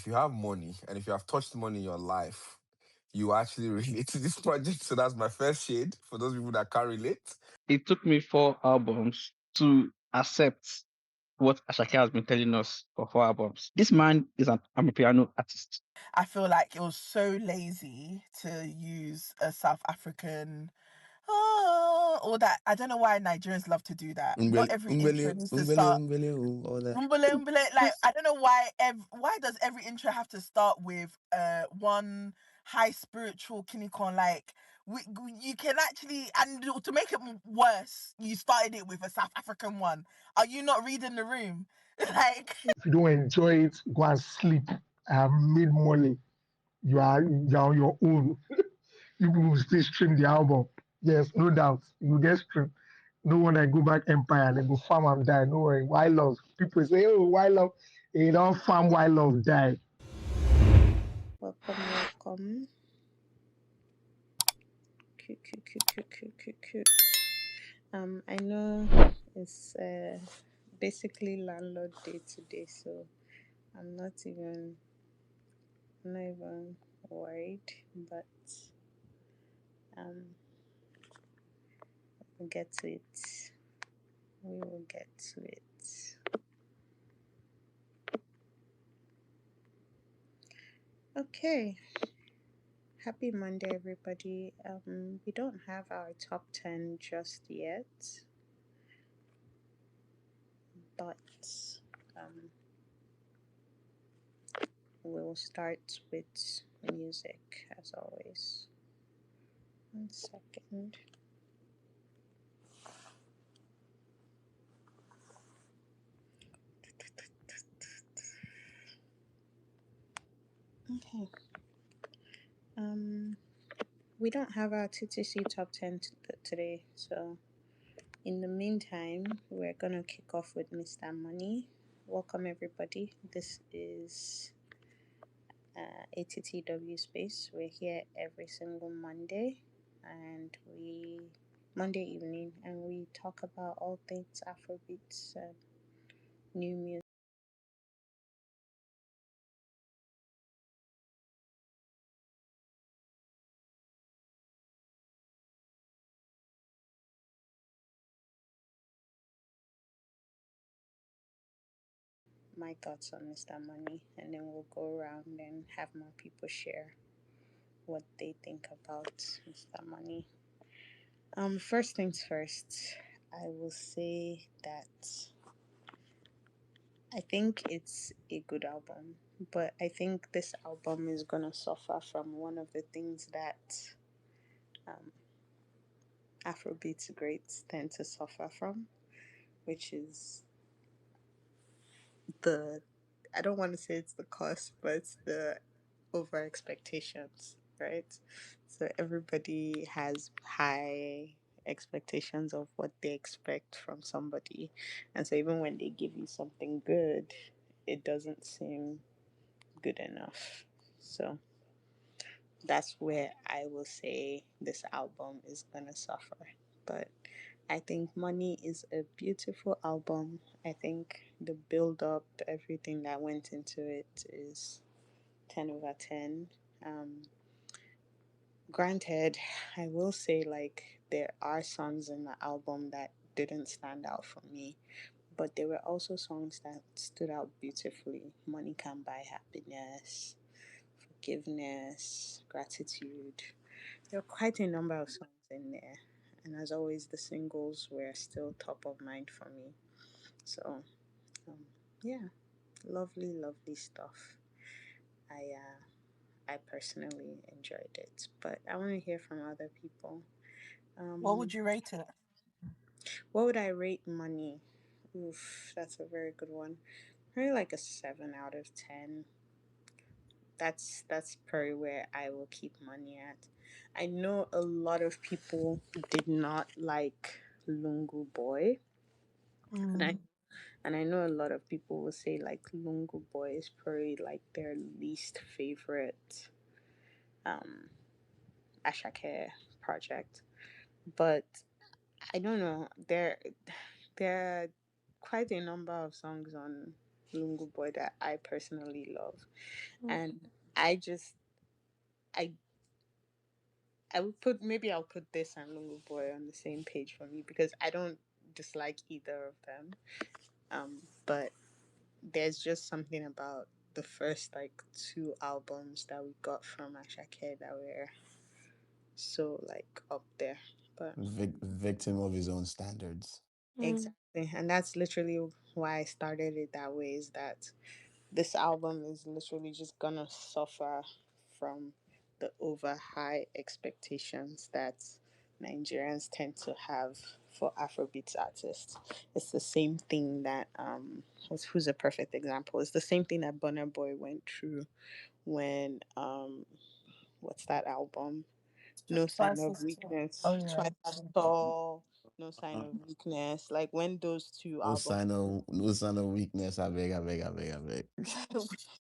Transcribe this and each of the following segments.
you have money and if you have touched money in your life, you actually relate to this project. So that's my first shade for those people that can't relate. It took me 4 albums to accept what Asake has been telling us for 4 albums. This man is an Amapiano artist. I feel like it was so lazy to use a South African. Oh, all that. I don't know why Nigerians love to do that. Not every intro needs to start. All that. Umbele, umbele. Like, I don't know why. Why does every intro have to start with one high spiritual kinikon? Like, you can actually, and to make it worse, you started it with a South African one. Are you not reading the room? Like, If you don't enjoy it, go and sleep. I have made money. You're on your own. You will still stream the album. Yes, no doubt. You will get streamed. No one I go back Empire, they go farm and die. No worry. Why love? People say, oh, why love? They don't farm why love die. Welcome. Cute. I know it's basically landlord day today, so I'm not even worried, but we'll get to it. We will get to it. Okay. Happy Monday, everybody. We don't have our top 10 just yet, but we'll start with music as always. 1 second. Okay. We don't have our TTC top 10 today, so in the meantime, we're gonna kick off with Mr. Money. Welcome, everybody. This is ATTW space. We're here every single Monday, and Monday evening, and we talk about all things Afrobeats and new music. My thoughts on Mr. Money, and then we'll go around and have more people share what they think about Mr. Money. First things first, I will say that I think it's a good album, but I think this album is gonna suffer from one of the things that Afrobeats greats tend to suffer from, which is I don't want to say it's the cost, but it's the over expectations, right? So everybody has high expectations of what they expect from somebody. And so even when they give you something good, it doesn't seem good enough. So that's where I will say this album is gonna suffer. But I think Money is a beautiful album. I think the build up, everything that went into it is 10 over 10. Granted, I will say like there are songs in the album that didn't stand out for me, but there were also songs that stood out beautifully. Money Can Buy Happiness, Forgiveness, Gratitude. There are quite a number of songs in there, and as always, the singles were still top of mind for me. So, yeah, lovely stuff. I personally enjoyed it, but I want to hear from other people. what would you rate it? What would I rate Money? Oof, that's a very good one. Probably like a 7 out of 10. That's probably where I will keep Money at. I know a lot of people did not like Lungu Boy, and I know a lot of people will say like Lungu Boy is probably like their least favorite Asake project, but I don't know. There are quite a number of songs on Lungu Boy that I personally love. Mm. And I just I I would put, maybe I'll put this and Lungu Boy on the same page for me, because I don't dislike either of them. But there's just something about the first like two albums that we got from Asake that were so like up there. But Victim of his own standards. Mm. exactly, and that's literally why I started it that way. Is that this album is literally just gonna suffer from the over high expectations that Nigerians tend to have for Afrobeats artists. It's the same thing that who's a perfect example? It's the same thing that Burna Boy went through when what's that album? No Sign Twice of as tall. Oh Weakness, yeah. Twice as Tall, No Sign of Weakness. Like when those two albums No sign of weakness. I beg, I beg, I beg, I beg.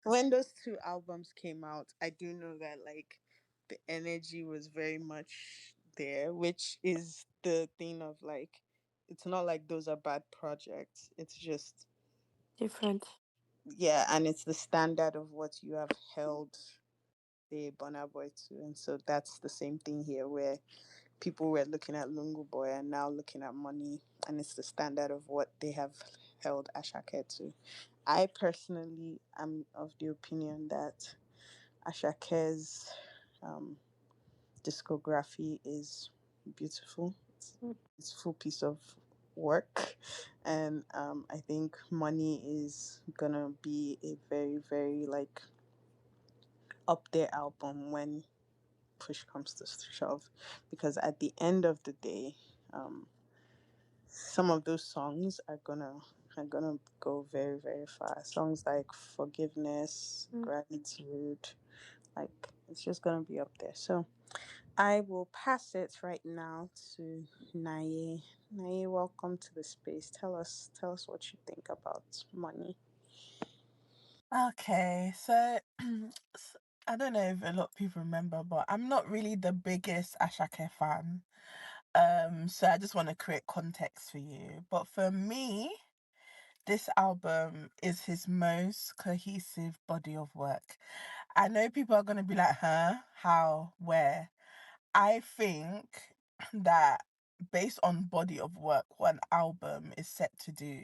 when those two albums came out, I do know that like the energy was very much there, which is the thing of like it's not like those are bad projects. It's just Different. yeah, and it's the standard of what you have held the Burna Boy to, and so that's the same thing here where people were looking at Lungu Boy and now looking at Money, and it's the standard of what they have held Ashake to. I personally am of the opinion that Ashake's um, discography is beautiful. Mm. It's a full piece of work, and I think Money is gonna be a very, very like up there album when push comes to shove, because at the end of the day, um, some of those songs are gonna go very, very far. Songs like Forgiveness, Mm. Gratitude, like it's just gonna be up there. So I will pass it right now to Naye. Naye, welcome to the space. Tell us what you think about Money. Okay, so I don't know if a lot of people remember, but I'm not really the biggest Ashake fan. So I just want to create context for you. But for me, this album is his most cohesive body of work. I know people are gonna be like, huh? How? Where? I think that based on body of work, what an album is set to do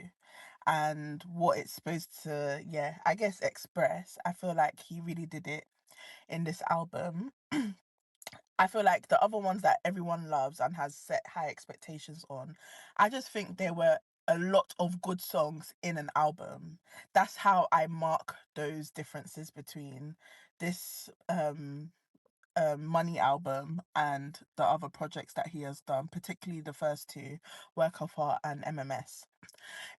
and what it's supposed to, yeah, I guess express, I feel like he really did it in this album. I feel like the other ones that everyone loves and has set high expectations on, I just think there were a lot of good songs in an album. That's how I mark those differences between this Money album and the other projects that he has done, particularly the first two, Work of Art and MMS.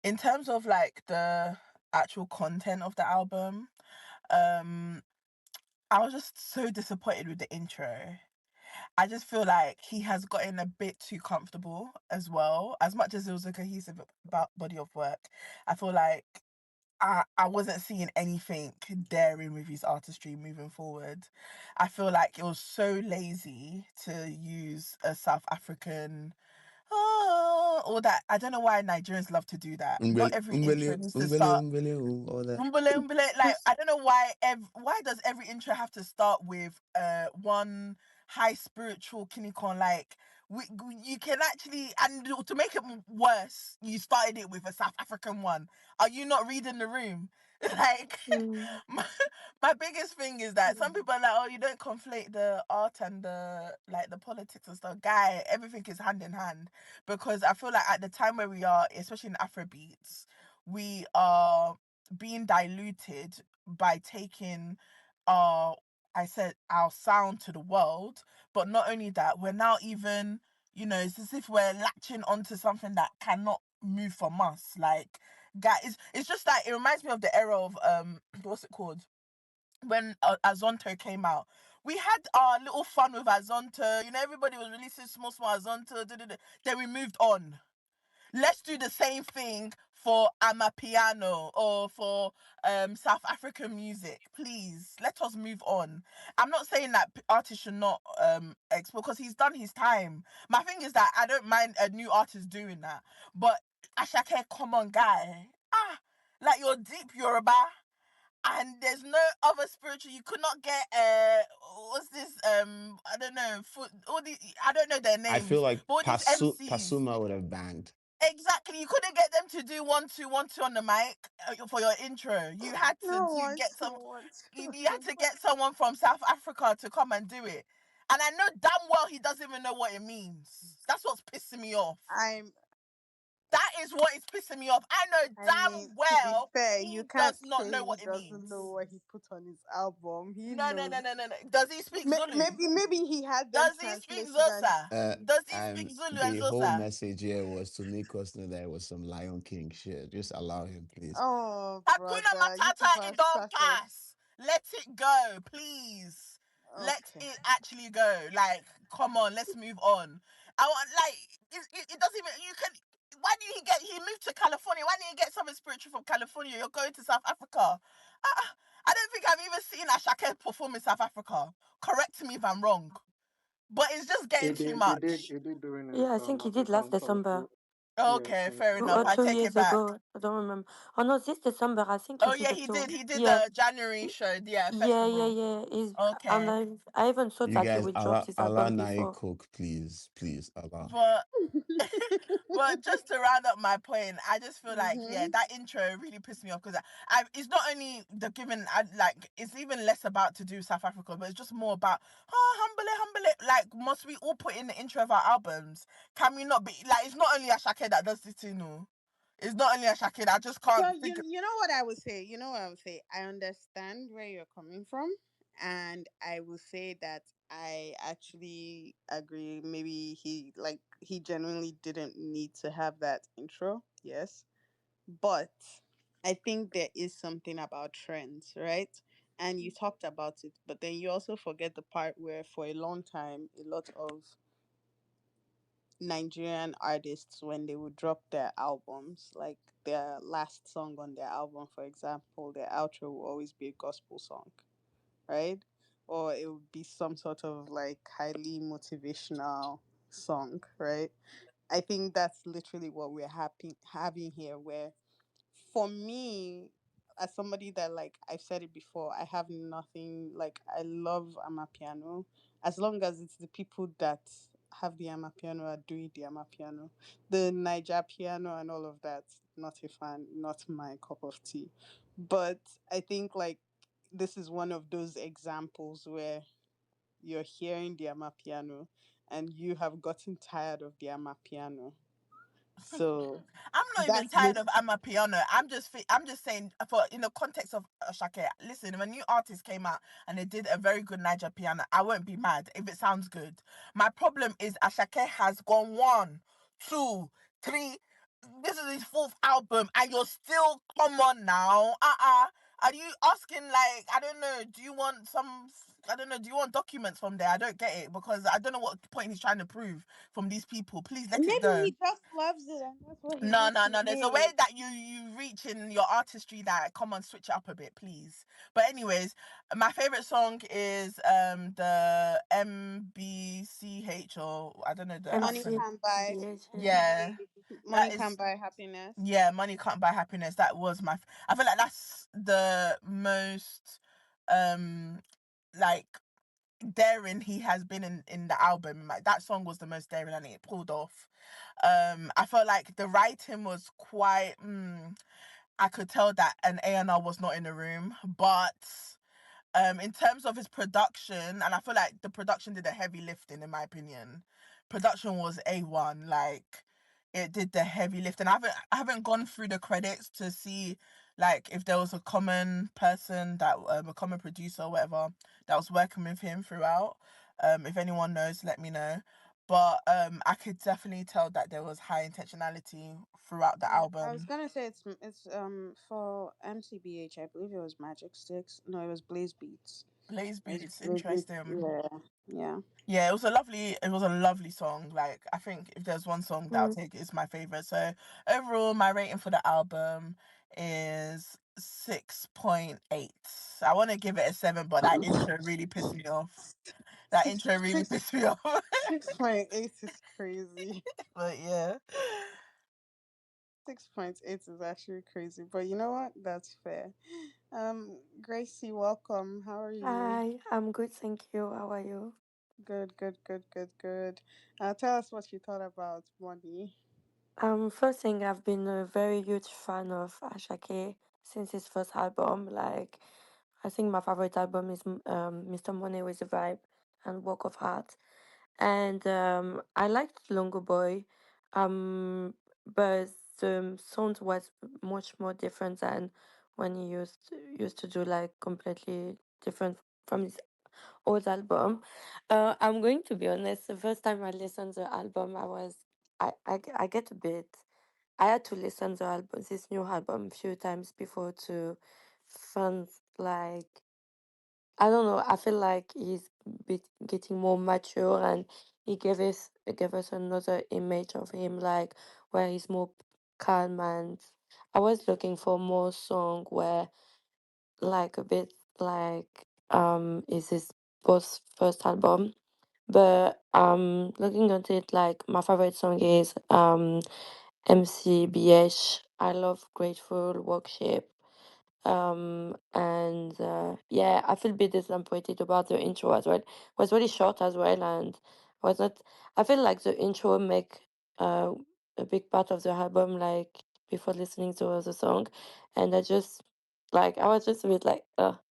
In terms of like the actual content of the album, um, I was just so disappointed with the intro. I just feel like he has gotten a bit too comfortable as well. As much as it was a cohesive about body of work, I feel like I wasn't seeing anything daring with his artistry moving forward. I feel like it was so lazy to use a South African, oh, all that. I don't know why Nigerians love to do that. Not every intro needs to start All that. Umbele, umbele, like I don't know why. Why does every intro have to start with one high spiritual kinikon? Like you can actually, and to make it worse, you started it with a South African one. Are you not reading the room? Like Mm. my, my biggest thing is that some people are like, oh, you don't conflate the art and the like the politics and stuff. Guy, everything is hand in hand because I feel like at the time where we are, especially in Afrobeats, we are being diluted by taking our I said our sound to the world, but not only that, we're now even, it's as if we're latching onto something that cannot move from us. Like, guys, it's just like it reminds me of the era of what's it called? When Azonto came out, we had our little fun with Azonto. Everybody was releasing small Azonto. Then we moved on. Let's do the same thing for Amapiano or for South African music. Please, let us move on. I'm not saying that artists should not explore because he's done his time. My thing is that I don't mind a new artist doing that. But Ashake, come on, guy. Like you're deep Yoruba, and there's no other spiritual. You could not get what's this I don't know all these I don't know their I feel names, like but all these MCs. Pasuma would have banged. Exactly, you couldn't get them to do 1 2 1 2 on the mic for your intro. You had to No one get to some. want You to. had to get someone from South Africa to come and do it. And I know damn well he doesn't even know what it means. That's what's pissing me off. I'm. That is what is pissing me off. I know I mean, damn to be well fair, you he can't does not say know he what it doesn't know means. what he put on his album. He No, no, no, knows. no, no, no. Does he speak Zulu? Maybe he had them Does he speak translated and Xhosa? Does he speak And Zulu and the whole Xhosa? message here was to make us know that it was some Lion King shit. Just allow him, please. oh Hakuna brother, you Matata, people it have don't started. pass. Let it go, please. Let Okay. it actually go. Like, come on, let's move on. I want like it doesn't even you can. Why did he moved to California? Why didn't he get something spiritual from California? You're going to South Africa. I don't think I've even seen Asake perform in South Africa. Correct me if I'm wrong, but it's just getting He too did. He did. much. He did during his Yeah, I think he did last African December. concert. Yeah, Okay, fair enough. Or I December. 2 take it years back. ago. I don't remember. Oh no, this December, I think he Oh did yeah, a he did. tour. He did Yeah. the January show. Yeah, Yeah, yeah, festival. yeah. He's and Okay, I even thought You that he guys, would drop his Allah album Nai before. Cook, please, please, Allah. but but just to round up my point, I just feel like yeah, Mhm. that intro really pissed me off because it's not only the given like it's even less about to do South Africa, but it's just more about humble it, humble it. Like, must we all put in the intro of our albums? Can we not be like it's not only Ashake that does this, you know? It's not only Ashake. I just So can't think. you know what I would say. You know what I would say. I understand where you're coming from, and I will say that I actually agree. Maybe he genuinely didn't need to have that intro. Yes, but I think there is something about trends, right? And you talked about it, but then you also forget the part where for a long time a lot of Nigerian artists, when they would drop their albums, like their last song on their album, for example, their outro will always be a gospel song, right? Or it would be some sort of like highly motivational song, right? I think that's literally what we're having here, where for me, as somebody that, like I've said it before, I have nothing, like I love Amapiano as long as it's the people that have the Amapiano are doing the Amapiano. The Niger piano and all of that, not a fan, not my cup of tea. But I think like this is one of those examples where you're hearing the Amapiano and you have gotten tired of the Amapiano. So I'm not even that's tired of Amapiano. I'm just saying for in the context of Ashake. Listen, if a new artist came out and they did a very good Niger piano, I won't be mad if it sounds good. My problem is Ashake has gone 1 2 3. This is his fourth album, and you're still come on now. Are you asking like I don't know? Do you want some? I don't know. Do you want documents from there? I don't get it because I don't know what point he's trying to prove from these people. Please let it maybe go. he just loves it and that's what he No, wants no, to no. There's a way do. that you reach in your artistry that come on, switch it up a bit, please. But anyways, my favorite song is the MBCH or I don't know the Money acronym. can't buy MCBH. Yeah, money that can't is buy happiness. yeah. Money can't buy happiness. That was I feel like that's the most um like daring he has been in the album. Like that song was the most daring and it pulled off. I felt like the writing was quite I could tell that an A&R was not in the room, but in terms of his production, and I feel like the production did a heavy lifting in my opinion. Production was A1, like it did the heavy lifting. I haven't gone through the credits to see like if there was a common person that a common producer or whatever that was working with him throughout. If anyone knows, let me know. But I could definitely tell that there was high intentionality throughout the Yeah, I was album. gonna say it's for MCBH. I believe it was Magic Sticks. No, it was Blaze Beats. Blaze It's Beats, Blaze Beats. interesting. Yeah, yeah. Yeah, it was a lovely song. Like I think if there's one song that I'll Mm. take, it's my favorite. So overall, my rating for the album is 6.8. I want to give it a 7, but that intro really pissed me off. That Six intro really six pissed me off. 6.8 is crazy. But yeah. 6.8 is actually crazy, but you know what? That's fair. Gracie, welcome. How are you? Hi, I'm good, thank you. How are you? Good, good, good, good, good. Tell us what you thought about money. First thing, I've been a very huge fan of Asake since his first album. Like, I think my favorite album is Mr. Money with a Vibe and Work of Art. And I liked Longo Boy, um, but the sound was much more different than when he used to do like completely different from his old album. I'm going to be honest. The first time I listened to the album, I get a bit. I had to listen to the album, this new album, a few times before to find like I don't know. I feel like getting more mature, and he gave us another image of him, like where he's more calm. And I was looking for more song where like a bit like is his post first album. But looking at it, like my favorite song is MCBH. I love Grateful Worship. And yeah, I feel a bit disappointed about the intro as well. It was really short as well, and was not. I feel like the intro make uh a big part of the album, like before listening to the song, and I was just a bit like,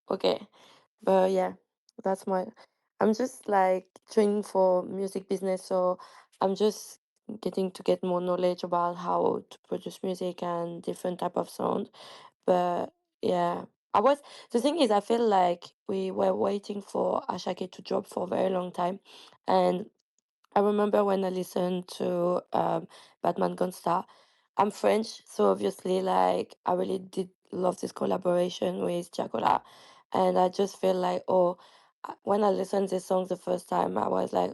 okay, but yeah, that's my. I'm just like training for music business, so I'm just getting to get more knowledge about how to produce music and different type of sound. But yeah, I was. The thing is, I feel like we were waiting for Ashake to drop for a very long time, and I remember when I listened to Batman Gunstar. I'm French, so obviously, like, I really did love this collaboration with Jacola. And I just feel like, when I listened to this song the first time, I was like,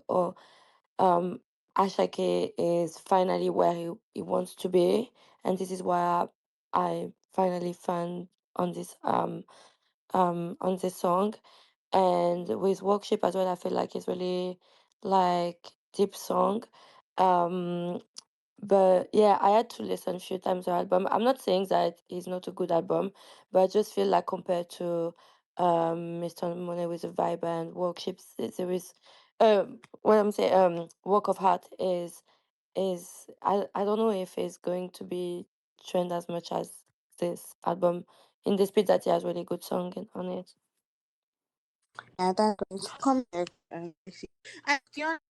um, Ashake is finally where he wants to be. And this is why I finally found on this song. And with worship as well, I feel like it's really like deep song. Um, but yeah, I had to listen a few times to the album. I'm not saying that it's not a good album, but I just feel like compared to Mr. Money with a Vibe and Workships, there is what I'm saying Work of Heart is I don't know if it's going to be trend as much as this album in the speed that he has really good song on it. Yeah, that's great. Come here, Gracie. I, to be honest,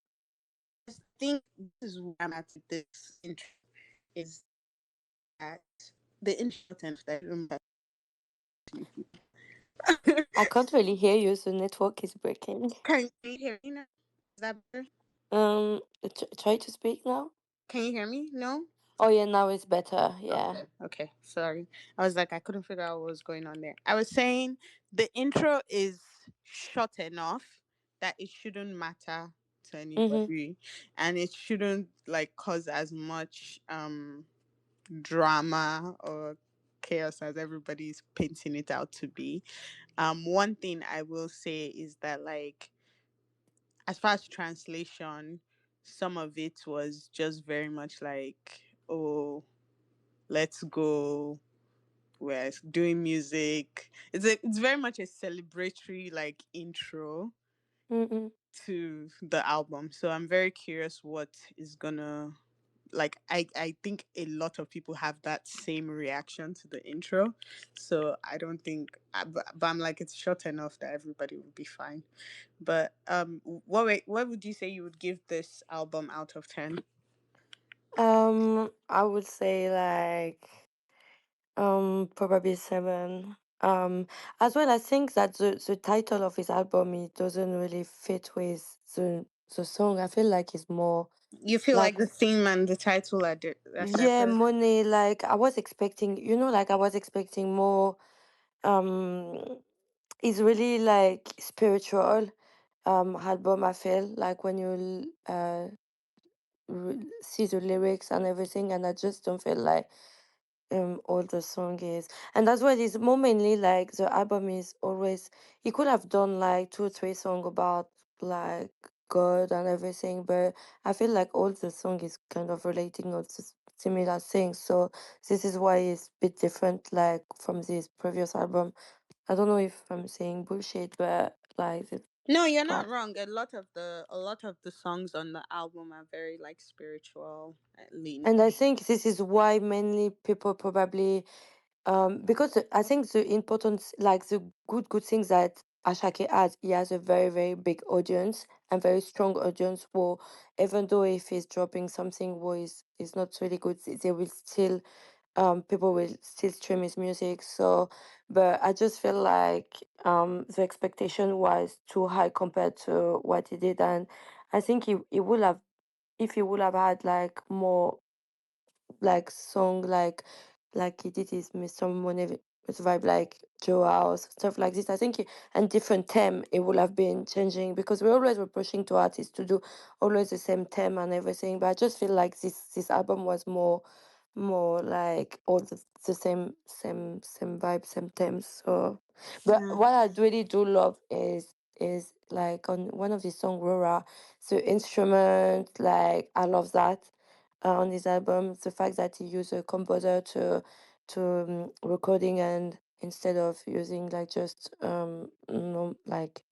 I think this is where I'm at with this intro. Is that the intro and that room that I can't really hear you, the network is breaking. can you hear me now? Is that better? Try to speak now. Can you hear me? No? Oh yeah, now it's better. Yeah. Okay, okay. Sorry. I was like, I couldn't figure out what was going on there. I was saying the intro is short enough that it shouldn't matter to Mm-hmm. anybody, and it shouldn't like cause as much drama or chaos as everybody's painting it out to be. One thing I will say is that like as far as translation, some of it was just very much like, oh, let's go, we're doing music. It's very much a celebratory like intro Mm-mm. to the album. So I'm very curious what is gonna like I think a lot of people have that same reaction to the intro. So I don't think but I'm like it's short enough that everybody will be fine. But what would you say you would give this album out of 10? I would say like probably 7. As well, I think that the title of his album it doesn't really fit with the song. I feel like it's more You feel like like the theme and the title are yeah, separate? money. Like I was expecting, like I was expecting more. It's really like spiritual album. I feel like when you see the lyrics and everything, and I just don't feel like all the song is. And that's why it's more mainly like the album is always he could have done like 2 or 3 songs about like God and everything, but I feel like all the song is kind of relating similar things. So this is why it's a bit different, like from this previous album. I don't know if I'm saying bullshit, but like the No, you're not part. wrong. A lot of the songs on the album are very like spiritual And leaning. I think this is why mainly people probably because I think the importance, like the good things that Ashake has, he has a very big audience and very strong audience. Who, even though if he's dropping something who is not really good, they will still people will still stream his music. So, but I just feel like the expectation was too high compared to what he did, and I think he would have, if he would have had like more like song like he did his Mr. Monet with vibe like Joe House, stuff like this. I think and different theme it would have been changing because we always were pushing to artists to do always the same theme and everything. But I just feel like this album was more like all the same vibe, same themes. So but Yeah. what I really do love is like on one of the song Rora, the instrument, like I love that on his album. The fact that he used a composer to recording and instead of using like just no like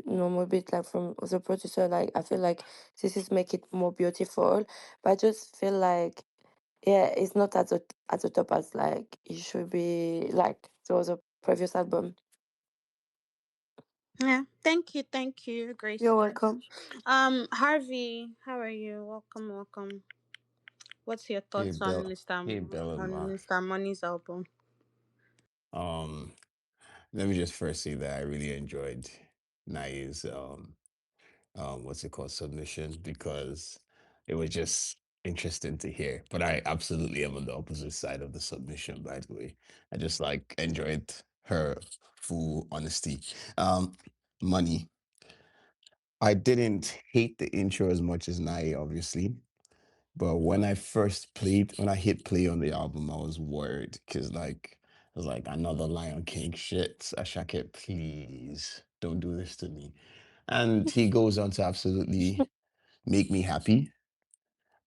normal beat like from the producer, like I feel like this is make it more beautiful. But I just feel like yeah, it's not at the top as like it should be like there was a previous album. Yeah. Thank you, You're Gracie. welcome. Harvey, how are you? Welcome, welcome. What's your Hey thoughts on Bill. Hey Bellamar. Mr. Money's album? Um, Let me just first say that I really enjoyed Nai's what's it called, submission, because it was just interesting to hear. But I absolutely am on the opposite side of the submission, by the way. I just like enjoyed her full honesty. Um Money. I didn't hate the intro as much as Nai, obviously. But when I hit play on the album, I was worried because, like, I was like, another Lion King shit. Ashake, please don't do this to me. And he goes on to absolutely make me happy.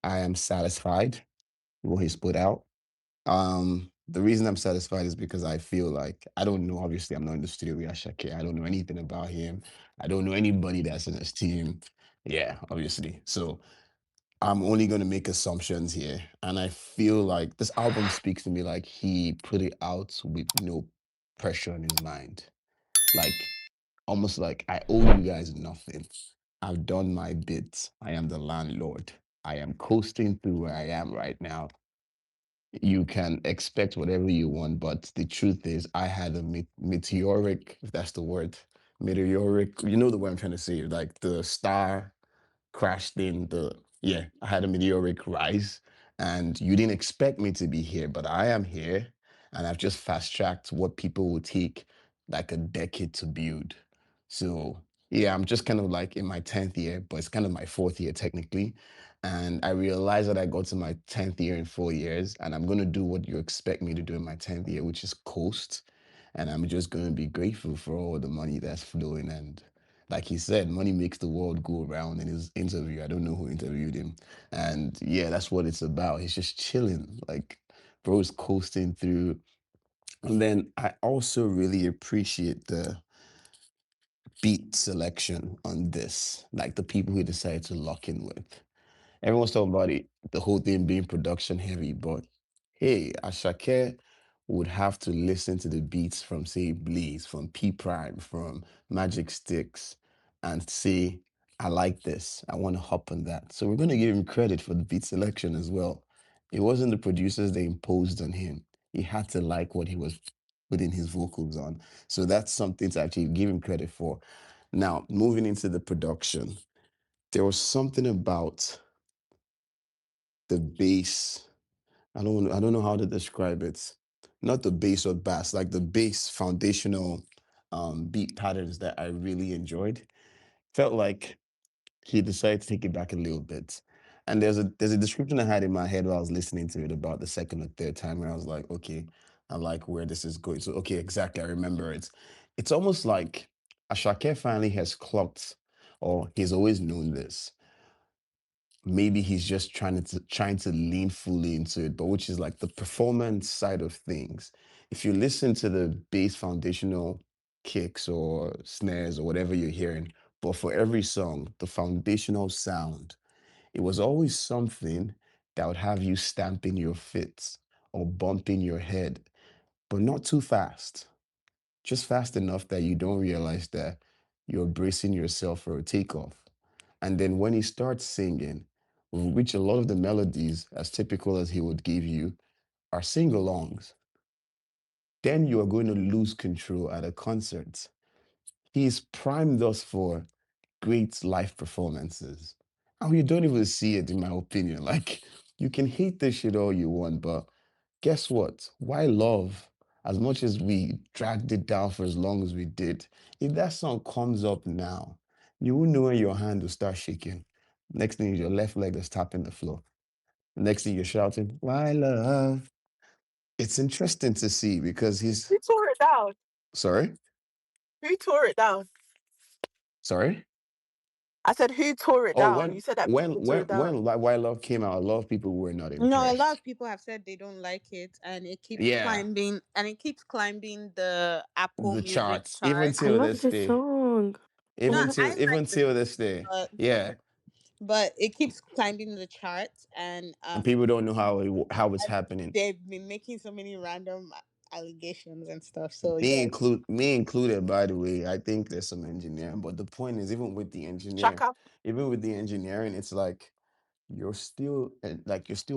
I am satisfied with what he's put out. The reason I'm satisfied is because I feel like I don't know. Obviously, I'm not in the studio with Ashake. I don't know anything about him. I don't know anybody that's in his team. Yeah, obviously. So I'm only going to make assumptions here. And I feel like this album speaks to me like he put it out with no pressure on his mind. Like, almost like I owe you guys nothing. I've done my bit. I am the landlord. I am coasting through where I am right now. You can expect whatever you want, but the truth is, I had a meteoric, if that's the word, meteoric, you know the word I'm trying to say, like the star crashed in the yeah, I had a meteoric rise and you didn't expect me to be here, but I am here and I've just fast tracked what people will take like a decade to build. So yeah, I'm just kind of like in my 10th year, but it's kind of my fourth year technically. And I realized that I got to my 10th year in 4 years and I'm going to do what you expect me to do in my 10th year, which is coast. And I'm just going to be grateful for all the money that's flowing. And like he said, money makes the world go around in his interview. I don't know who interviewed him. And yeah, that's what it's about. He's just chilling. Like, bro's coasting through. And then I also really appreciate the beat selection on this, like the people who decided to lock in with. Everyone's talking about it, the whole thing being production heavy, but hey, Ashake would have to listen to the beats from, say, Blaze, from P Prime, from Magic Sticks, and say, I like this. I want to hop on that. So we're going to give him credit for the beat selection as well. It wasn't the producers they imposed on him. He had to like what he was putting his vocals on. So that's something to actually give him credit for. Now, moving into the production, there was something about the bass. I don't know how to describe it. Not the bass or bass, like the bass foundational beat patterns that I really enjoyed. Felt like he decided to take it back a little bit. And there's a description I had in my head while I was listening to it about the second or third time where I was like, okay, I like where this is going. So okay, exactly, I remember it. It's almost like Ashake finally has clocked, or he's always known this, maybe he's just trying to lean fully into it, but which is like the performance side of things. If you listen to the bass foundational kicks or snares or whatever you're hearing, but for every song, the foundational sound, it was always something that would have you stamping your feet or bumping your head, but not too fast, just fast enough that you don't realize that you're bracing yourself for a takeoff. And then when he starts singing, which a lot of the melodies, as typical as he would give you, are sing-alongs, then you are going to lose control at a concert. He's primed us for great live performances. And you don't even see it, in my opinion. Like, you can hate this shit all you want, but guess what? Why love? As much as we dragged it down for as long as we did, if that song comes up now, you will know when your hand will start shaking. Next thing is your left leg is tapping the floor. Next thing you're shouting, why love? It's interesting to see because he's Who tore it down? sorry, Who tore it down? sorry. I said, who tore it Oh, down? You said that people tore it down. why love came out, a lot of people were not No, a lot impressed. of people have said they don't like it, and Yeah, it keeps climbing the Apple the Music charts, even chart. I till love this this day, song. No, Oh, I even like the till song, this day. but Yeah, it keeps climbing the charts, and and people don't know how it's and happening. they've been making so many random allegations and stuff. So yeah, Me included, by the way. I think there's some engineering, but the point is, Shaka. even with the engineering, it's like you're still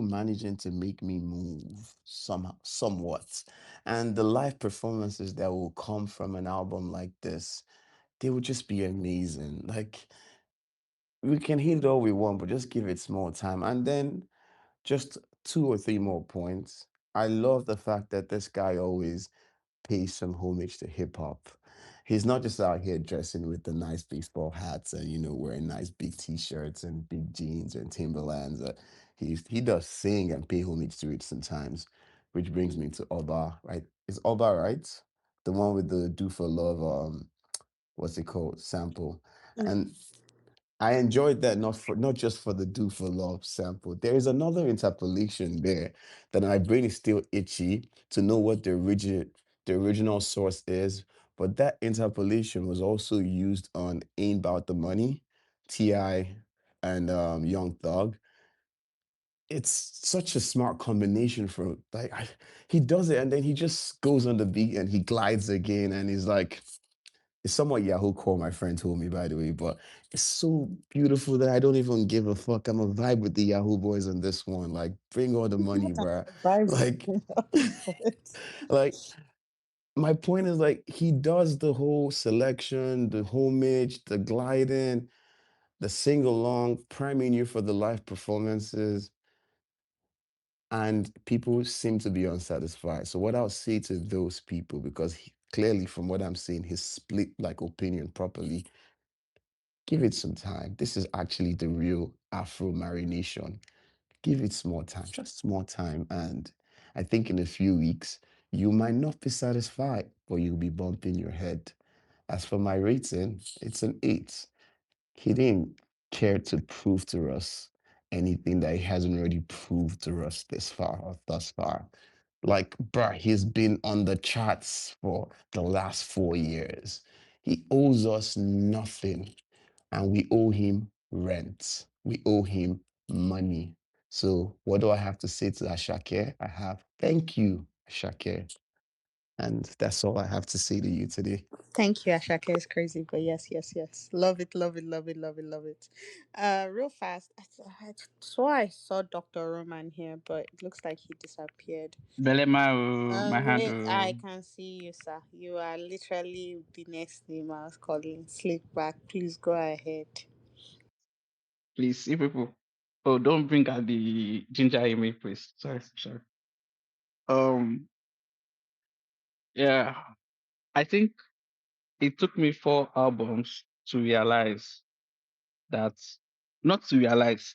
managing to make me move somehow, somewhat, and the live performances that will come from an album like this, they would just be amazing. Like, we can hit it all we want, but just give it more time. And then just two or three more points. I love the fact that this guy always pays some homage to hip hop. He's not just out here dressing with the nice baseball hats and wearing nice big t-shirts and big jeans and Timberlands. He does sing and pay homage to it sometimes, which brings me to Oba. Right? Is Oba right? The one with the "Do for Love" what's it called, sample, and I enjoyed that, not just for the "Do for Love" sample. There is another interpolation there that my brain is still itchy to know what the original source is. But that interpolation was also used on "Ain't About the Money," Ti and Young Thug. It's such a smart combination for like he does it and then he just goes on the beat and he glides again and he's like, it's somewhat Yahoo core, my friend told me, by the way, but it's so beautiful that I don't even give a fuck. I'm a vibe with the Yahoo boys on this one. Like, bring all the money, what kind bruh. of vibes are Like, you with? like my point is like he does the whole selection, the homage, the gliding, the sing along, priming you for the live performances, and people seem to be unsatisfied. So what I'll say to those people, because clearly from what I'm seeing, he's split like opinion properly. Give it some time. This is actually the real Afro marination. Give it more time, just more time. And I think in a few weeks, you might not be satisfied, but you'll be bumping your head. As for my rating, it's an 8. He didn't care to prove to us anything that he hasn't already proved to us this far or thus far. Like, bruh, he's been on the charts for the last 4 years. He owes us nothing and we owe him rent. We owe him money. So what do I have to say to Asake? I have thank you, Asake. And that's all I have to say to you today. Thank you, Ashake is crazy, but yes, yes, yes, love it, love it, love it, love it, love it. Real fast, I swore I saw Dr. Roman here, but it looks like he disappeared. Belema, my hand. Wait, I can see you, sir. You are literally the next name I was calling. Sleep back, please go ahead. Please, see people. Oh, don't bring out the ginger email, please. Sorry, sorry. Um, yeah, I think it took me 4 albums to realize that, not to realize,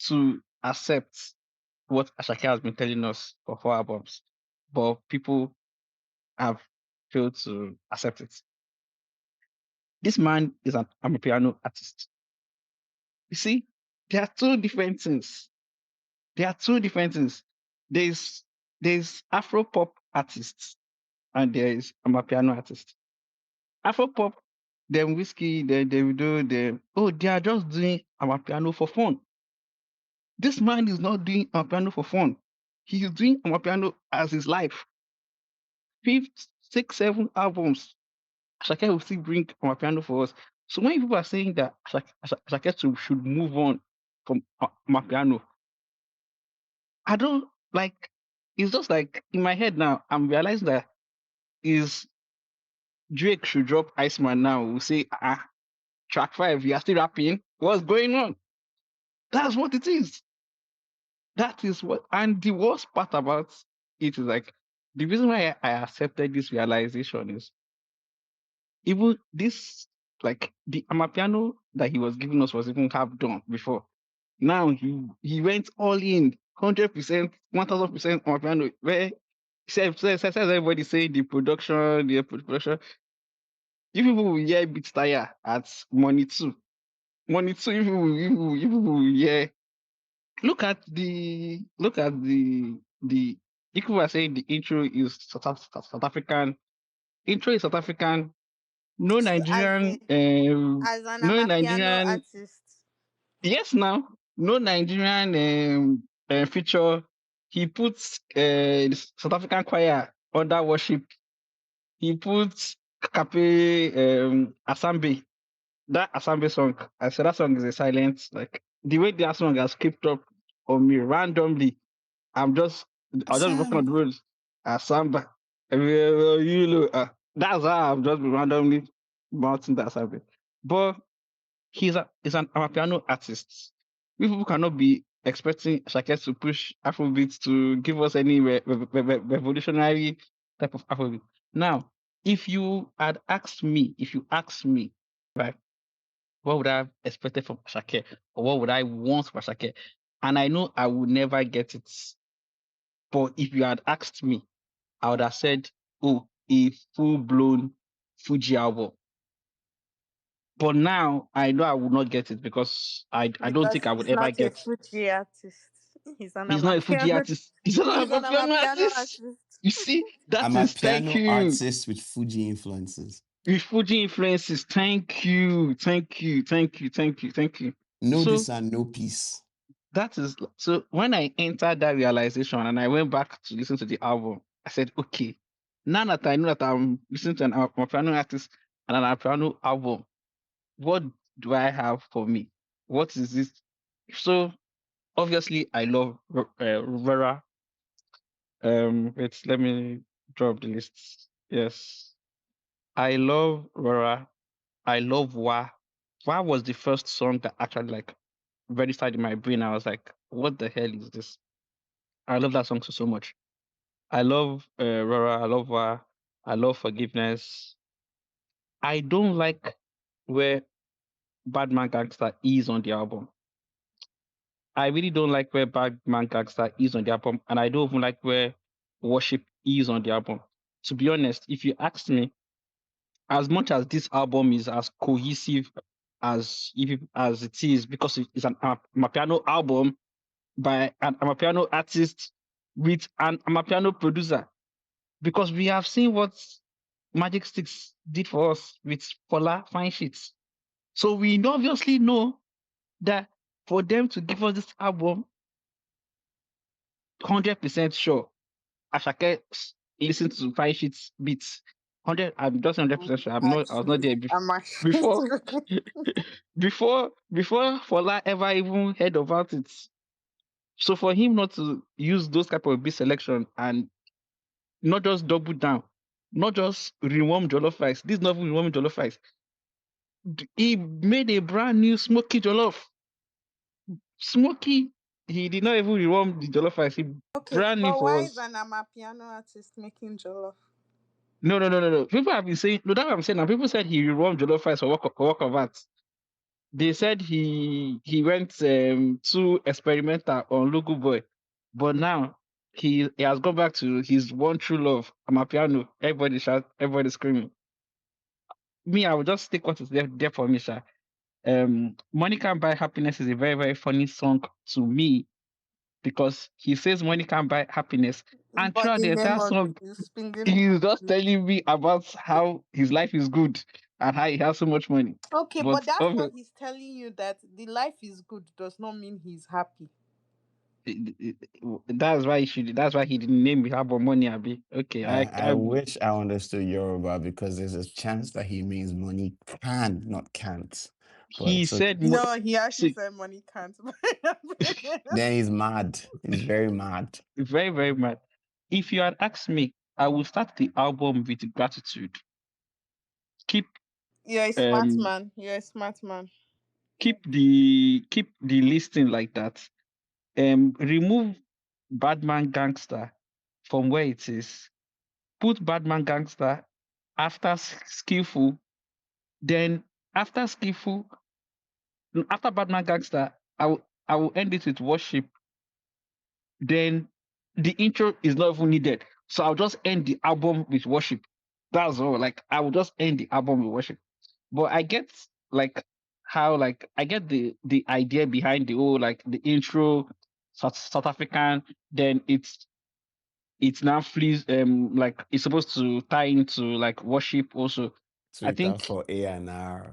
to accept what Ashake has been telling us for 4 albums, but people have failed to accept it. This man is an Amapiano artist. You see, There are two different things. There are two different things. There's Afro pop artists and there is Amapiano artists. Afro pop, them whiskey, they will do they are just doing Amapiano for fun. This man is not doing Amapiano for fun. He is doing Amapiano as his life. 5, 6, 7 albums. Asake will still bring Amapiano for us. So when people are saying that Asake should move on from Amapiano, I don't like. It's just like in my head now. I'm realizing that is Drake should drop Iceman now. We'll say, track 5, you are still rapping. What's going on? That's what it is. That is what. And the worst part about it is like the reason why I accepted this realization is even this, like the Amapiano that he was giving us was even half done before. Now he went all in, 100%, 1000% Amapiano. Where says everybody say the production. You people will hear beat tire at money too. Money too. You people will hear. Look at the if you are saying the intro is South African. Intro is South African. No So Nigerian. as an No Amapiano Nigerian. artist, Yes, now no Nigerian feature. He puts the South African choir under worship. He puts Kape Asambe. That Asambe song, I said that song is a silence. Like the way that song has kept up on me randomly. I'll just be walking on the road. Asamba. That's how I've just been randomly bouncing that Asambe. But he's an Amapiano artist. We people cannot be expecting Shakes to push Afrobeats to give us any revolutionary type of Afrobeat. Now, if you asked me, right, what would I have expected from Ashake, or what would I want from Ashake? And I know I would never get it. But if you had asked me, I would have said, oh, a full-blown Fuji album. But now I know I would not get it because I don't because think I would he's ever not a get. Fuji artist. He's an He's not a Fuji Amapiano. artist. He's not He's a an piano Amapiano artist. artist. You see, I'm that a is thank piano you. artist with Fuji influences. With Fuji influences, thank you. No So this and no peace. that is so when I entered that realization and I went back to listen to the album, I said, okay, now that I know that I'm listening to an Amapiano artist and an Amapiano album, what do I have for me? What is this? So obviously I love Rara. Wait, let me drop the list. Yes. I love Rara. I love Wa. Wa was the first song that actually like registered in my brain. I was like, what the hell is this? I love that song so much. I love Rara. I love Wa. I love Forgiveness. I don't like where Bad Man Gangster is on the album. I really don't like where Bad Man Gangster is on the album, and I don't even like where Worship is on the album. To be honest, if you ask me, as much as this album is as cohesive as it is, because it's an Amapiano album by an Amapiano artist with an Amapiano producer, because we have seen what Magic Sticks did for us with Fola Fine Sheets. So we obviously know that for them to give us this album, 100% sure, Ashake listen to Fine Sheets beats. 100% sure. I was not there I'm before actually before Fola ever even heard about it. So for him not to use those type of beat selection and not just double down, not just rewarm jollof rice. This is not even rewarming jollof rice. He made a brand new smoky jollof. Smoky. He did not even rewarm the jollof rice. He okay. brand new But for why is us. an Amapiano artist making jollof? No. People have been saying, no, that's what I'm saying now. People said he rewarmed jollof rice for work of art. They said he went too experimental on Logo Boy, but now he has gone back to his one true love, Amapiano. Everybody shout, everybody screaming. Me, I will just take what is there for me, sir. Money Can't Buy Happiness is a very, very funny song to me because he says money can't buy happiness. And But throughout the the name entire of it song, is spending he's just money. telling me about how his life is good and how he has so much money. Okay, but But that's what he's telling you, that the life is good does not mean he's happy. that's why he didn't name the album Money Abi. Okay, I wish I understood Yoruba because there's a chance that he means money can, not can't. But he it's okay. said No, he actually see, said money can't buy happiness. Then he's mad. He's very mad. very, very mad. If you had asked me, I will start the album with gratitude. Keep You're a smart um man. You're a smart man. keep the listing like that. Remove Badman Gangster from where it is. Put Badman Gangster after Skillful. Then after Skillful, after Badman Gangster, I will end it with Worship. Then the intro is not even needed. So I'll just end the album with Worship. That's all. Like I will just end the album with Worship. But I get like how like I get the idea behind the whole like the intro South African, then it's now flees like it's supposed to tie into like worship also. I Twitter think for A&R.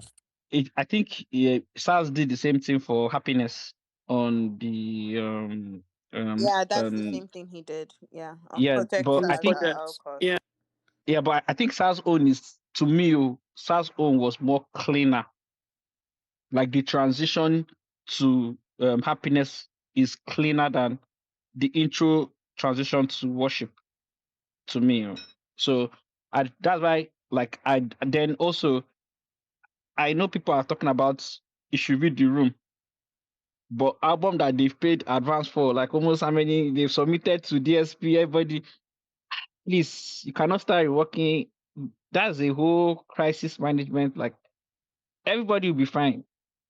SARS did the same thing for happiness on the Yeah, that's the um same thing he did. Yeah, yeah, protect but on I his SARS think at project. all costs. Yeah. yeah, but I think SARS own is to me SARS own was more cleaner. Like the transition to happiness is cleaner than the intro transition to worship to me. So that's why like I then also I know people are talking about you should read the room, but album that they've paid advance for, like almost how many they've submitted to DSP, everybody, please, you cannot start working. That's a whole crisis management. Like everybody will be fine.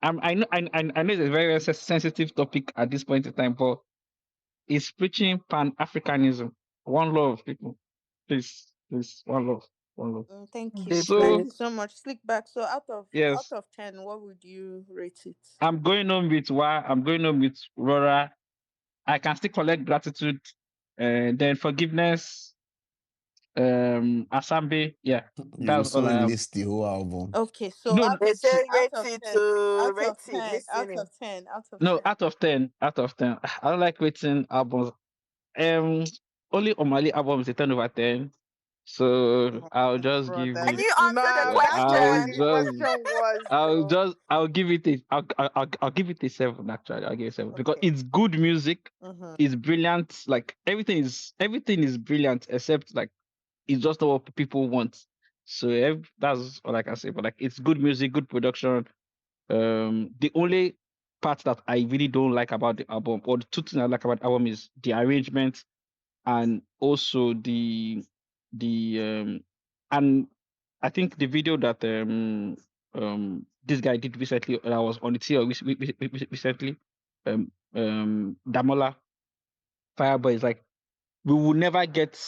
I know it's a very sensitive topic at this point in time, but it's preaching Pan Africanism, one love, people. Please, one love, one love. Thank you. Thank So you so much. Slick back. So out yes, of 10, what would you rate it? I'm going on with Wa. I'm going on with Rora. I can still collect gratitude, then forgiveness, Asambe. Yeah, You will that's all I soon have. list the whole album. Okay, so No, They say out rate of it 10, to out of rate it, 10, out listening. of 10, out of no, 10. out of ten. I don't like waiting albums. Um, only Omali album is a 10/10. So I'll just give Brother, Can it. you answer the that's not I'll what the question? just, question was, I'll though. just, I'll give it a, I'll give it a 7. Actually, I'll give it a 7 because Okay. it's good music. Mm-hmm. It's brilliant. Like everything is brilliant except like it's just not what people want. So that's all I can say. But like it's good music, good production. The only part that I really don't like about the album, or the two things I like about the album, is the arrangement and also the and I think the video that this guy did recently that was on the TL recently, Damola Fireboy is like we will never get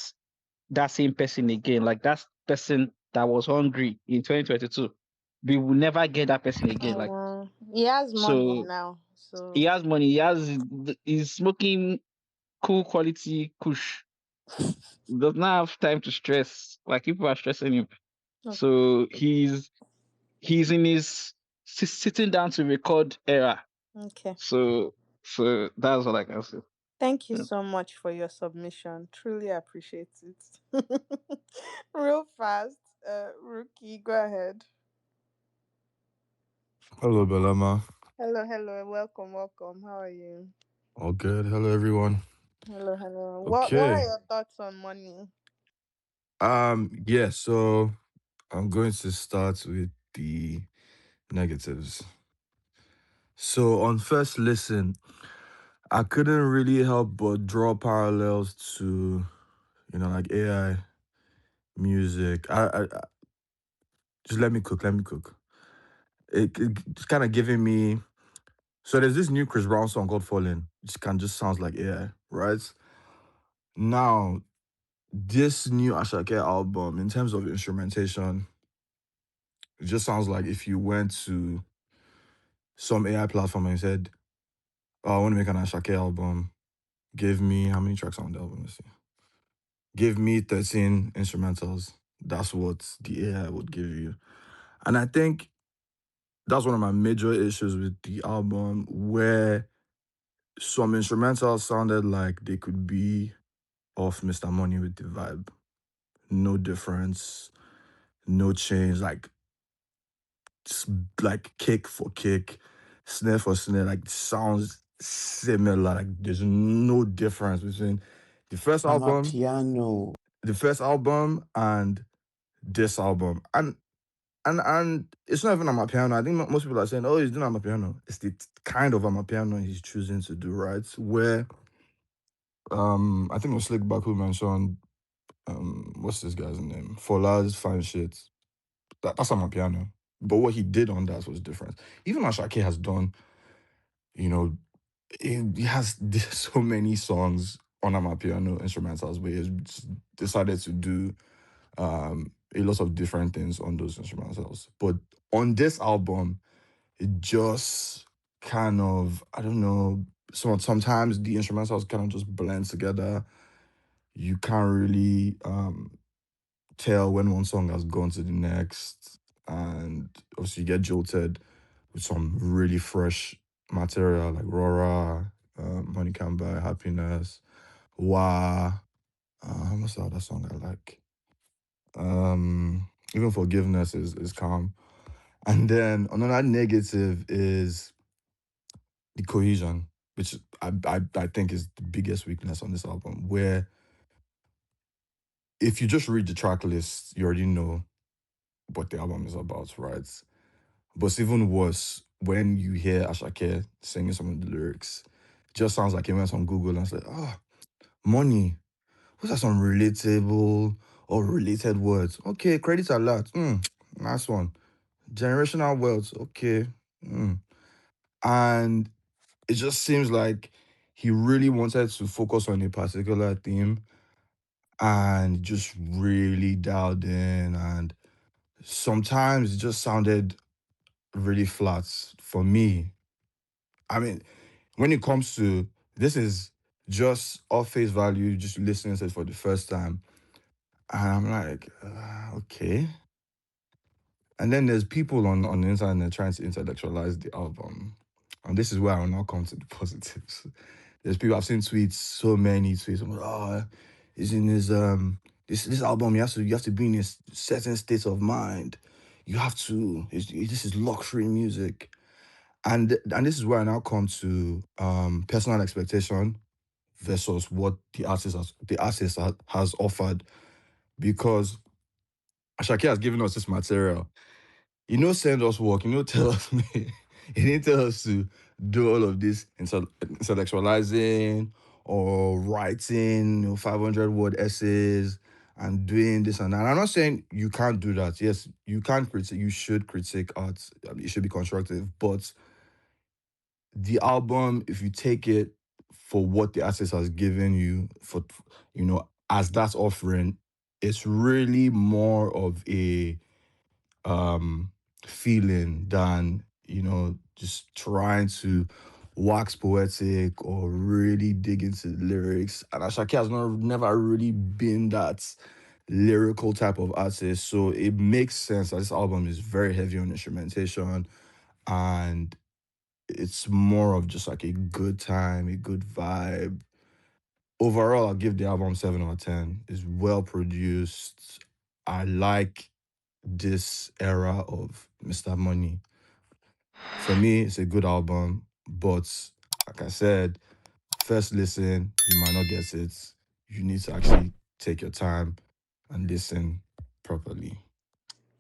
that same person again. Like that person that was hungry in 2022, we will never get that person again. Like He has money so, now, so he has money. He's smoking cool quality kush. He does not have time to stress. Like people are stressing him. So he's in his sitting down to record era. okay. So that's all I can say. Thank you Yeah. so much for your submission. Truly appreciate it. Real fast, Rookie, go ahead. Hello, Belema. Hello, hello, welcome, welcome. How are you? All good. Hello, everyone. Hello, hello. What are Okay. your thoughts on money? Yeah, so I'm going to start with the negatives. So on first listen, I couldn't really help but draw parallels to, like AI music. I just let me cook. It's kind of giving me. So there's this new Chris Brown song called Falling. Just sounds like AI, right? Now, this new Asake album, in terms of instrumentation, it just sounds like if you went to some AI platform and said, "Oh, I want to make an Asake album. Give me how many tracks on the album? Let's see. Give me 13 instrumentals." That's what the AI would give you. And I think that's one of my major issues with the album, where some instrumentals sounded like they could be off Mr. Money with the vibe. No difference, no change. S- like kick for kick, snare for snare, like sounds similar. Like there's no difference between the first album, Amapiano. the first album and this album. And it's not even on my piano. I think most people are saying, "Oh, he's doing on my piano." It's the kind of on my piano he's choosing to do, right? Where I think it was Slick Back who mentioned what's this guy's name? Fola's fine shit. That's on my piano. But what he did on that was different. Even Ashake has done, you know, he has so many songs on Amapiano instrumentals, but he's decided to do a lot of different things on those instrumentals. But on this album, it just kind of, I don't know, sometimes the instrumentals kind of just blend together. You can't really tell when one song has gone to the next, and obviously you get jolted with some really fresh material like Rora, Money Can Buy Happiness, Wah. What's the other song I like? Even Forgiveness is calm. And then another negative is the cohesion, which I think is the biggest weakness on this album. Where if you just read the track list, you already know what the album is about, right? But it's even worse when you hear Ashake singing some of the lyrics. It just sounds like he went on Google and it's like, oh, money. What are some relatable or related words? Okay, credit alert. Nice one. Generational wealth. Okay. And it just seems like he really wanted to focus on a particular theme and just really dialed in. And sometimes it just sounded really flat for me. I mean, when it comes to this, is just off face value, just listening to it for the first time. And I'm like, okay. And then there's people on the internet trying to intellectualize the album. And this is where I will now come to the positives. There's people, I've seen tweets, so many tweets. I'm like, oh, is in his this album, you have to be in a certain state of mind. You have to. This is luxury music. And this is where I now come to personal expectation versus what the artist has offered, because Ashake has given us this material. Send us work. Tell us me. He didn't tell us to do all of this intellectualizing or writing 500-word essays and doing this and that. And I'm not saying you can't do that. Yes, you can critique. You should critique art. It should be constructive. But the album, if you take it for what the artist has given you, as that offering, it's really more of a feeling than just trying to wax poetic or really dig into the lyrics. And Ashake has never really been that lyrical type of artist, so it makes sense that this album is very heavy on instrumentation, and it's more of just like a good time, a good vibe. Overall, I'll give the album 7 out of 10. It's well produced. I like this era of Mr. Money. For me, it's a good album, but like I said, first listen, you might not get it. You need to actually take your time and listen properly.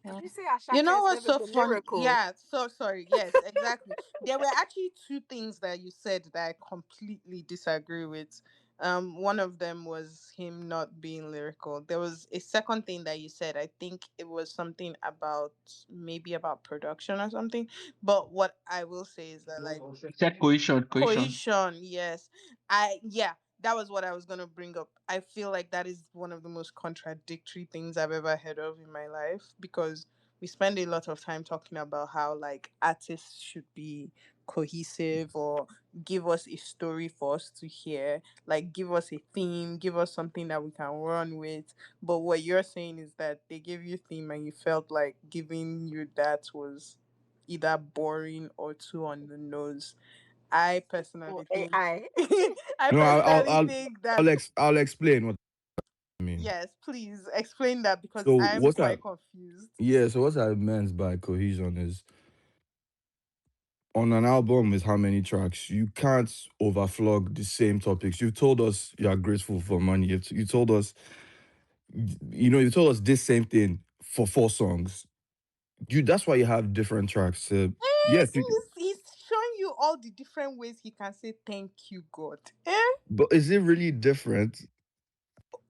Did you say You Ashake know has what's never so been fun? lyrical? Yeah, so sorry. Yes, exactly. There were actually two things that you said that I completely disagree with. One of them was him not being lyrical. There was a second thing that you said. I think it was something about, maybe about production or something. But what I will say is that, like, Said cohesion. cohesion, yes. Yeah, that was what I was gonna bring up. I feel like that is one of the most contradictory things I've ever heard of in my life, because we spend a lot of time talking about how like artists should be cohesive or give us a story for us to hear, like give us a theme, give us something that we can run with. But what you're saying is that they gave you theme and you felt like giving you that was either boring or too on the nose. I Or personally think AI. I No, personally think that I'll explain what I mean. yes, please explain that because So I'm what I quite confused. yeah, so what I meant by cohesion is on an album is how many tracks. You can't overflog the same topics. You told us you are grateful for money. You told us, you told us this same thing for 4 songs. That's why you have different tracks. Yes, He's showing you all the different ways he can say thank you, God. Eh? but is it really different?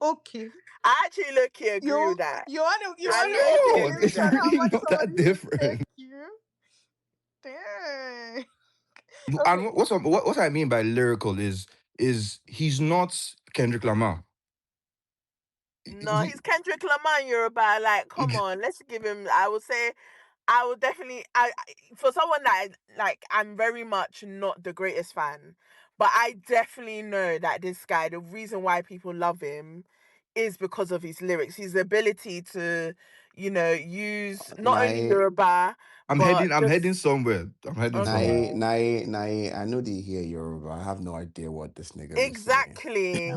Okay. I actually look here agree with You that. you I wanna look put here a No, agree with limit it's on that. how really much not that somebody says thank different. you? Damn. And Okay. what I mean by lyrical is he's not Kendrick Lamar. No, He, he's Kendrick Lamar in Yoruba. Like, come on, let's give him. I would say, I would definitely. For someone that I'm very much not the greatest fan, but I definitely know that this guy. The reason why people love him is because of his lyrics, his ability to, use not only Nae, Yoruba but I'm heading just somewhere. I'm heading somewhere. okay. Nae. I know they hear Yoruba. I have no idea what this nigga is saying. Exactly.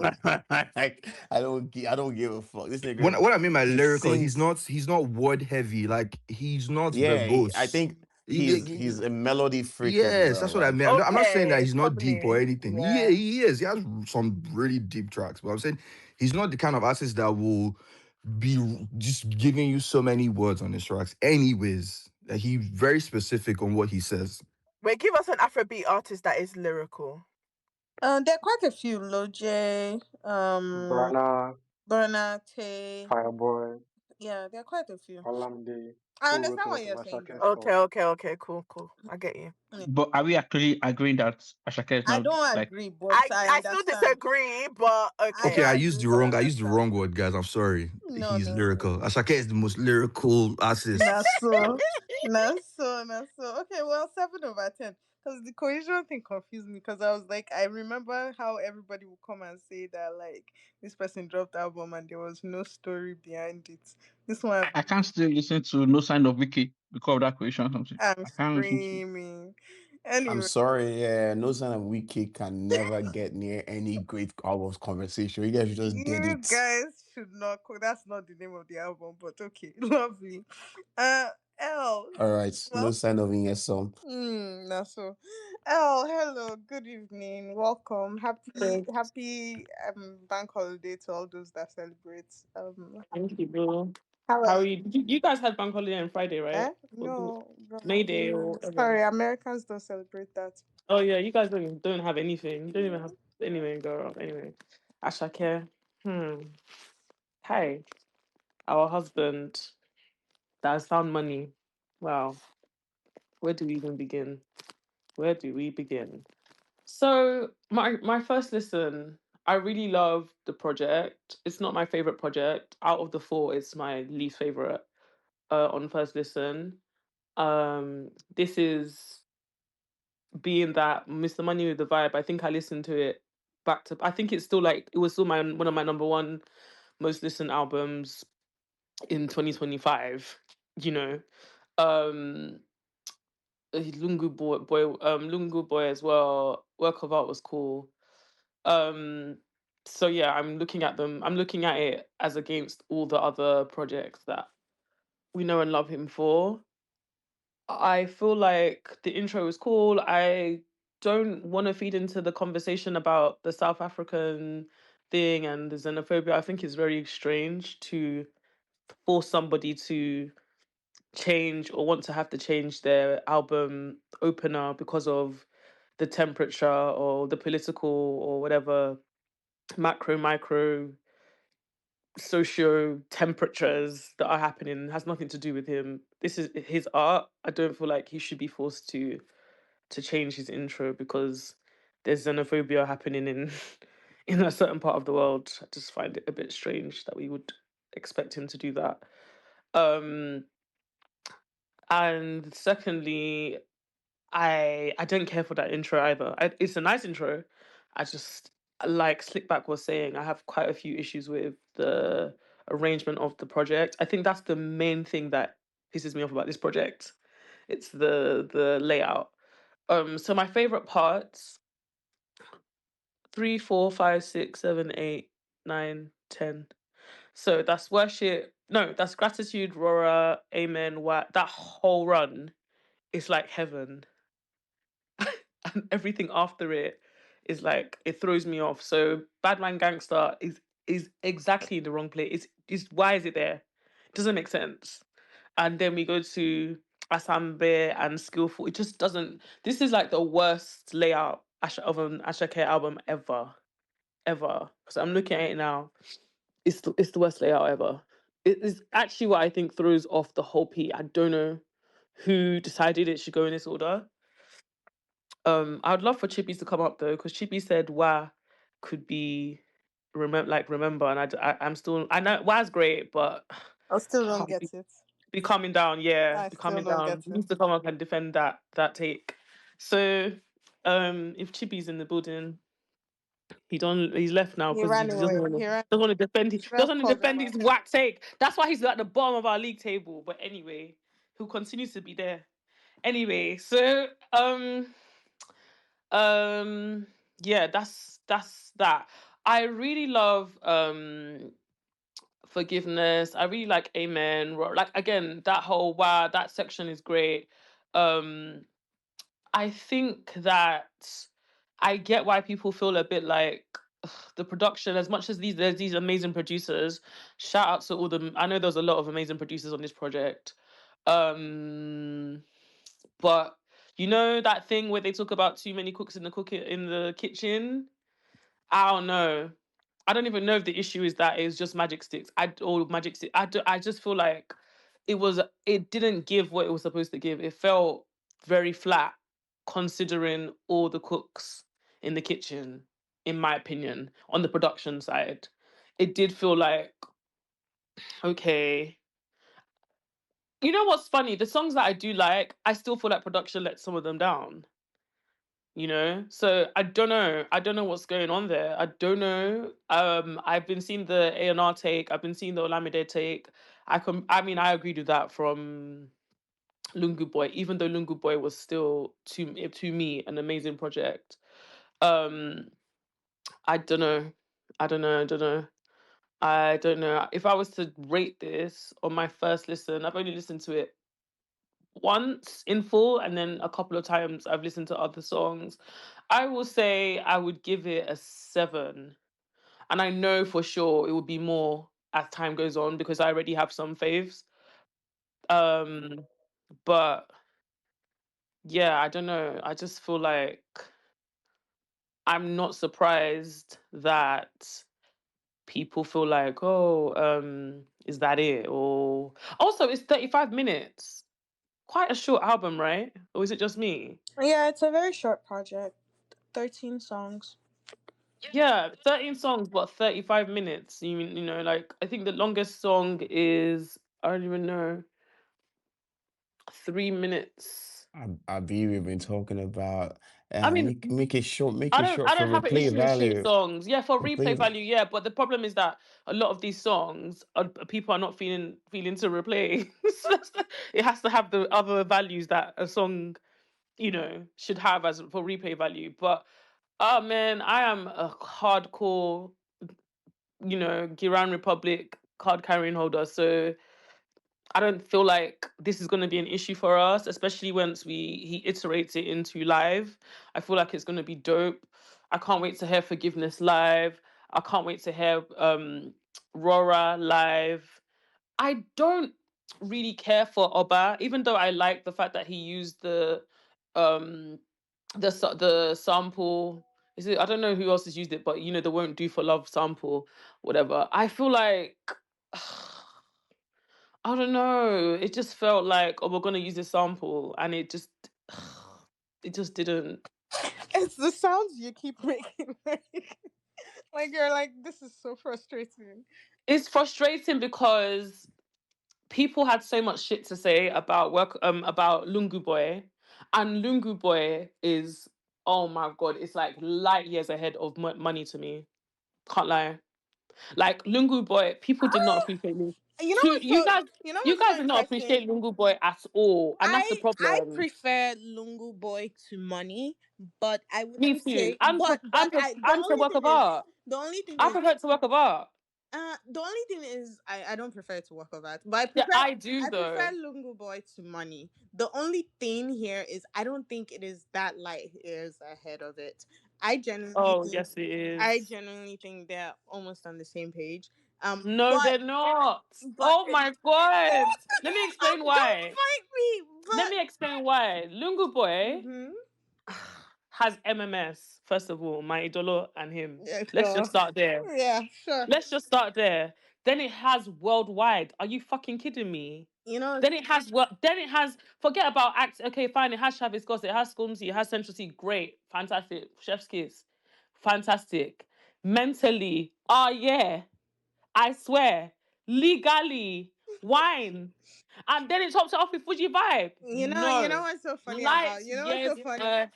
Like, I don't give a fuck. This When nigga, what I mean by he lyrical, sings. he's not word heavy. Like he's not Yeah, I verbose. think he's a melody freak as Yes, well. that's what I Like, mean. I'm not saying that Okay, he's not deep or probably. anything. Yeah. He is. He has some really deep tracks. But I'm saying he's not the kind of artist that will be just giving you so many words on his tracks. Anyways, that he's very specific on what he says. Wait, give us an Afrobeat artist that is lyrical. There are quite a few. Loj, Burna, Burna, Tay. Fireboy, Yeah, there are quite a few. Olamide, I who wrote understand a lot what of you're saying Asake though. Okay, stuff. okay, okay, cool. I get you. Yeah. But are we actually agreeing that Ashake is I not don't like agree, but I I still understand. disagree, but I Okay, okay. don't agree, but I I used the understand. wrong word, guys. I'm sorry. No, He's no, no. lyrical. Asake is the most lyrical Nah, artist. so, nah, so. Okay, well, 7/10. Because the cohesion thing confused me. Because I was like, I remember how everybody would come and say that like this person dropped album and there was no story behind it. This one, I can't still listen to No Sign of Wiki because of that question or something. I'm I can't listen to screaming. I'm Anyway, sorry, yeah, no sign of wiki can never get near any great albums conversation. You guys just did you it. guys should not. That's not the name of the album, but okay, lovely. Uh, L. All right, no Well, sign of Inyesom. That's so. Oh, hello. Good evening. Welcome. Happy, Good. happy bank holiday to all those that celebrate. Thank you, bro. How are How are you? you? You guys had bank holiday on Friday, Eh? right? No, May no. Day or whatever. Sorry, Americans don't celebrate that. Oh yeah, you guys don't have anything. You don't even have anything, girl. Anyway, Ashake. Hi, our husband that has found money. Wow, where do we even begin? Where do we begin? So my first listen, I really love the project. It's not my favorite project. Out of the four, it's my least favorite. On first listen. This is being that Mr. Money with the Vibe. I think I listened to it back to. I think it's still like it was still my one of my number one most listened albums in 2025. You know, um, Lungu Boy as well. Work of Art was cool. Um, so yeah, I'm looking at them. I'm looking at it as against all the other projects that we know and love him for. I feel like the intro is cool. I don't want to feed into the conversation about the South African thing and the xenophobia. I think it's very strange to force somebody to change or want to have to change their album opener because of the temperature or the political or whatever micro socio temperatures that are happening. It has nothing to do with him. This is his art. I don't feel like he should be forced to change his intro because there's xenophobia happening in in a certain part of the world. I just find it a bit strange that we would expect him to do that. Um And secondly, I don't care for that intro either. It's a nice intro. I just, like Slickback was saying, I have quite a few issues with the arrangement of the project. I think that's the main thing that pisses me off about this project. It's the layout. So my favorite parts: 3, 4, 5, 6, 7, 8, 9, 10. So that's worship. No, that's gratitude, Rora, amen. What that whole run is like heaven. And everything after it is like it throws me off. So Badman Gangster is exactly in the wrong place. It's why is it there? It doesn't make sense. And then we go to Asambe and Skillful. It just doesn't. This is like the worst layout of an Ashake album ever, ever. Because I'm looking at it now. It's the worst layout ever. It is actually what I think throws off the whole P. I don't know who decided it should go in this order. I'd love for Chippy to come up though, because Chippy said "Wah" could be remember, and I'm still, I know Wah's great, but I still don't can't get it. be coming down. Yeah, I be still coming don't down. get He it. needs to come up and defend that take. So, if Chippy's in the building, he's left now He because he ran doesn't away. want to He ran. doesn't want to defend. He Should have doesn't want to called him defend out. his whack take. That's why he's at the bottom of our league table. But anyway, he'll continue to be there. Anyway, so Um, yeah, that's that. I really love forgiveness. I really like Amen. Like again, that whole wow, that section is great. Um, I think that I get why people feel a bit like ugh, the production, as much as there's these amazing producers. Shout out to all them. I know there's a lot of amazing producers on this project. Um, but you know that thing where they talk about too many cooks in the kitchen. I don't know. I don't even know if the issue is that it's just magic sticks. Or magic stick. I just feel like it didn't give what it was supposed to give. It felt very flat, considering all the cooks in the kitchen. In my opinion, on the production side, it did feel like okay. You know what's funny? The songs that I do like, I still feel like production let some of them down. So I don't know what's going on there. I don't know. I've been seeing the A&R take. I've been seeing the Olamide take. I mean, I agreed with that from Lungu Boy, even though Lungu Boy was still to me an amazing project. um I don't know. I don't know if I was to rate this on my first listen. I've only listened to it once in full, and then a couple of times I've listened to other songs. I will say I would give it a 7. And I know for sure it would be more as time goes on because I already have some faves. Um, but yeah, I don't know. I just feel like I'm not surprised that people feel like, oh, is that it? Or also it's 35 minutes. Quite a short album, right? Or is it just me? Yeah, it's a very short project. 13 songs. Yeah, 13 songs, but 35 minutes. Like I think the longest song is, I don't even know, 3 minutes. Abi, we've been talking about I mean, make I it don't short I for don't have an replay issue with short value. songs. Yeah, for replay Replay. value, yeah. But the problem is that a lot of these songs people are not feeling to replay. So it has to have the other values that a song, should have as for replay value. But oh man, I am a hardcore, Giran Republic card carrying holder. So I don't feel like this is going to be an issue for us, especially once he iterates it into live. I feel like it's going to be dope. I can't wait to hear Forgiveness live. I can't wait to hear Rora live. I don't really care for Oba, even though I like the fact that he used um the sample. Is it? I don't know who else has used it, but the "Won't Do for Love" sample, whatever. I feel like I don't know. It just felt like, oh, we're gonna use this sample, and it just didn't. It's the sounds you keep making. Like you're like, this is so frustrating. It's frustrating because people had so much shit to say about about Lungu Boy, and Lungu Boy is, oh my god, it's like light years ahead of money to me. Can't lie. Like Lungu Boy, people did not appreciate me. You know To what's so you guys did not interesting? appreciate Lungu Boy at all, and that's the I problem. prefer Lungu Boy to Money, but I Me wouldn't too. say. But the I'm to only work thing of is art. the only thing I is prefer it to work of art. the only thing is I don't prefer to work of that, but Yeah, I do I prefer though. Lungu Boy to Money. The only thing here is I don't think it is that light years ahead of it. I genuinely Oh think yes, it is. they're almost on the same page. No, they're not. But Oh my god. Let me explain don't why. fight me. Let me explain why. Lungu Boy Mhm. has MMS, first of all, my idolo and him. Yeah, Let's sure. just start there. Yeah, sure. Let's just start there. Then it has worldwide. Are you fucking kidding me? You know, Then it has then it has, forget about acts. Okay, fine. It has Travis Scott, it has Scoomsy, it has Central C. Great, fantastic. Chef's kiss. Fantastic. Mentally, oh yeah. I swear. Legally. Wine. And then it tops it off with Fuji Vibe. you know No. what's so funny Light about years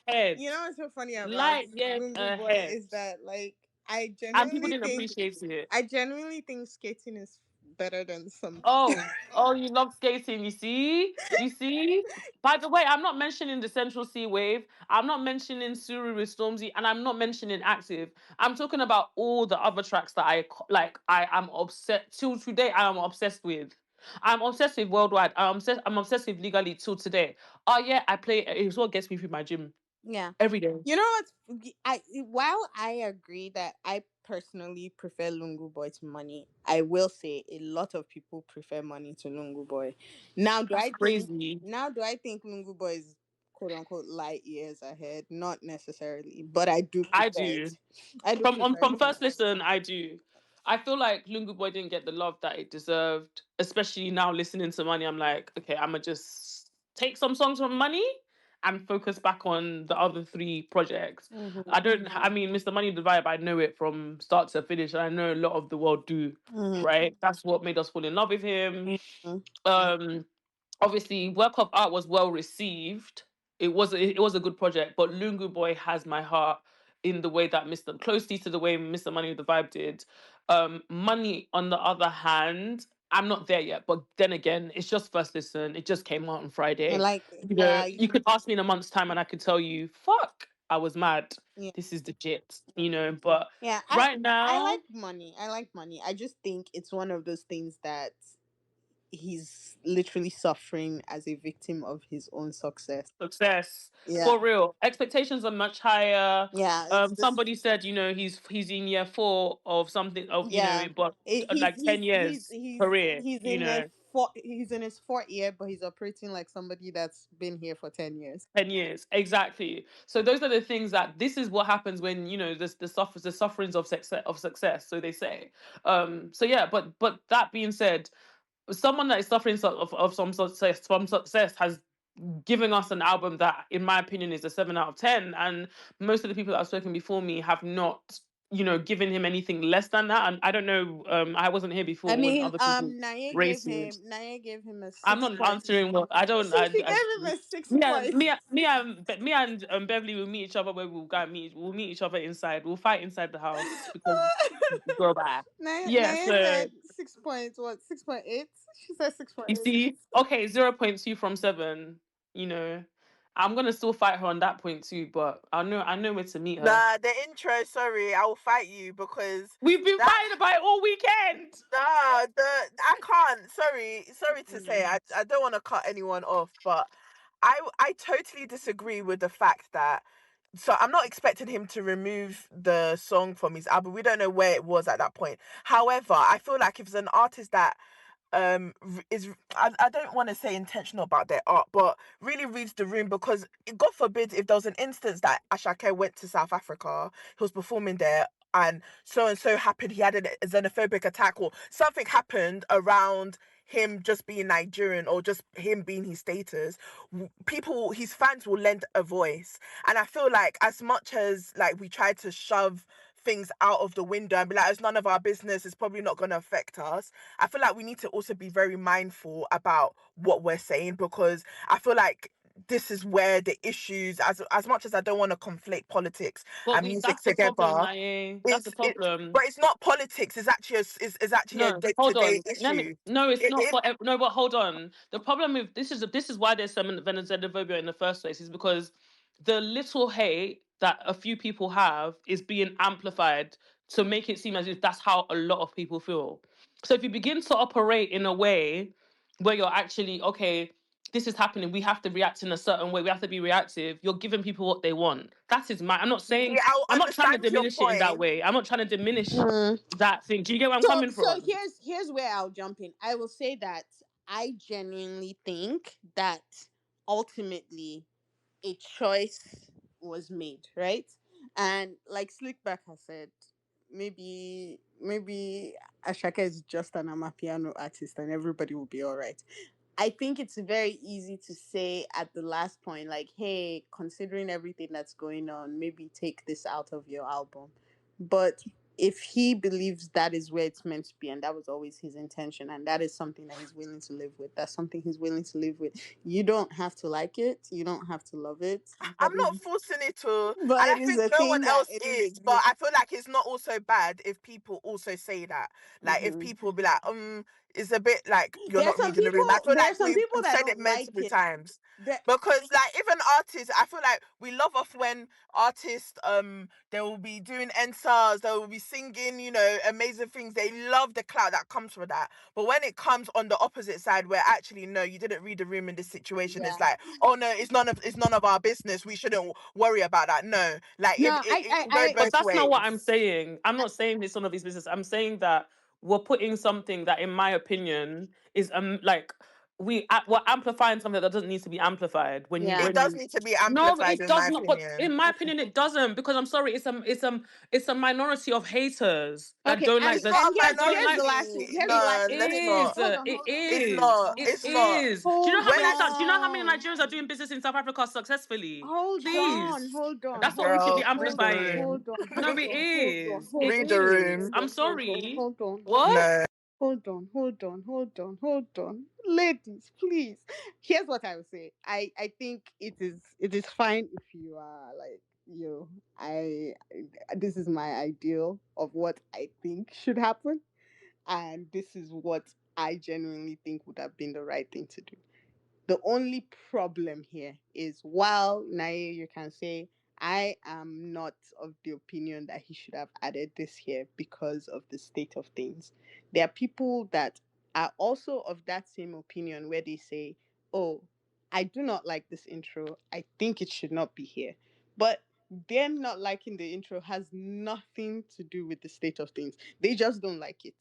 ahead. Lungu Light years Boy ahead. is that like And people didn't appreciate it. I genuinely think skating is better than some. Oh, you love skating, you see? You see? By the way, I'm not mentioning the Central Sea Wave. I'm not mentioning Suru with Stormzy, and I'm not mentioning Active. I'm talking about all the other tracks that like. I am obsessed till today. I am obsessed with. I'm obsessed with Worldwide. I'm obsessed with Legally till today. Oh yeah, I play. It's what gets me through my gym Yeah. every day. You know what? While I agree that I personally prefer Lungu Boy to Money, I will say a lot of people prefer Money to Lungu Boy. Now, That's crazy. do I think Lungu Boy is quote unquote light years ahead? Not necessarily, but I do I prefer do. it. I do prefer From it. first listen, I do. I feel like Lungu Boy didn't get the love that it deserved. Especially now listening to Money, I'm like, okay, I'ma just take some songs from Money and focus back on the other three projects. Mhm. I don't. I mean, Mr. Money the Vibe. I know it from start to finish, and I know a lot of the world do. Mhm. Right. That's what made us fall in love with him. Mhm. Um, obviously work of art was well received. It was a good project, but Lungu Boy has my heart in the way that Mr. closely to the way Mr. Money with the Vibe did. Money, on the other hand, I'm not there yet, but then again, it's just first listen. It just came out on Friday. Like, You know, yeah, you could ask me in a month's time, and I could tell you, fuck, I was mad. yeah. This is the jit, you know. But Yeah, right I now, like Money. I like Money. I just think it's one of those things that he's literally suffering as a victim of his own success. success Yeah. for real. Expectations are much higher. Yeah, it's just Somebody said, you know, he's in year 4 of something of, you know, yeah. but like 10 years career, He's you in know, he's in his fourth year, but he's operating like somebody that's been here for 10 years. 10 years exactly. So those are the things that this is what happens when, you know, the sufferings of success. So they say. So yeah, but that being said, someone that is suffering of some success has giving us an album that, in my opinion, is a 7 out of 10. And most of the people that have spoken before me have not, you know, given him anything less than that. And I don't know. I wasn't here I before when mean, other people rated. Naya gave him a I'm six not point. answering what I don't. She gave him a six point. Me and Beverly will meet each other where we'll meet each other inside. We'll fight inside the house because girl bad. Yeah. Naya So said 6 points. What 6.8? She said six point you eight. see, okay, 0.2 from 7. You know, I'm gonna still fight her on that point too, but I know where to meet her. The intro, sorry, I will fight you because We've been that fighting about it all weekend. I can't. Sorry to say, I don't want to cut anyone off, but I totally disagree with the fact that. So I'm not expecting him to remove the song from his album. We don't know where it was at that point. However, I feel like if it's an artist that is I don't want to say intentional about their art, but really reads the room, because God forbid if there was an instance that Asake went to South Africa, he was performing there, and so happened he had a xenophobic attack or something happened around him just being Nigerian or just him being his status, people, his fans will lend a voice. And I feel like as much as like we try to shove things out of the window and be like, it's none of our business, it's probably not going to affect us. I feel like we need to also be very mindful about what we're saying, because I feel like this is where the issues, as much as I don't want to conflate politics But and music that's the problem, together, Naye. That's the it's problem. but it's not politics. It's actually is actually a No, day to hold day on. Let me. issue. No, it's It not is. for. No, but hold on. The problem with this is why there's some xenophobia in the first place, is because the little hate that a few people have is being amplified to make it seem as if that's how a lot of people feel. So if you begin to operate in a way where you're actually okay, this is happening, we have to react in a certain way, we have to be reactive, you're giving people what they want. That is my. I'm not saying. Yeah, I'll I'm not trying to understand your diminish it in that point. way. I'm not trying to diminish Mm. that thing. Do you get where I'm So coming so from? here's where I'll jump in. I will say that I genuinely think that ultimately a choice was made, right? And like Slickback has said, maybe Ashaka is just an Amapiano artist and everybody will be all right. I think it's very easy to say at the last point, like, hey, considering everything that's going on, maybe take this out of your album. But if he believes that is where it's meant to be, and that was always his intention, and that is something that he's willing to live with, that's something he's willing to live with. You don't have to like it, you don't have to love it, I'm not forcing it to, and but I it is think a no one thing that else it is. is. But I feel like it's not also bad if people also say that. Like if Mhm. people be like, it's a bit like you're There are not some reading the room. I people. feel There are like some we've people that said it don't like multiple it. times. That Because like even artists, I feel like we love off when artists they will be doing NSARS, they will be singing, amazing things. They love the clout that comes from that. But when it comes on the opposite side, where actually no, you didn't read the room in this situation, yeah. it's like, oh no, it's none of our business. We shouldn't worry about that. No, like No, it can go But both that's not what I'm ways. saying. I'm not saying it's none of his business. I'm saying that we're putting something that, in my opinion, is like we're amplifying something that doesn't need to be amplified. When you yeah. It when does you need to be no, but amplified, it in my does not. But in opinion. my Okay. opinion, it doesn't, because I'm sorry, it's a minority of haters that Okay. don't And like It's this. not a and That don't here's like. the last thing. minority. Here's the No, last thing. let's Wait, wait. not. Hold on. It Hold on. Hold It's on. is. not. Hold It on. It's not. is. Do you know Hold how When many? it's Do you know how many on. Nigerians are doing business in South Africa successfully? Hold on. Please. Hold on. That's what we Hold should on. be girl, read Hold the on. amplifying. room. Hold on. No, Hold it on. Hold on. is. Hold It Read the on. is. room. Hold I'm on. Hold on. sorry. Hold on. What? No. Hold on, hold on, hold on, hold on. Ladies, please. Here's what I would say. I think it is fine if you are like, I this is my ideal of what I think should happen, and this is what I genuinely think would have been the right thing to do. The only problem here is, while Naye, you can say, I am not of the opinion that he should have added this here because of the state of things. There are people that are also of that same opinion where they say, oh, I do not like this intro. I think it should not be here. But them not liking the intro has nothing to do with the state of things. They just don't like it.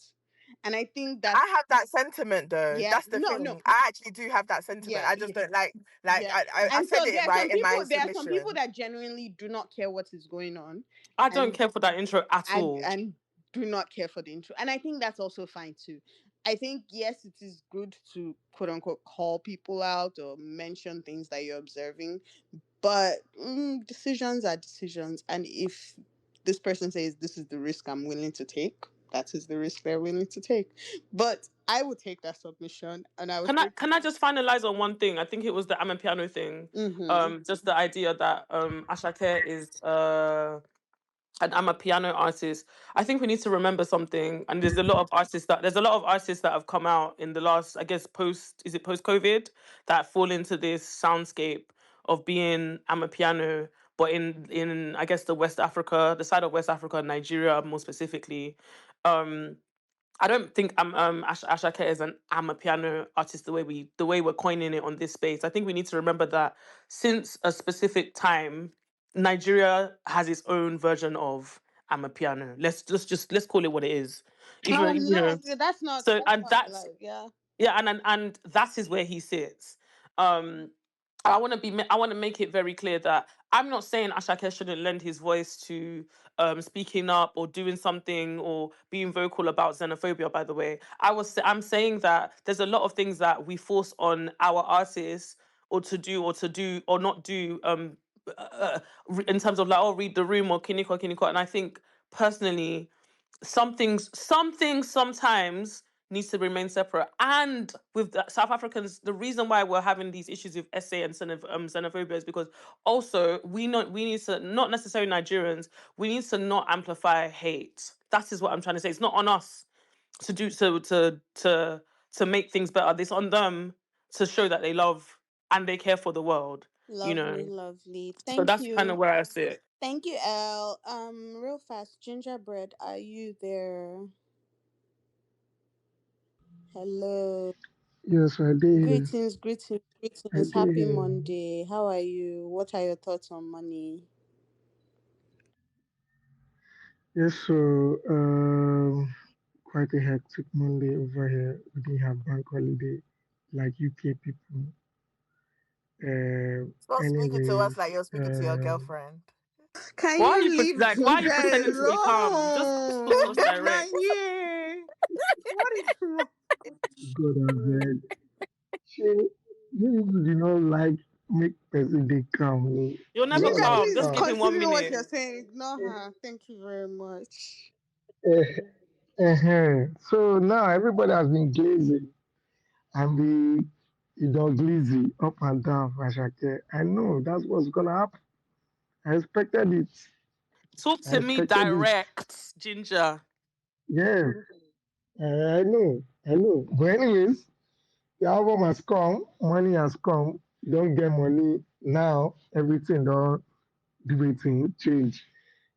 And I think I that's, have that sentiment though. yeah, That's the no, no, thing. I actually do have that sentiment. yeah, I just yeah. don't like Yeah. I And said so it right in my there are some people submission. that genuinely do not care what is going on, I don't and care for that intro at and all. and do not care for the intro. And I think that's also fine too. I think, yes, it is good to quote unquote call people out or mention things that you're observing, but decisions are decisions. And if this person says this is the risk I'm willing to take, that is the risk they're willing to take. But I would take that submission, and I would take. Can I just finalize on one thing? I think it was the Amapiano thing. Mm-hmm. Just the idea that Asake is an Amapiano artist. I think we need to remember something, and there's a lot of artists that have come out in the last, I guess, post COVID, that fall into this soundscape of being Amapiano, but in I guess the side of West Africa, Nigeria more specifically. Um, I don't think Ashake is an Amapiano artist the way we're coining it on this space. I think we need to remember that since a specific time, Nigeria has its own version of Amapiano. Let's call it what it is. Oh Even no, that's not so, and that's like, yeah. yeah, and that is where he sits. Um, I want to make it very clear that I'm not saying Ashake shouldn't lend his voice to speaking up or doing something or being vocal about xenophobia. By the way, I'm saying that there's a lot of things that we force on our artists or not do in terms of like, oh, read the room or kiniko, and I think personally, some things sometimes needs to remain separate. And with the South Africans, the reason why we're having these issues with SA and xenophobia is because also we need to, not necessarily Nigerians, we need to not amplify hate. That is what I'm trying to say. It's not on us to do to make things better. It's on them to show that they love and they care for the world. You Lovely, know. lovely. So Thank that's kind you. of where I see it. Thank you, Elle. Real fast, Gingerbread, are you there? Hello. Yes, I did. Greetings, I greetings. Happy did. Monday. How are you? What are your thoughts on money? Yes, so quite a hectic Monday over here. We didn't have bank holiday like UK people. Stop speaking to us Anyways, like you're speaking to your girlfriend. Can Why are you you leave why are you Ginger pretending to be calm? Just talk to us alone? Nah, direct. yeah. What is wrong? God has said, she, you do not like make person they calm. You're never Ginger, God has calm. please Just give calm. him one continue what minute. you're saying. Ignore her. Thank you very much. So now everybody has been glazing and the dog glazing up and down for Asake. I know that's what's gonna happen. I expected it. Talk I to me expected it. direct, Ginger. Yeah, I know. I know. But anyways, the album has come, money has come. You don't get money now. Everything don't do it change.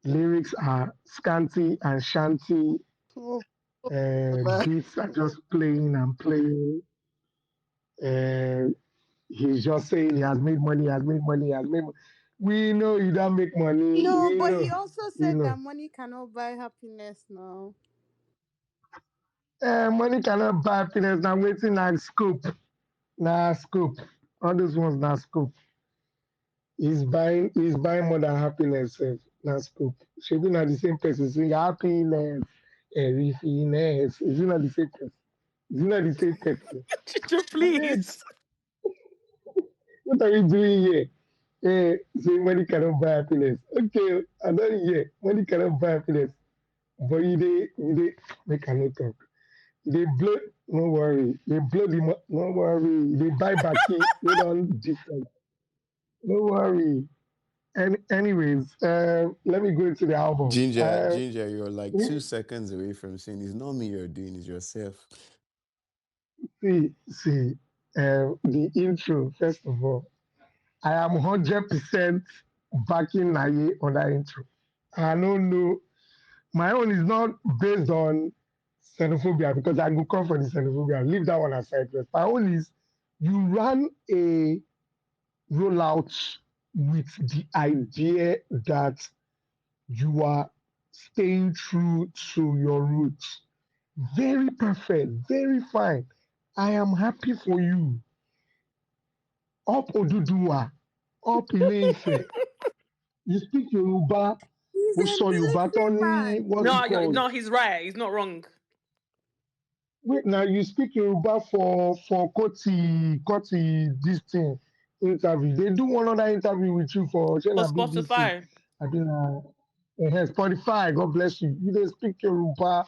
Lyrics are scanty and shanty. Oh, Baba. Beats are just playing and playing. Uh, he's just saying he has made money, he has made money, he has made money. We know you don't make money. No, We but know. he also We said that know. money cannot buy happiness now. Money cannot buy happiness. Now waiting like scoop. Nah, scoop. All those ones now scoop. He's buying more than happiness. Now scoop. Should be not the same person saying happiness, everythingness. Is it not the same person? Is it not the same person? Ginger, I beg. please. What are you doing here? Say money cannot buy happiness. Okay, I don't hear. Money cannot buy happiness. But you dey make I no talk. They blow, no worry. They blow no worry. They buy baki, we don't different. No worry. And anyways, let me go into the album. Ginger, you're like 2 seconds away from saying it's not me you're doing, it's yourself. See, the intro, first of all, I am 100% backing Naye on that intro. I don't know. My own is not based on xenophobia because I go come for the xenophobia. Leave that one aside first. My own is you run a rollout with the idea that you are staying true to your roots. Very perfect, very fine. I am happy for you. Up Oduduwa, up Ile-Ife. You speak Yoruba, He's ó a sọ Yorùbá tán military ní man. what's it called? No, he's right. He's not wrong. Wait, now you speak Yoruba for Koti this thing interview. They do one other interview with you for For Channel BBC. Spotify. I think Spotify. God bless you. You they speak Yoruba.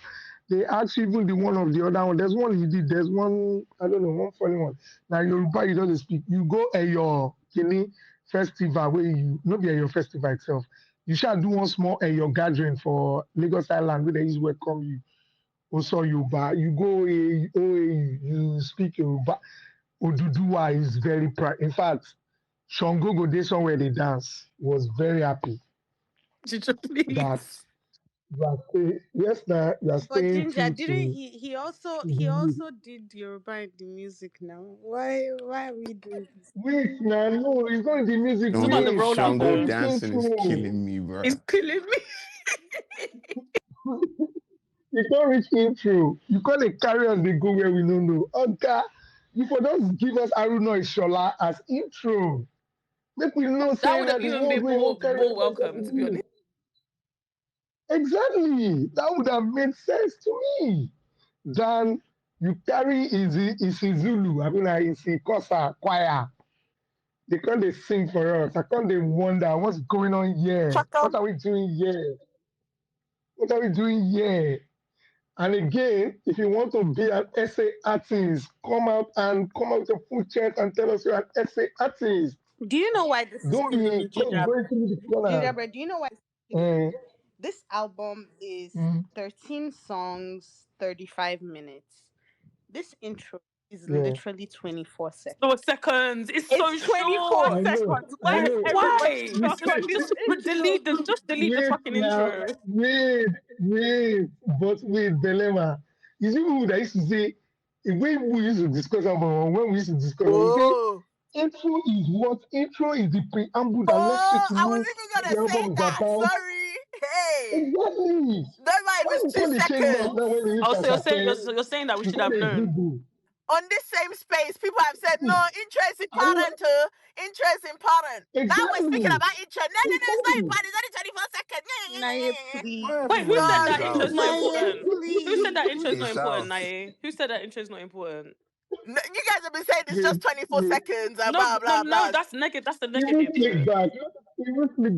They ask even the one of the other one. There's one he did. There's one I don't know one funny one. Now Yoruba you don't speak. You go at your kini festival where you not be at your festival itself. You shall do one small at your gathering for Lagos Island where they is welcome you also Yoruba, you go you speak Yoruba. Oduduwa is very proud. In fact, Shango go dey somewhere they dance. Was very happy Ginger, that please. you are staying, yes, now you are But staying Ginger, true didn't to, he the root. also did Yoruba in the music now? Why are we doing this? Wait, now no, it's not in the music. It's not on the Shango, Wait, rollout you Shango though. can't stay dancing is true. killing me, He's bro. killing me. You can't reach intro. You can't carry us. They go where we don't know. Okay, you for just give us Aruna Ishola as intro. Make we know That saying would have that the even ones been we won't carry more us welcome, to be honest. exactly. That would have made sense to me. Than you carry is Zulu. I mean, it's a Kosa choir. They can't they sing for us. I can't they wonder what's going on here. Chaka. What are we doing here? What are we doing here? And again, if you want to be an essay artist, come out with a full chest and tell us you're an essay artist. Do you know why this is Don't killing be me, just Ginger? going through the Ginger, corner. but do you know why it's killing me? Uh, This album is mm, 13 songs, 35 minutes. This intro is yeah, literally 24 seconds. So seconds. It's It's so 24 short. I know, seconds. I Why is know. everybody Why? You Just talking see, this just intro? delete this. Just delete the wait fucking now, intro. but wait, dilemma. You see people that used to say, when we used to discuss about when we used to discuss, we say Oh, intro is what? Intro is the preamble that lets you oh, to I was know even what gonna the say album is that. about. Sorry. Hey, Exactly. no mind, Why it's you two call the change man seconds. now when you reach Oh, so Asake? you're saying that we You should call have the known. Google. On this same space, people have said no, See, intro is I don't important. Intro is important. Now we're speaking exactly. about intro. No, no, no, it's not Exactly. important. It's only 24 seconds. Naya, Why please. Wait, who everybody said in this that Sorry. intro is not house? Naya, important? Who said that intro is not please. It's important, out. Nae? Who said that intro is not important? No, you guys have been saying it's Wait, just 24 wait. seconds and No, blah, no, blah, no. blah. That's negative. That's the Even negative Slick though.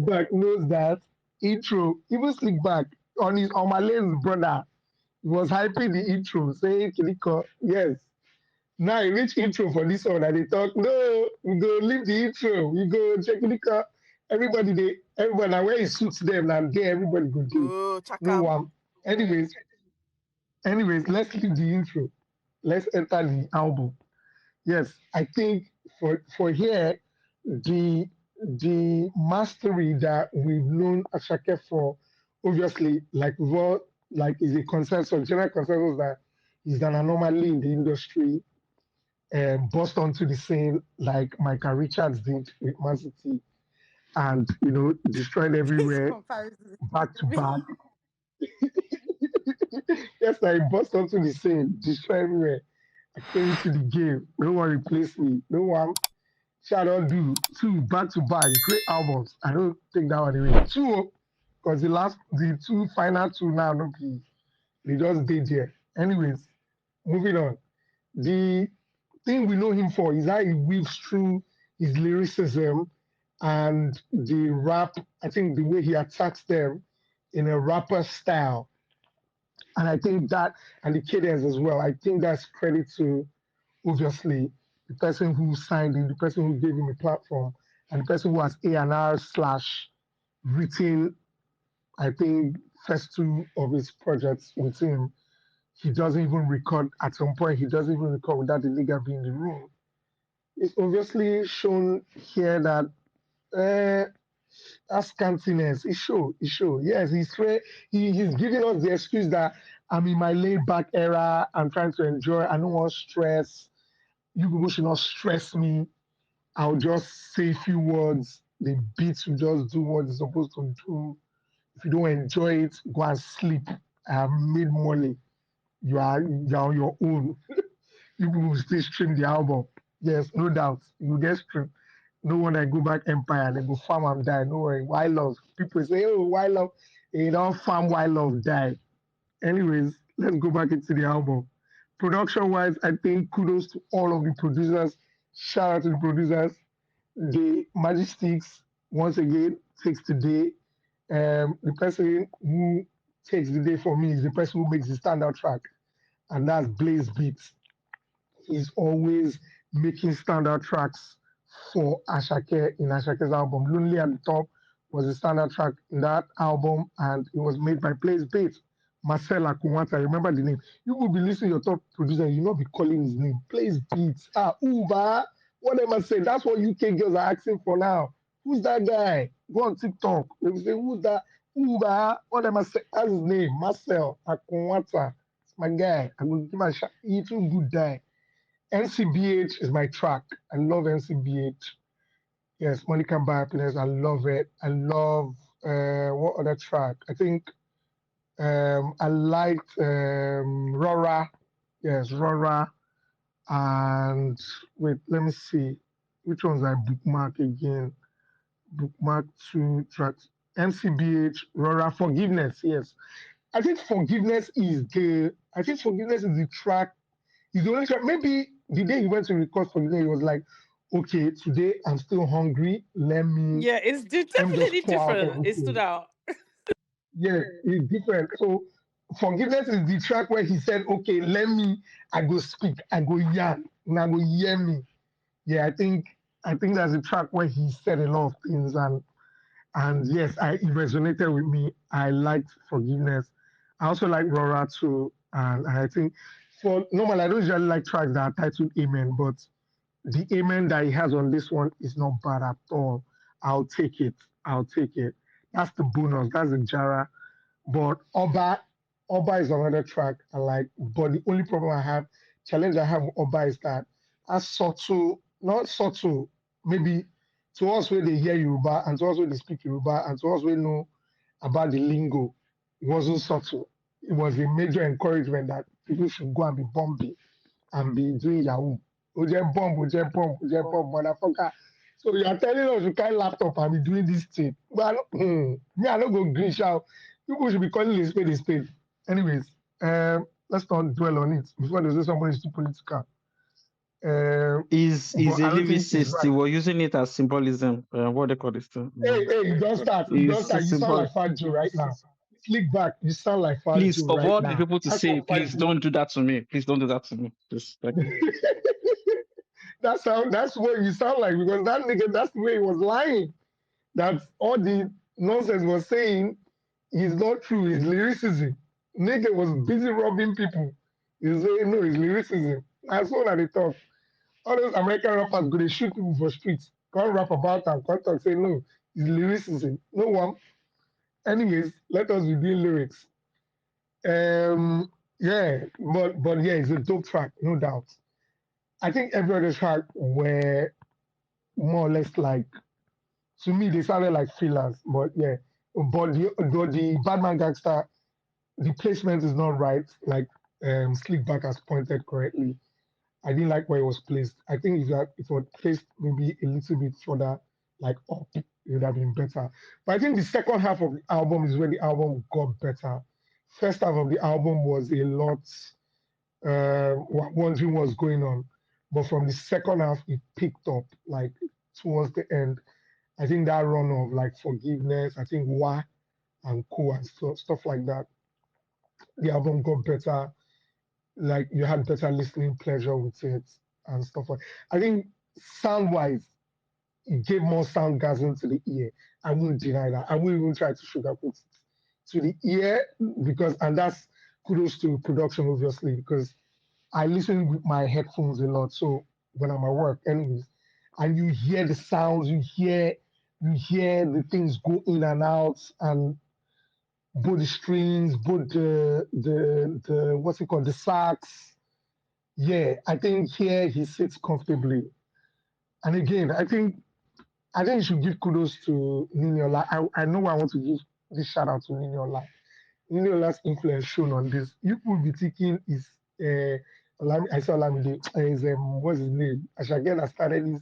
Back, knows that intro. Even Slick Back on his on Malayan's brother was hyping the intro, saying Kiliko, yes. Now I reach intro for this one and they talk, no, we go leave the intro, we go check Kiliko. Everybody now where it suits them and there everybody go do. Oh, No Chakam. one. Anyways, let's leave the intro. Let's enter the album. Yes, I think for here, the mastery that we've known Ashake for, obviously, like we've all like is a consensus, general consensus that is an anomaly in the industry and burst onto the scene like Michael Richards did with Man City and destroyed This everywhere comparison is back to killing back. me. Yes, I burst onto the scene, destroy everywhere. I came into the game. No one replaced me. No one Shout out do two back to back great albums. I don't take that one away. Two, because the two final two now, no be they just did there. Anyways, moving on. The thing we know him for is how he weaves through his lyricism and the rap. I think the way he attacks them in a rapper style, and I think that and the cadence as well. I think that's credit to obviously the person who signed him, the person who gave him a platform, and the person who has A&R slash written, I think, first two of his projects with him. He doesn't even record at some point. He doesn't even record without the nigga being in the room. It's obviously shown here that uh, that scantiness. It's show. Yes, he's giving us the excuse that I'm in my laid back era. I'm trying to enjoy. I don't want stress. You people should not stress me. I'll just say a few words. The beats will just do what it's supposed to do. If you don't enjoy it, go and sleep. I have made money. You're on your own. You people will still stream the album. Yes, no doubt. You get stream. No one I go back Empire, they go farm and die. No worry. Why love? People say, oh, why love? They don't farm why love die. Anyways, let's go back into the album. Production wise, I think kudos to all of the producers. Shout out to the producers. The Magistics, once again, takes the day. The person who takes the day for me is the person who makes the standout track, and that's Blaze Beats. He's always making standout tracks for Ashake in Ashake's album. Lonely at the Top was a standout track in that album, and it was made by Blaze Beats. Marcel Akunwata, remember the name. You will be listening to your top producer, you not be calling his name. Blaze Beats. Uber. What am I saying? That's what UK girls are asking for now. Who's that guy? Go on TikTok. They will say, who's that? Uber. What am I saying? That's his name. Marcel Akunwata. It's my guy. I'm going to give him a shot. He's a good guy. NCBH is my track. I love NCBH. Yes, Money Can Buy Happiness. I love it. I love what other track? I think I liked Rora. Yes, Rora. And wait, let me see. Which ones I bookmark again? Bookmark two tracks. MCBH, Rora, Forgiveness. Yes. I think Forgiveness is the track. Is the only track. Maybe the day he went to record Forgiveness, he was like, okay, today I'm still hungry. Yeah, it's Let me just definitely pour out different. It stood everything. out. Yeah, it's different. So forgiveness is the track where he said, "Okay, let me. I go speak. I go yarn. Now go hear me." Yeah, I think that's a track where he said a lot of things, and yes, it resonated with me. I liked forgiveness. I also like Rora too, and I think for normal, I don't usually like tracks that are titled Amen, but the amen that he has on this one is not bad at all. I'll take it. I'll take it. That's the bonus. That's the Jara. But Oba is another track I like. But the only problem I have, challenge I have with Oba is that as subtle, not subtle, maybe to us where they hear Yoruba and to us where they speak Yoruba and to us where know about the lingo, it wasn't subtle. It was a major encouragement that people should go and be bumping and be doing Yahoo. Uje bomb, motherfucker. So you are telling us you carry laptop and be doing this thing. But me, I don't go green shout. People should be calling a spade a spade. Anyways, let's not dwell on it before they say somebody is too political. Is But a I don't think it's lyricist. He right. was using it as symbolism. What they call this thing? Hey, you don't start. You don't Is start. You sound symbol. like Fat Joe right now. Click back. You sound like Fat Please, Joe of right all the now. people to That's say, what Fat please Joe. don't do that to me. Please don't do that to me. Please, thank you. That's what you sound like because that nigga, that's the way he was lying. That all the nonsense was saying is not true. It's lyricism. Nigga was busy robbing people. You say no, it's lyricism. That's all that they talk. All those American rappers go they shoot people for streets. Can't rap about and can't talk. Say no, it's lyricism. No one. Anyways, let us be doing lyrics. Yeah, but yeah, it's a dope track, no doubt. I think every other track were more or less like to me they sounded like fillers, but yeah. But the Batman Gangster, the placement is not right. Like Slickback has pointed correctly. I didn't like where it was placed. I think if that it was placed maybe a little bit further, like up, it would have been better. But I think the second half of the album is where the album got better. First half of the album was a lot wondering what's going on, but from the second half it picked up like towards the end. I think that run of like forgiveness, I think why and co and stuff like that. The album got better. Like you had better listening pleasure with it and stuff like. I think sound wise, it gave more soundgasm to the ear. I wouldn't deny that. I wouldn't even try to sugarcoat it to the ear because, and that's kudos to production obviously because I listen with my headphones a lot. So when I'm at work, anyways, and you hear the sounds, you hear the things go in and out, and both the strings, both the what's it called, the sax. Yeah, I think here he sits comfortably. And again, I think you should give kudos to Niniola. I know I want to give this shout out to Niniola. Niniola's influence shown on this. You will be thinking is I saw Olamide is what's his name? Ashake that started this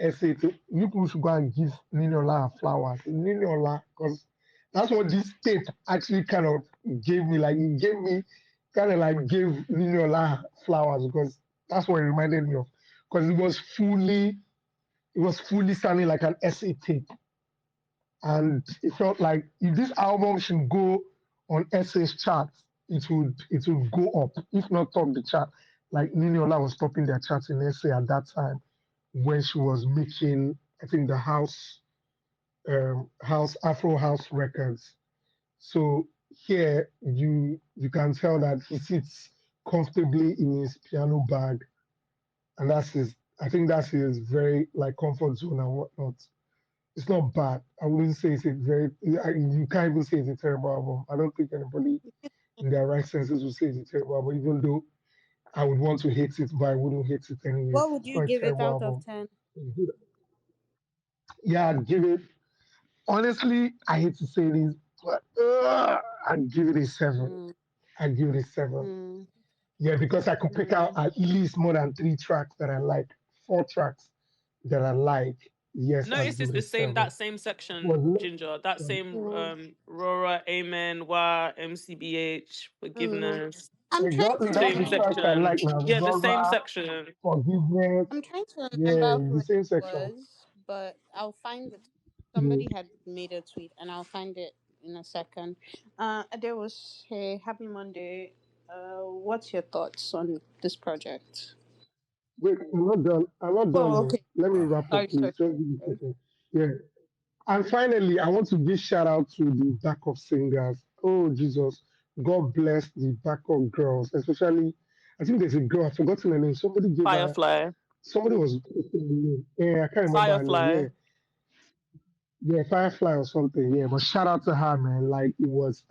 essay to you people should go and give Niniola flowers. Niniola, because that's what this tape actually kind of gave me. Like it gave me kind of like gave Niniola flowers because that's what it reminded me of. Because it was fully sounding like an essay tape. And it felt like if this album should go on Essay's charts, it would go up, if not top the chart. Like Niniola was topping their charts in Essay at that time when she was making, I think, the house Afro house records. So here you can tell that he sits comfortably in his piano bag, and that's his. I think that's his very like comfort zone and whatnot. It's not bad. I wouldn't say it's a very. You can't even say it's a terrible album. I don't think anybody in their right senses would say it's a terrible album, even though I would want to hate it, but I wouldn't hate it anyways. What would It's you not a give it terrible out of album. 10? It's good. Yeah, I'd give it. Honestly, I hate to say this, but I'd give it a seven. Mm, I'd give it a seven. mm, Yeah, because I could pick out mm. at least more than three tracks that I like, four tracks that I like. Yes, I'd Notice give it's it a the same seven. that same Was section, less Ginger. That than same Mm, Rora, Amen, Wa, MCBH, mm. Forgiveness. I'm trying exactly to that's Same the remember. tracks I like section. now. Yeah, the same Zora, section. forgiveness. I'm trying to Yeah, remember who the it same section. was, but I'll find it. Mm. Somebody had made a tweet, and I'll find it. in a second. There was hey, happy Monday. What's your thoughts on this project? Wait, I'm not done. I'm not done. Oh, Oh. okay. Let me wrap up, Sorry, please. sorry. Just give me a sorry. second. Yeah. And finally, I want to give shout out to the backup singers. Oh Jesus, God bless the backup girls, especially. I think there's a girl. I've forgotten her name. Somebody gave her. Firefly. Somebody was posting the name. Yeah, I can't remember her name. Firefly. Yeah, yeah, Firefly or something. Yeah, but shout out to her, man. Like it was.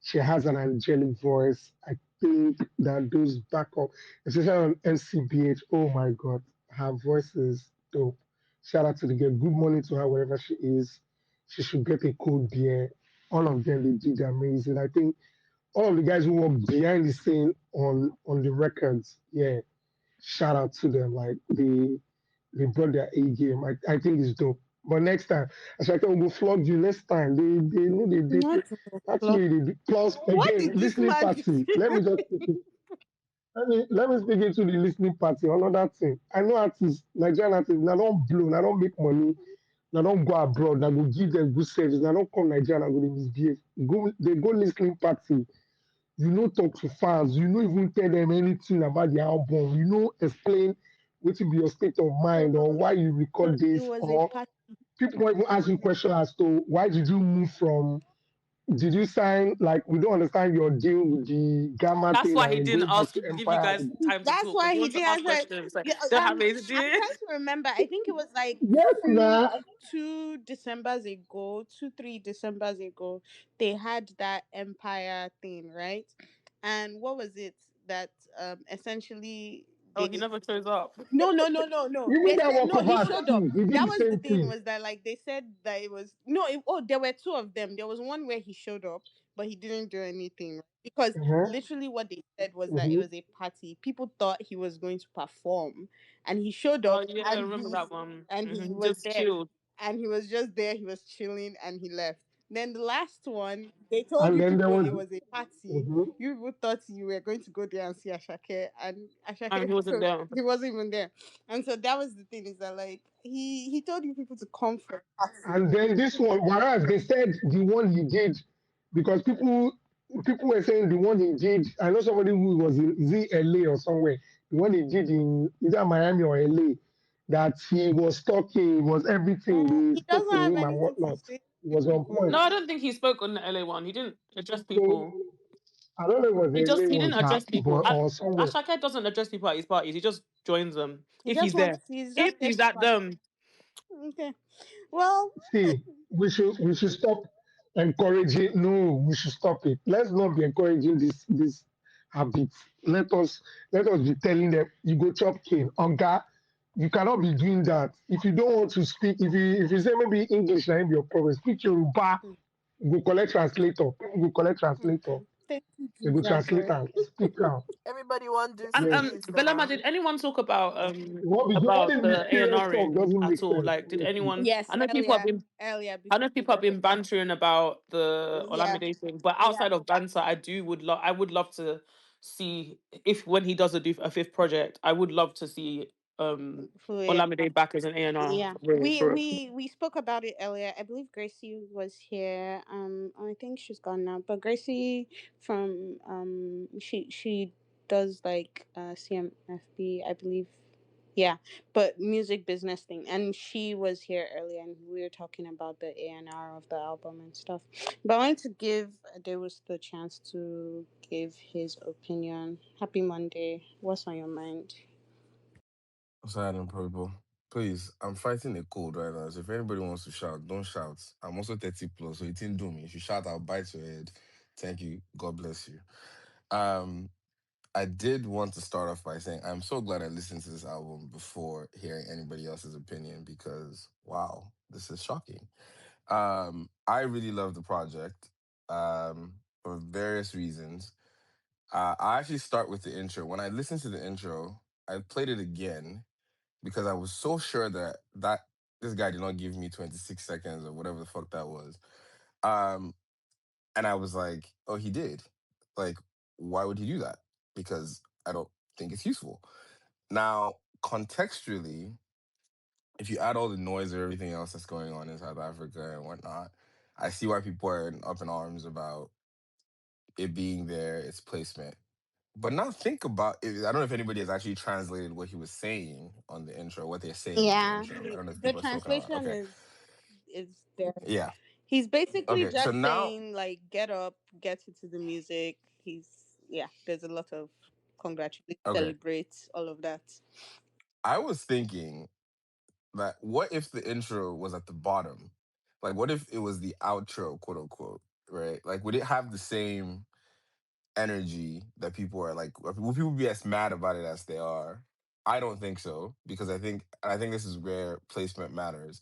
She has an angelic voice. I think that those backup, especially on NCBH. Oh my God, her voice is dope. Shout out to the girl. Good morning to her wherever she is. She should get a cold beer. All of them, they did amazing. I think all of the guys who were behind the scene on the records. Yeah, shout out to them. Like they brought their A game. I think it's dope. But next time, as I can go flog you next time. They know they Not to that's flog. me. They do. Plus What again, did this listening man party. do? Let me just let me speak into the listening party. Another thing. I know artists, Nigerian artists, now don't blow, now don't make money, now don't go abroad, now go give them good service, now don't come Nigeria, now go they misbehave. They go listening party. You know talk to fans, you know even tell them anything about the album, you know explain what will be your state of So mind or why you record it this, was a or party. people might even ask you questions as to why did you move from, did you sign, like we don't understand your deal with the Gamma That's thing why he and didn't going back ask to give you Empire. guys time to That's talk because why he he wants to didn't ask answer. questions. Like, Yeah, don't have anything to I'm do. trying to remember. I think it was like Yes, two, now. 3 Decembers ago. They had that Empire thing, right? And what was it that essentially Oh, he they never shows up. no. Even They that said work no. of He art showed up. too, he did That the was the same thing. thing. Was that like they said that it was no? There were two of them. There was one where he showed up, but he didn't do anything right? Because Uh-huh. literally what they said was that it Mm-hmm. was a party. People thought he was going to perform, and he showed Oh up, yeah, I and remember that one. he He was just there, chilled. and he was just there. He was chilling, and he left. Then the last one, they told And you then there people was, it was a party. mhm. You people thought you were going to go there and see Ashake, and And Ashake he wasn't there. he wasn't even there. And so that was the thing, is that like he told you people to come for a party. And then this one, whereas they said the one he did, because people were saying the one he did. I know somebody who was in, is it LA or somewhere. The one he did in either Miami or LA, that he was talking, was everything. They He spoke doesn't to have him and anything to whatnot. say to He was on people. No, point. I don't think he spoke on the LA one. He didn't address people. So I don't know if it was LA He was didn't that, address people. but or somewhere. Ashake doesn't address people at his parties. He just joins them He if just he's wants. there. He's If just there he's to at party. them, Okay. Well, See, we should stop encouraging. No, we should stop it. Let's not be encouraging this habit. Let us be telling them you go chop cane. Oga, you cannot be doing that. If you don't want to speak, if you say maybe English na him be your problem, speak Yoruba. Go collect translator. People go collect translator. thank you, They go Ginger translate Boy. and speak am. Everybody want to do and Yes. skis Belema, now. did anyone talk about What about if the the A and serious R talk ing doesn't make at all? sense? Like, did Honestly. anyone? Yes, earlier I before know the people have been record. bantering about the Yeah, Olamide thing, but yeah, outside of banter, I would love to see if when he does a fifth project, I would love to see for yeah. Olamide back as an A and R. Yeah, For real. we spoke about it earlier. I believe Gracie was here. I think she's gone now. But Gracie from she does like CMFB, I believe. Yeah, but music business thing, and she was here earlier, and we were talking about the A&R of the album and stuff. But I wanted to give there was the chance to give his opinion. Happy Monday. What's on your mind? Sorry, no people. Please, I'm fighting a cold right now. So if anybody wants to shout, don't shout. I'm also 30 plus, so it didn't do me. If you shout, I'll bite your head. Thank you. God bless you. Um, I did want to start off by saying I'm so glad I listened to this album before hearing anybody else's opinion because wow, this is shocking. I really love the project for various reasons. I actually start with the intro. When I listened to the intro, I played it again because I was so sure that this guy did not give me 26 seconds or whatever the fuck that was. Um, and I was like, oh, he did. Like, why would he do that? Because I don't think it's useful. Now, contextually, if you add all the noise or everything else that's going on in South Africa and whatnot, I see why people are up in arms about it being there, its placement. But now think about it. I don't know if anybody has actually translated what he was saying on the intro, what they're saying in the Yeah, intro. I don't know if the people have spoken about. translation Okay, is there. yeah, He's basically okay. So just now saying like, get up, get into the music. There's a lot of congratulate, okay, celebrate, all of that. I was thinking that what if the intro was at the bottom? Like, what if it was the outro, quote unquote, right? Like, would it have the same energy that people are like? Will people be as mad about it as they are? I don't think so because I think this is where placement matters.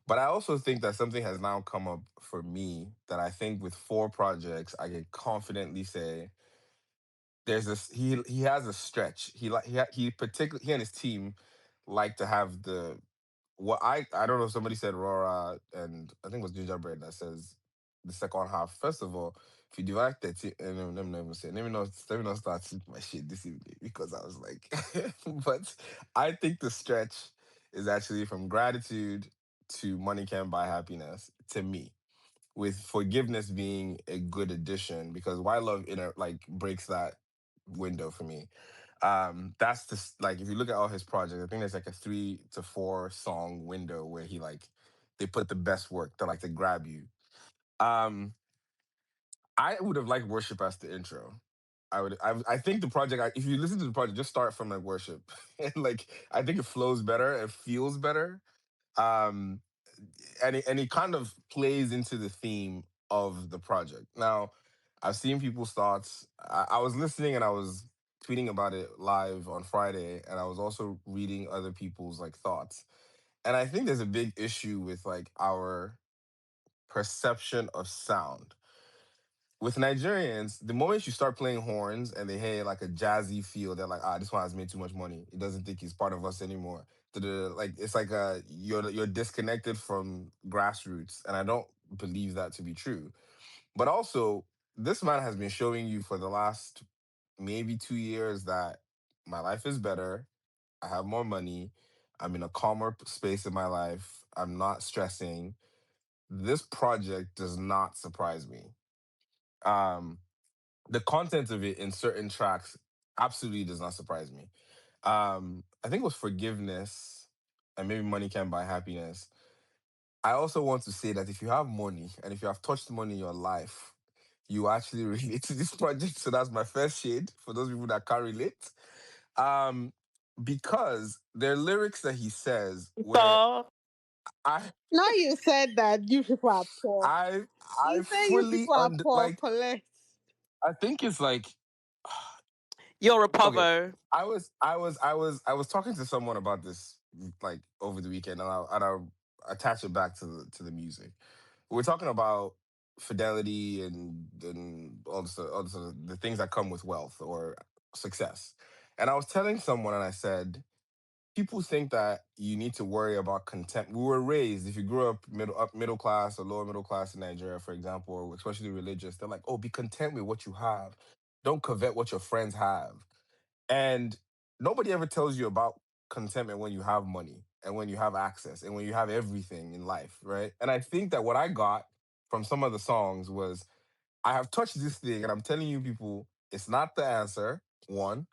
But I also think that something has now come up for me that I think with 4 projects I can confidently say there's this he has a stretch. He particularly he and his team like to have the what I don't know if somebody said Rora and I think it was Gingerbread that says the second half. First of all, if you divide 30 let me not even say let me not start my shit this evening because I was like but I think the stretch is actually from gratitude to money can buy happiness to me. With forgiveness being a good addition because why love inner like breaks that window for me. That's just like if you look at all his projects, I think there's like a 3 to 4 song window where he like they put the best work to like to grab you. Um, I would have liked worship as the intro. I think the project. If you listen to the project, just start from like worship, and like I think it flows better, it feels better. Um, and it kind of plays into the theme of the project. Now, I've seen people's thoughts. I was listening and I was tweeting about it live on Friday, and I was also reading other people's like thoughts. And I think there's a big issue with like our perception of sound. With Nigerians, the moment you start playing horns and they hear like a jazzy feel, they're like, this one has made too much money. It doesn't think he's part of us anymore. Like it's like you're disconnected from grassroots, and I don't believe that to be true. But also, this man has been showing you for the last maybe 2 years that my life is better. I have more money. I'm in a calmer space in my life. I'm not stressing. This project does not surprise me. Um, the content of it in certain tracks absolutely does not surprise me. I think it was forgiveness and maybe money can buy happiness. I also want to say that if you have money and if you have touched money in your life, you actually relate to this project. So that's my first shade for those people that can't relate. Um, because there are lyrics that he says where So I Now you said that you people are poor. I I You say you fully people are under poor, like collect. I think it's like you're a okay. povo. I was talking to someone about this like over the weekend, and I attach it back to the music. We're talking about fidelity and all this, the things that come with wealth or success. And I was telling someone, and I said, people think that you need to worry about content. We were raised, if you grew up middle class or lower middle class in Nigeria, for example, or especially religious, they're like, oh, be content with what you have. Don't covet what your friends have. And nobody ever tells you about contentment when you have money and when you have access and when you have everything in life, right? And I think that what I got from some of the songs was I have touched this thing and I'm telling you people, it's not the answer, one.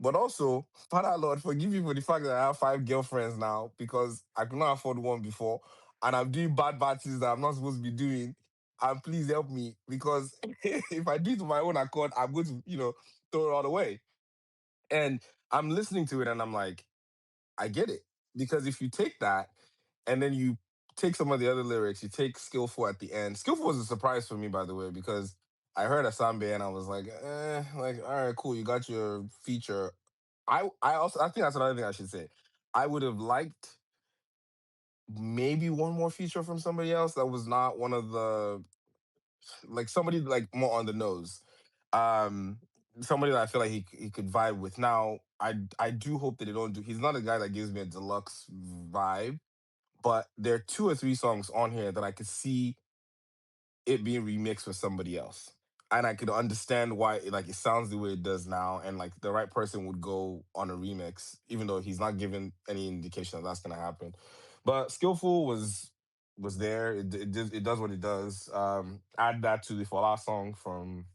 But also, Father Lord, forgive me for the fact that I have 5 girlfriends now because I could not afford one before. And I'm doing bad things that I'm not supposed to be doing. And please help me because if I do it to my own accord, I'm going to, throw it all away. And I'm listening to it and I'm like, I get it. Because if you take that and then you take some of the other lyrics, you take Skillful at the end. Skillful was a surprise for me, by the way, because I heard Asambe and I was like, like, all right, cool, you got your feature. I think that's another thing I should say. I would have liked maybe one more feature from somebody else that was not one of the like somebody like more on the nose. Um, Somebody that I feel like he could vibe with. Now, I do hope that they don't do. He's not a guy that gives me a deluxe vibe, but there are 2 or 3 songs on here that I could see it being remixed with somebody else, and I could understand why like it sounds the way it does now, and like the right person would go on a remix, even though he's not given any indication that that's gonna happen. But Skillful was was there. It does what it does. Add that to the Fally song from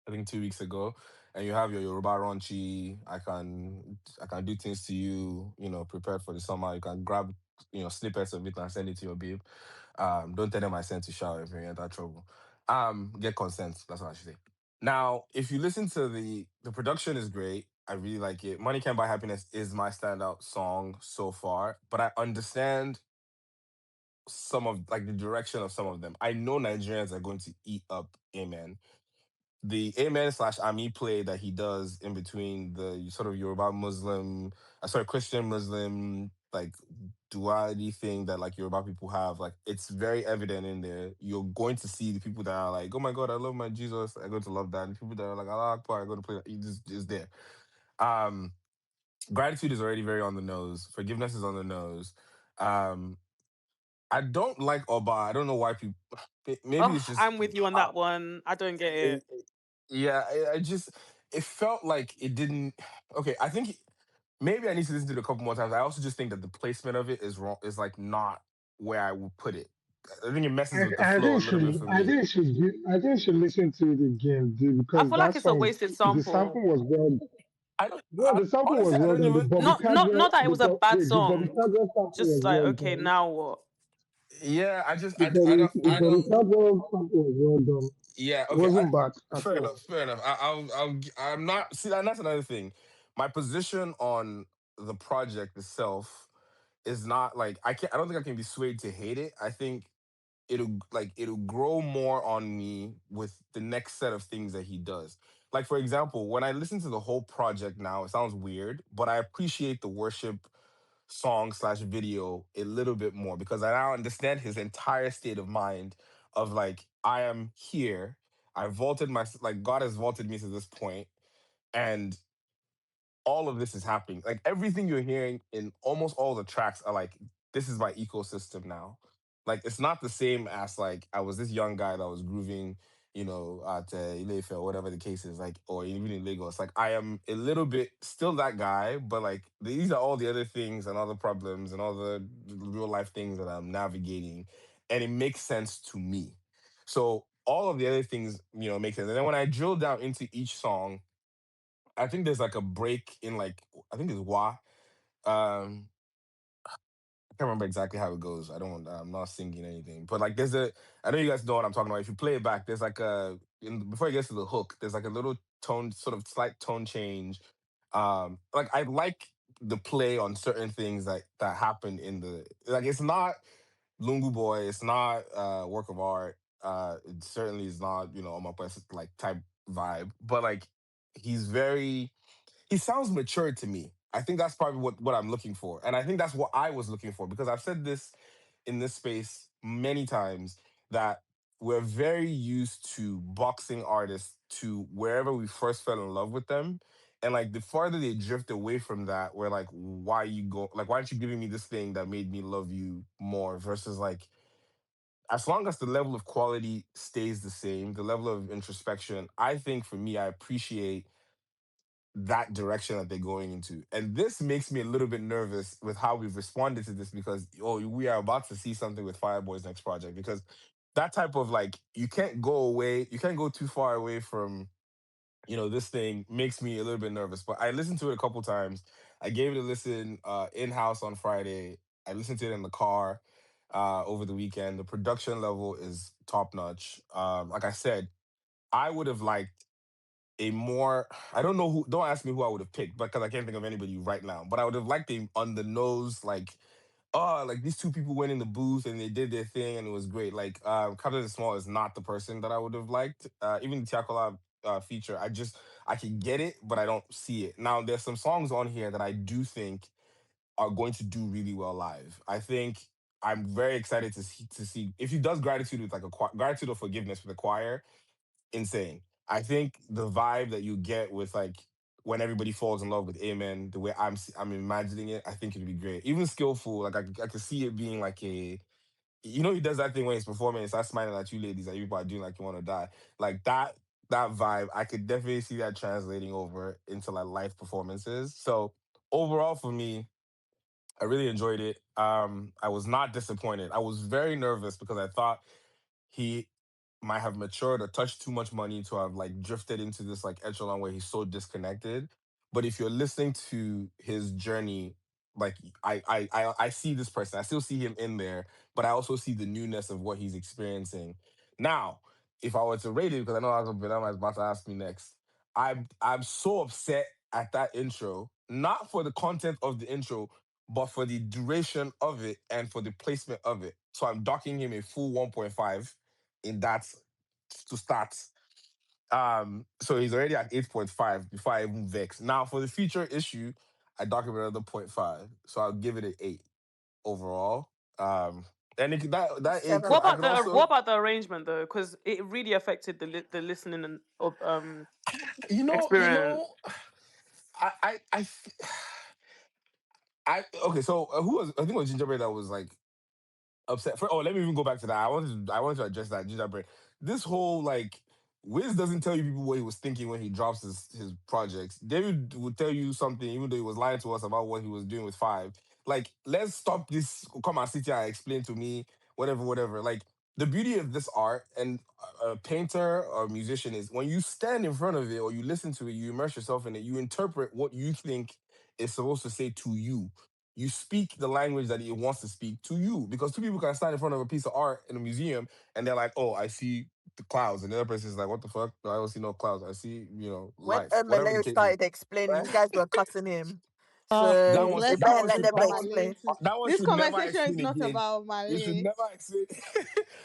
I think 2 weeks ago, and you have your Yoruba Ronchi. I can do things to you. Prepared for the summer. You can grab snippets of it and send it to your babe. Don't tell them I sent you shower if you enter trouble. Get consent. That's what I should say. Now, if you listen to the production is great. I really like it. Money Can Buy Happiness is my standout song so far, but I understand some of like the direction of some of them. I know Nigerians are going to eat up Amen. The Amen slash Ami play that he does in between the sort of Yoruba Muslim, sorry, Christian Muslim, like duality thing that like Yoruba people have, like it's very evident in there. You're going to see the people that are like, oh my God, I love my Jesus, I'm going to love that. And people that are like, Allah Akbar, I'm going to play that. It just is there. Um, Gratitude is already very on the nose. Forgiveness is on the nose. Um, I don't like Oba. I don't know why people. Maybe it's Oh, just. I'm with you on that one. I don't get It, it. yeah, I just. It felt like it didn't. Okay, I think maybe I need to listen to it a couple more times. I also just think that the placement of it is wrong. Is like not where I would put it. I think it messes with the I flow think a you little bit should. for I me. think you should. I think you should listen to it again, dude, I because feel like that it's a song, wasted the sample sample. was well. I don't. Yeah, the sample was Honestly, I well don't done. The even. Bobby Not Caldwell, that it was a bad the Bobby song. Caldwell sample was Just like, well okay, done. now what? Yeah, I just. I don't. The I Bobby don't. Caldwell sample was well done. Yeah. It Okay. wasn't bad at Fair all. enough. Fair enough. I'm not. See, and that's another thing. My position on the project itself is not like I can't. I don't think I can be swayed to hate it. I think it'll grow more on me with the next set of things that he does. Like for example, when I listen to the whole project now, it sounds weird, but I appreciate the worship song slash video a little bit more because I now understand his entire state of mind of like I am here. I vaulted my like God has vaulted me to this point, and all of this is happening. Like everything you're hearing in almost all the tracks are like, this is my ecosystem now. Like it's not the same as like I was this young guy that was grooving, at Ilefe or whatever the case is, like, or even in Lagos. Like I am a little bit still that guy, but like these are all the other things and other problems and all the real life things that I'm navigating, and it makes sense to me. So all of the other things, make sense. And then when I drill down into each song, I think there's like a break in like I think it's wah. I can't remember exactly how it goes. I'm not singing anything, but like there's a. I know you guys know what I'm talking about. If you play it back, there's like before it gets to the hook, there's like a little tone, sort of slight tone change. Like I like the play on certain things that happen in the like. It's not Lungu Boy. It's not work of art. It certainly is not on my best like type vibe. But like he's very he sounds mature to me. I think that's probably what I'm looking for. And I think that's what I was looking for because I've said this in this space many times that we're very used to boxing artists to wherever we first fell in love with them. And like the farther they drift away from that, we're like, why aren't you giving me this thing that made me love you more? Versus like, as long as the level of quality stays the same, the level of introspection, I think for me, I appreciate that direction that they're going into. And this makes me a little bit nervous with how we've responded to this because we are about to see something with Fireboy's next project because that type of like you can't go too far away from this thing makes me a little bit nervous. But I listened to it a couple times. I gave it a listen in house on Friday. I listened to it in the car over the weekend. The production level is top notch. Like I said, I would have liked a more I don't know who don't ask me who I would have picked because I can't think of anybody right now. But I would have liked a on the nose like like these two people went in the booth and they did their thing and it was great. Like Captain the Small is not the person that I would have liked. Even the Tiakola feature, I can get it, but I don't see it. Now there's some songs on here that I do think are going to do really well live. I think I'm very excited to see if he does gratitude with like gratitude or forgiveness with a choir insane. I think the vibe that you get with like when everybody falls in love with Amen, the way I'm imagining it, I think it'd be great. Even skillful, like I could see it being like he does that thing when he's performing and starts smiling at you ladies, like people are doing like you want to die, like that vibe. I could definitely see that translating over into like live performances. So overall, for me, I really enjoyed it. I was not disappointed. I was very nervous because I thought he might have matured or touched too much money to have like drifted into this like echelon where he's so disconnected. But if you're listening to his journey, like I see this person. I still see him in there, but I also see the newness of what he's experiencing. Now, if I were to rate it, because I know Benama is about to ask me next, I'm so upset at that intro, not for the content of the intro, but for the duration of it and for the placement of it. So I'm docking him a full 1.5 in that to start. So he's already at 8.5 before I even vex. Now for the future issue, I dock him another 0.5. So I'll give it an 8 overall. And that 8 7 could What I about could out of the 10. what also about the arrangement though? Because it really affected the listening and of experience. I okay, so who was I think it was Gingerbread that was like upset. Oh, let me even go back to that. I wanted to address that gingerbread. This whole like Wiz doesn't tell you people what he was thinking when he drops his projects. David would tell you something, even though he was lying to us about what he was doing with Five. Like, let's stop this. Come and sit here and explain to me whatever, whatever. Like the beauty of this art and a painter or musician is when you stand in front of it or you listen to it, you immerse yourself in it, you interpret what you think is supposed to say to you. You speak the language that it wants to speak to you. Because two people can stand in front of a piece of art in a museum and they're like, oh, I see the clouds. And the other person is like, what the fuck? I don't see no clouds. I see, When life. Whatever the case is. started explaining, you Right? guys were cutting him. That So one, you Let's that better one let focus should them that on one Malay. explain. that one This should never conversation is explain not again. about It should Malay. never explain.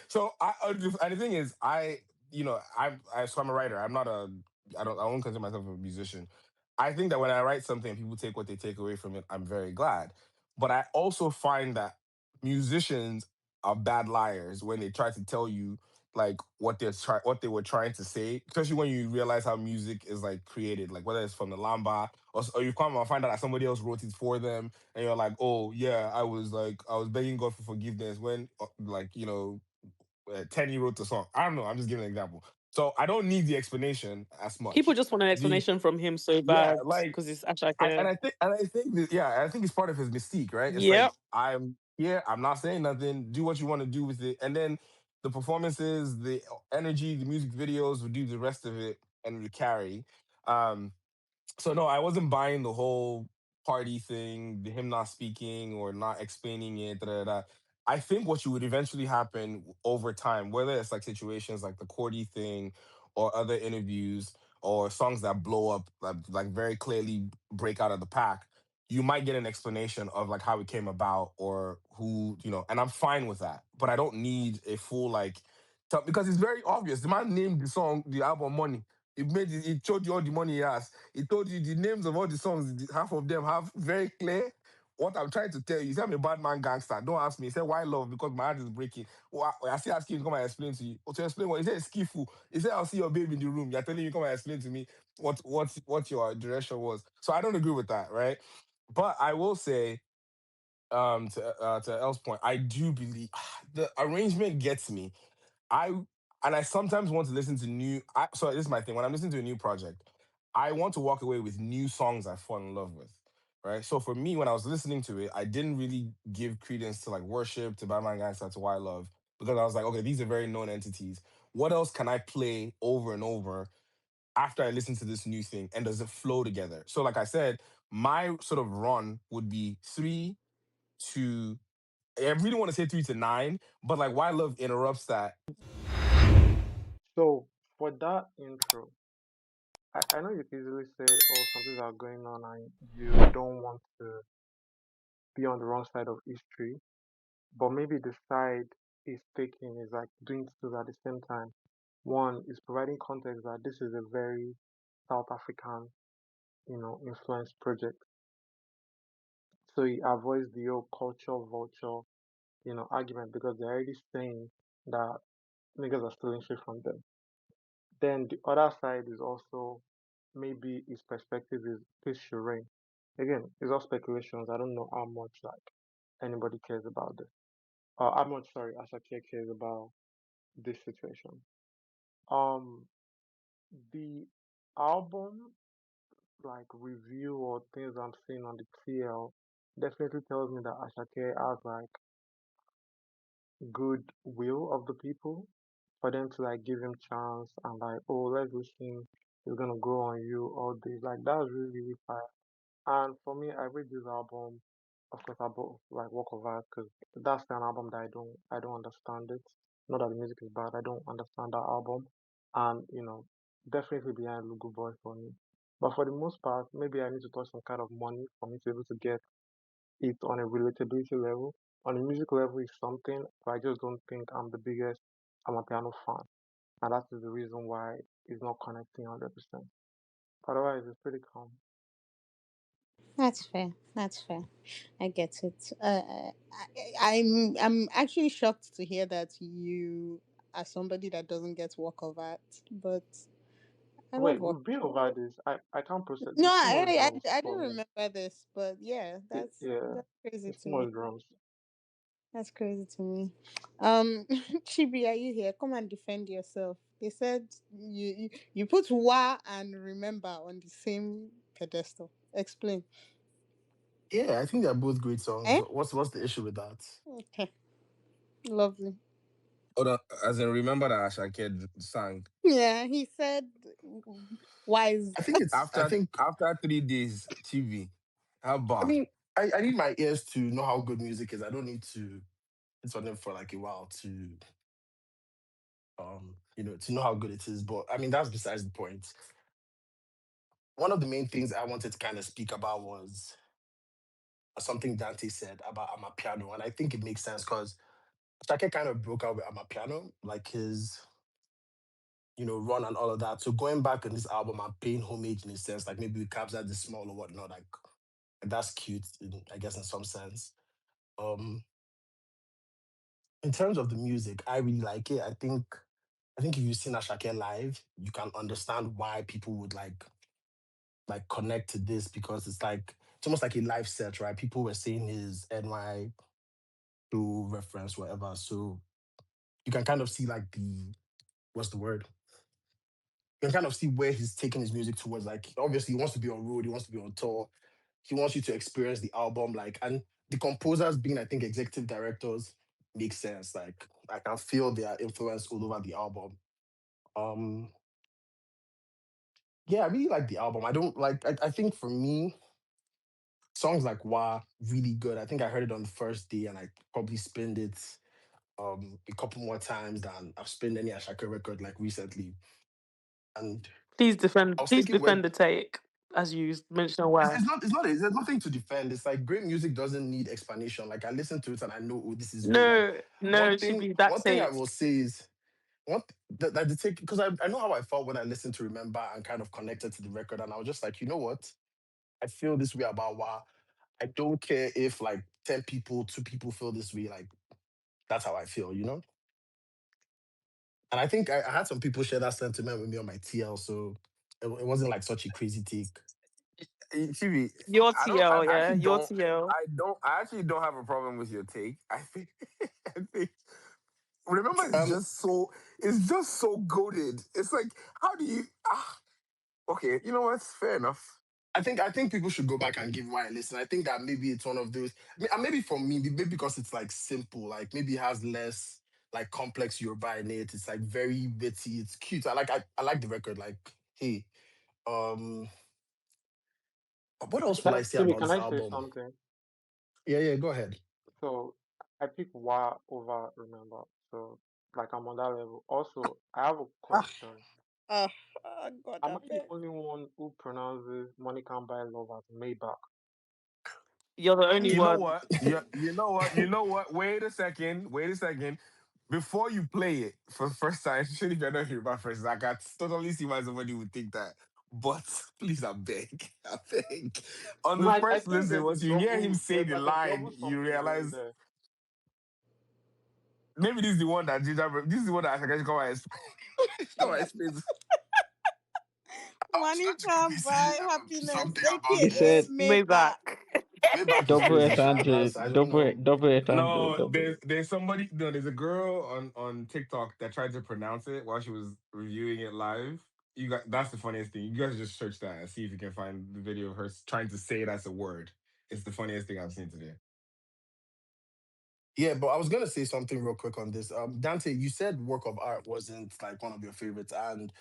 So and the thing is, so I'm a writer. I won't consider myself a musician. I think that when I write something, people take what they take away from it. I'm very glad. But I also find that musicians are bad liars when they try to tell you like what they were trying to say, especially when you realize how music is like created, like whether it's from the lamba or you come and find out that somebody else wrote it for them, and you're like, oh yeah, I was begging God for forgiveness when like Teddy wrote the song. I don't know. I'm just giving an example. So I don't need the explanation as People much. just want an The explanation from him so Yeah, bad like because it's Ashake. I think I think it's part of his mystique, right? It's Yep. like I'm here, I'm not saying nothing. Do what you want to do with it, and then the performances, the energy, the music videos will do the rest of it and will carry. Um, so no, I wasn't buying the whole party thing, the him not speaking or not explaining it. Da, da, da. I think what you would eventually happen over time, whether it's like situations like the Cordy thing or other interviews or songs that blow up like very clearly break out of the pack, you might get an explanation of like how it came about or who, and I'm fine with that. But I don't need a full like because it's very obvious. The man named the album Money. It showed you all the money he has. It told you the names of all the songs. Half of them have very clear what I'm trying to tell you. He said I'm a bad man gangster. Don't ask me. He said why love? Because my heart is breaking. Well, I still asking you to come and explain to you. Or to explain what he said is skiffle. He said I'll see your baby in the room. You're telling me come and explain to me what your direction was. So I don't agree with that, right? But I will say, to Elle's point, I do believe the arrangement gets me. I and I sometimes want to listen to so this is my thing. When I'm listening to a new project, I want to walk away with new songs I fall in love with. Right. So for me, when I was listening to it, I didn't really give credence to like worship, to Batman Gangsta, to Why Love, because I was like, okay, these are very known entities. What else can I play over and over after I listen to this new thing? And does it flow together? So, like I said, my sort of run would be 3 to I really want to say 3 to 9, but like Why Love interrupts that. So for that intro, I know you can easily say, oh, something are going on and you don't want to be on the wrong side of history, but maybe the side is taking is like doing two at the same time. One is providing context that this is a very South African, influenced project. So he avoids the whole culture vulture, argument because they're already saying that niggas are stealing shit from them. Then the other side is also maybe his perspective is this should rain. Again, it's all speculations. I don't know how much like anybody cares about this. Or how much sorry, Asake cares about this situation. Um the album like review or things I'm seeing on the TL, definitely tells me that Ashake has like good will of the people for them to like give him chance and like, oh, let's listen, he's gonna grow on you all this. Like that's really really fire. And for me, I read this album. Of course, I bought like Work of Art because that's an album that I don't understand it. Not that the music is bad, I don't understand that album. And definitely behind Lugu Boy for me. But for the most part, maybe I need to touch some kind of money for me to be able to get it on a relatability level. On a music level is something, but I just don't think I'm the biggest Amapiano fan. And that is the reason why it's not connecting 100%. Otherwise, it's pretty calm. That's fair. That's fair. I get it. I'm actually shocked to hear that you are somebody that doesn't get work of art, but I love Wait, work. we've been over this. I can't process. No, It's too much drums I for didn't me. remember this, but yeah, Yeah, that's crazy it's to too me. much drums. That's crazy to me. Chibi, are you here? Come and defend yourself. They said you put wa and remember on the same pedestal. Explain. Yeah, I think they're both great songs. Eh? What's the issue with that? Okay, lovely. Hold on, as in remember that Ashake sang Yeah, he said wise. I after think 3 days TV. How I bad? mean I need my ears to know how good music is. I don't need to it's on them for like a while to to know how good it is. But I mean that's besides the point. One of the main things I wanted to kind of speak about was something Dante said about Amapiano. And I think it makes sense because Shake kind of broke out with Amapiano, like his, run and all of that. So going back on this album and paying homage in a sense, like maybe we captured the small or whatnot, like that's cute, I guess in some sense. Um, in terms of the music, I really like it. I think if you've seen Ashake live, you can understand why people would like connect to this because it's almost like a live set, right? People were saying his NY to reference, whatever. So you can kind of see like what's the word? You can kind of see where he's taking his music towards. Like obviously he wants to be on road, he wants to be on tour, he wants you to experience the album. Like and the composers being, I think, executive directors makes sense. Like I can feel their influence all over the album. Um yeah, I really like the album. I don't like I think for me, songs like Wah really good. I think I heard it on the first day and I probably spinned it a couple more times than I've spinned any Ashaka record like recently. And I was Please thinking defend when the take, as you mentioned it's, why. it's not there's nothing to defend. It's like great music doesn't need explanation. Like I listen to it and I know, oh, this is great. Like No, one no, it should thing be that one thing I take. will say is what that the take because I know how I felt when I listened to Remember and kind of connected to the record and I was just like, you know what? I feel this way about Wow. I don't care if like 10 people, 2 people feel this way. Like that's how I feel. And I think I had some people share that sentiment with me on my TL, so it wasn't like such a crazy take. TV. Your I don't. I TL, yeah, actually your don't. TL. I don't. I actually don't have a problem with your take. I think. I think. Remember, it's Um, just so. It's just so goaded. It's like, how do you? Okay, you know what? Fair enough. I think people should go back and give Why a listen. I think that maybe it's one of those. And maybe for me, maybe because it's like simple, like maybe it has less like complex Yoruba in it. It's like very witty. It's cute. I like the record. Like, hey, um, what else will I say Chibi, about can this I say album? something? Yeah, yeah, go ahead. So I pick Wa over Remember. So like I'm on that level. Also, I have a Ah, question. ah, oh God, Am I I the beg. only one who pronounces Money Can't Buy Love as Maybach? You're the only You know one. what? Yeah. You know what? You know what? Wait a second. Wait a second. Before you play it for the first time, especially if you're not hearing about first, I can totally see why somebody would think that. But please, I beg, I beg. On No, the I first think listen, once you hear him say there's the like a line, double you something going realize there. maybe this is the one that Ginger. This is the one that I can come and explain. Come and explain. I was Money going to quickly can't say buy happiness, something He about aka said this. Maybach. Maybach. Maybach is double crazy, Sha. entendre, That's I don't know. double entendre, No, double. there's somebody. No, there's a girl on TikTok that tried to pronounce it while she was reviewing it live. You got that's the funniest thing. You guys just search that and see if you can find the video of her trying to say it as a word. It's the funniest thing I've seen today. Yeah, but I was gonna say something real quick on this. Dante, you said work of art wasn't like one of your favorites, and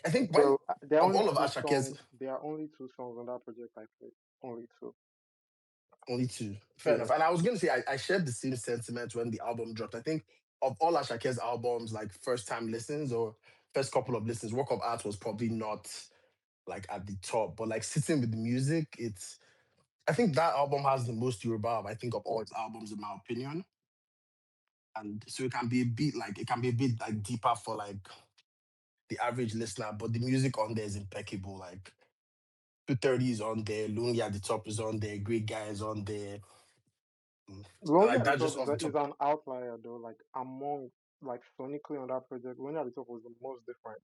I think when So there are of only all of two Ashake's songs. There are only two songs on that project I played. Only two. only two, fair enough. Yeah. And I was gonna say I shared the same sentiment when the album dropped. I think of all Ashake's albums, like first time listens or first couple of listens, work of art was probably not like at the top, but like sitting with the music, it's I think that album has the most Yoruba, I think, of all its albums, in my opinion. And so it can be a bit like it can be a bit like deeper for like the average listener, but the music on there is impeccable. Like 230 is on there, Lonely at the Top is on there, Great Guy is on there. Lonely Like at the that Top just off the is top. an outlier though. Like among like sonically on that project, Lonely at the Top was the most different.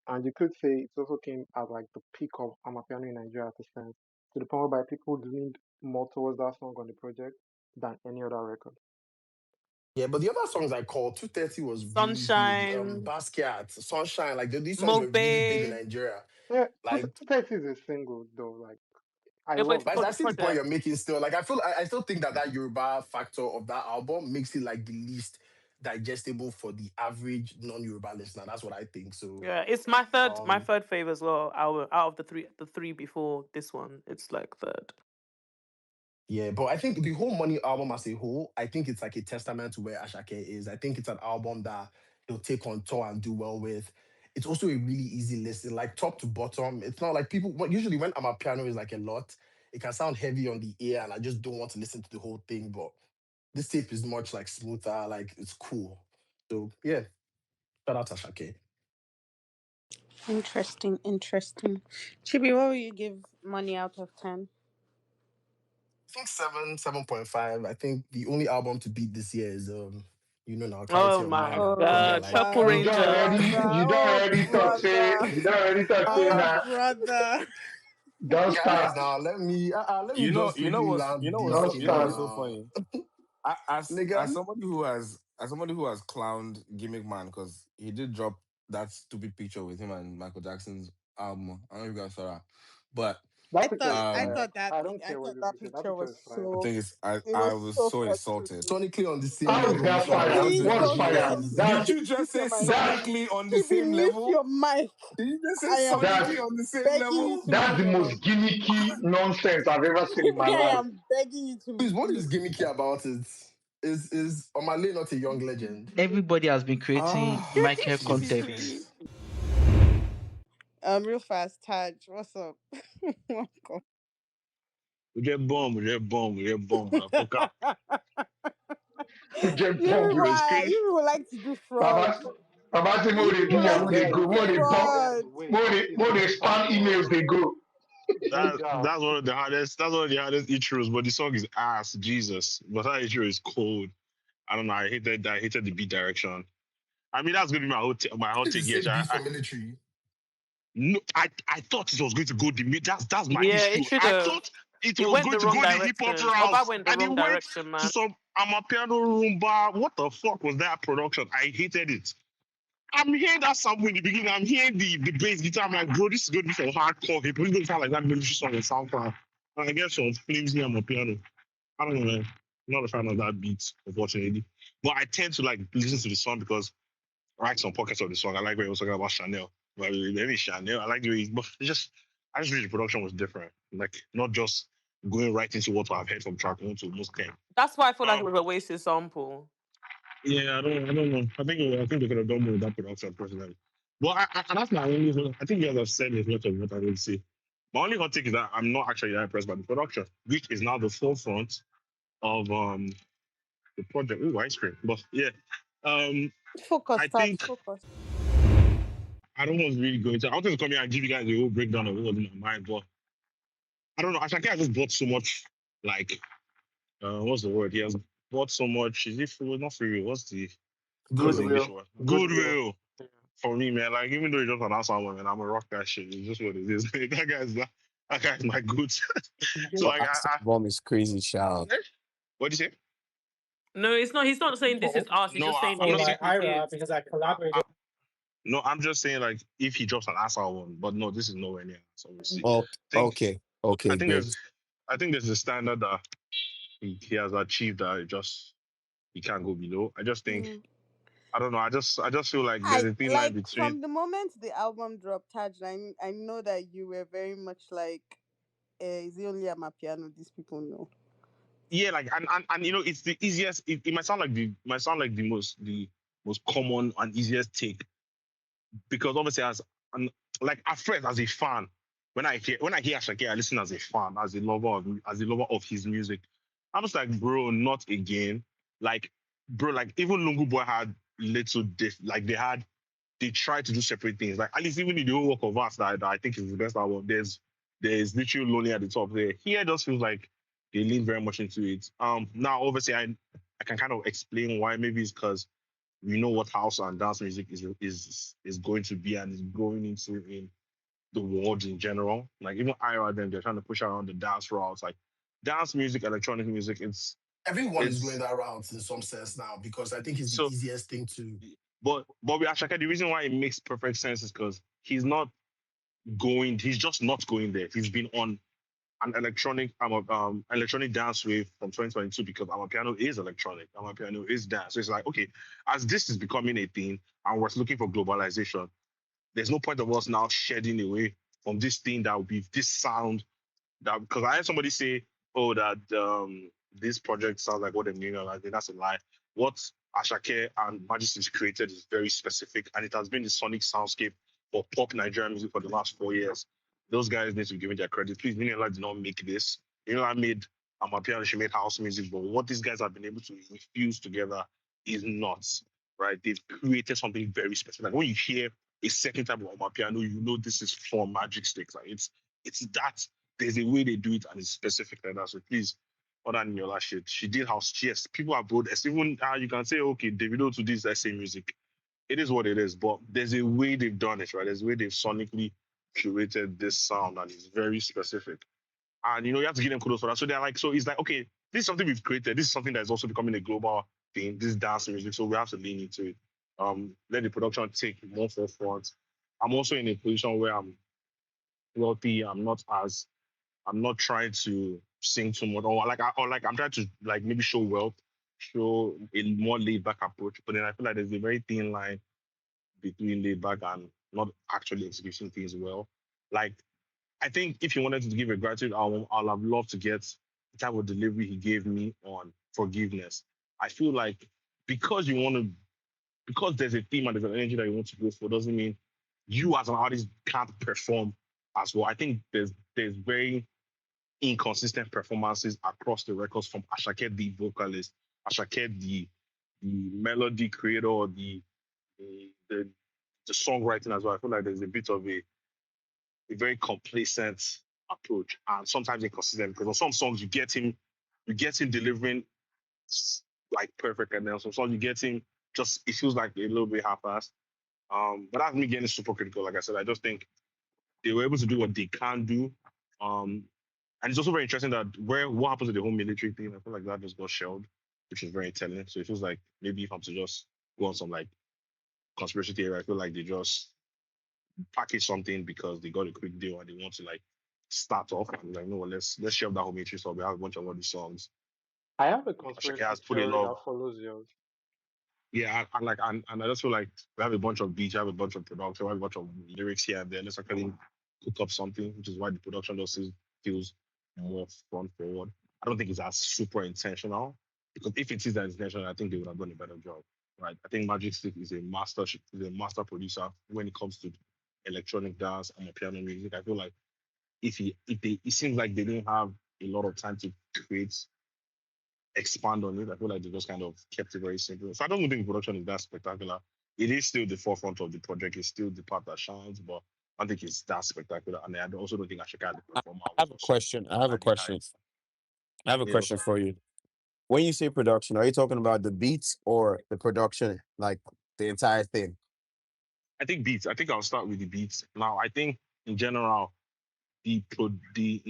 And you could say it also came at like the peak of Amapiano in Nigeria at the time. To the point whereby people leaned more towards that song on the project than any other record. Yeah, but the other songs I called, 230 was really good. Sunshine, Basquiat, Sunshine, like these songs were really big in Mobe. Nigeria. Yeah, Like 230 is a single though. Like I Yeah, but it's love a but that I see the song. point you're project. making still. Like I still think that Yoruba factor of that album makes it like the least digestible for the average non-Yoruba listener. That's what I think. So Yeah, it's my um third fave as well. Out of the three before this one, it's like third. yeah, but I think the whole Money album as a whole, I think it's like a testament to where Ashake is. I think it's an album that he'll take on tour and do well with. It's also a really easy listen, like top to bottom. It's not like people usually when Amapiano is like a lot, it can sound heavy on the ear, and I just don't want to listen to the whole thing. But this tape is much like smoother, like it's cool. So yeah, shout out to Ashake. Interesting, interesting. Chibi, what will you give Money out of 10? I think 7.5. I think the only album to beat this year is now Clarity Oh of my Mind. I Oh, couldn't god, like Purple You brother, don't Ranger. already, brother, you don't oh, already talk say, brother, you don't already talk say oh, that. brother. Don't guys start, now let me just quickly land don't this start. here. funny? As Nigga, somebody who has clowned Gimmick Man because he did drop that stupid picture with him and Michael Jackson's album. I don't know if you guys saw that, but That I picture thought is I fire. um, thought that I don't I care what thought you that say. That picture picture was is fire. the so thing is, I it I was was so so frustrating. insulted. sonically on the same How is level. that It's not fire? like Please What's don't say fire? anything. Did That's you just Mute say your mic. that's sonically on the Chibi, same mute level? your mic. Did you just say I am sonically that's on the same begging you level? to mute the your mic. most gimmicky nonsense I've ever seen in my I life. am begging you to please, what mute. is gimmicky about it? Is Omale not a young legend? Everybody has been creating Ah, Michael Jesus content. Christ. Real fast, Taj. What's up? Welcome. We get bomb, motherfucker. We get You bomb people with It's are, crazy. you people like to do fraud. Baba. Baba say more You they do people ya, like more to they Beg, go, do more they bump, beg, fraud. wait. Is more this they spam emails they go. Nigga? That's one of the hardest. That's one of the hardest intros. But the song is ass, Jesus. But that intro is cold. I don't know. I hated that. I hated the beat direction. I mean, that's gonna be my whole It's the take. Yes, same beat for military. no, I thought it was going to go the mid. That's my Yeah, it issue. should I have. thought it It was went going the to wrong go the hip hop direction. Oba route, went the and it wrong went direction, to man. some Amapiano rumba. What the fuck was that production? I hated it. I'm hearing that sample in the beginning. I'm hearing the bass guitar. I'm like, bro, this is going to be some hardcore hip. It's going to sound like that military song in SoundCloud. And I guess some flimsy Amapiano. I don't know, man. I'm not a fan of that beat, unfortunately. But I tend to like listen to the song because I like some pockets of the song. I like where he was talking about Chanel. But maybe Chanel. I like the way but it's just I just wish the production was different. Like not just going right into what I've heard from track one to almost 10. That's why I feel like it Um, was a wasted sample. yeah, I don't know. I think they could have done more with that production personally. Well, and that's my only. I think you guys have said as much of what I would say. My only hot take is that I'm not actually that impressed by the production, which is now the forefront of the project. Ooh, ice cream. But yeah, um, Focus, I Taj. think Focus. I don't want to really go into. I wanted to come here and give you guys the whole breakdown of what was in my mind, but I don't know. Ashake has just bought so much. Like, what's the word? He has bought so much. Is it free? Not free. What's the English Goodwill. word? Goodwill. Goodwill for me, man. Like, even though he just announced someone, man, I'm a rock that shit. It's just what it is. That guy's my goods. So Your like, ass album is crazy, child. what do you say? No, it's not. He's not saying this is us. He's No, just saying I'm he's not saying. really confused. No, I'm just saying like if he drops an ass album, but no, this is nowhere near. So we'll see. Oh, I think okay, I okay, think there's great. I think there's a standard that he has achieved that he can't go below. I just think Mm. I don't know. I just feel like there's I a thin line like between from the moment the album dropped, Taj. I know that you were very much like, is it only Amapiano? These people know. yeah, like and it's the easiest. It might sound like the most common and easiest take because obviously and like at first as a fan when I hear Asake, I listen as a fan, as a lover of his music. I'm just like, bro, not again. Like, bro, like even Lungu Boy had little like they tried to do separate things. Like at least even in the whole work of art that I think is the best album, there's literally Lonely at the top there. Here it just feels like they lean very much into it. Now obviously I can kind of explain why. Maybe it's because we know what house and dance music is going to be and is going into in the world in general. Like even IRA them, they're trying to push around the dance routes, like dance music, electronic music. Everyone is going It's that route in some sense now because I think it's the so easiest thing to. but with Ashaka, the reason why it makes perfect sense is because he's just not going there. He's been on an electronic dance wave from 2022 because Amapiano is electronic. Amapiano is dance. So it's like, okay, as this is becoming a thing and we're looking for globalization, there's no point of us now shedding away from this thing that will be this sound that because I had somebody say, oh, that this project sounds like what they're doing. I think that's a lie. What Ashake and Majesties created is very specific, and it has been the sonic soundscape for pop Nigerian music for the last 4 years. Those guys need to be given their credit. Please, Minela did not make this. I made Amapiano, she made house music, but what these guys have been able to infuse together is nuts, right? They've created something very specific. Like when you hear a second type of Amapiano, you know this is from Magic Sticks. Like it's that there's a way they do it and it's specific like that. So please, other than your last shit, she did house. Yes, people are bold. Even you can say, okay, Davido to this SA music. It is what it is, but there's a way they've done it, right? There's a way they've sonically curated this sound and it's very specific. And you have to give them kudos for that. So they're like, so it's like, okay, this is something we've created. This is something that is also becoming a global thing, this dance music. So we have to lean into it. Let the production take more forefront. I'm also in a position where I'm wealthy. I'm not trying to sing too much, or I'm trying to like maybe show wealth, show a more laid back approach. But then I feel like there's a very thin line between laid back and not actually executing things well. Like I think if you wanted to give a gratitude album, I'll have loved to get the type of delivery he gave me on forgiveness. I feel like because you want to, because there's a theme and there's an energy that you want to go for, doesn't mean you as an artist can't perform as well. I think there's very inconsistent performances across the records from Asake, the vocalist, Asake, the melody creator, the the songwriting as well. I feel like there's a bit of a very complacent approach and sometimes inconsistent because on some songs you get him delivering like perfect, and then on some songs you get him just it feels like a little bit half-assed. But that's me getting super critical. Like I said, I just think they were able to do what they can do. Um, and it's also very interesting that what happens to the whole military thing, I feel like that just got shelved, which is very telling. So it feels like maybe if I'm to just go on some like conspiracy theory, I feel like they just package something because they got a quick deal and they want to like start off and like, no, let's shelve that whole military stuff. We have a bunch of other songs. I have a Ashake conspiracy has put a theory lot of that follows yours. yeah, and I just feel like we have a bunch of beats, we have a bunch of production, we have a bunch of lyrics here and there. Let's actually cook up something, which is why the production just feels more front forward. I don't think it's as super intentional because if it is that intentional, I think they would have done a better job. Right. I think Magic Stick is a master producer when it comes to electronic dance and piano music. I feel like it seems like they didn't have a lot of time to create expand on it. I feel like they just kind of kept it very simple. So I don't think the production is that spectacular. It is still the forefront of the project. It's still the part that shines, but I don't think it's that spectacular. And I also don't think Ashika the I performer have was a also question. I have a at the question. height. I have a Yeah, what's question up? for you. When you say production, are you talking about the beats or the production, like the entire thing? I think beats. I think I'll start with the beats. Now, I think in general, the pro the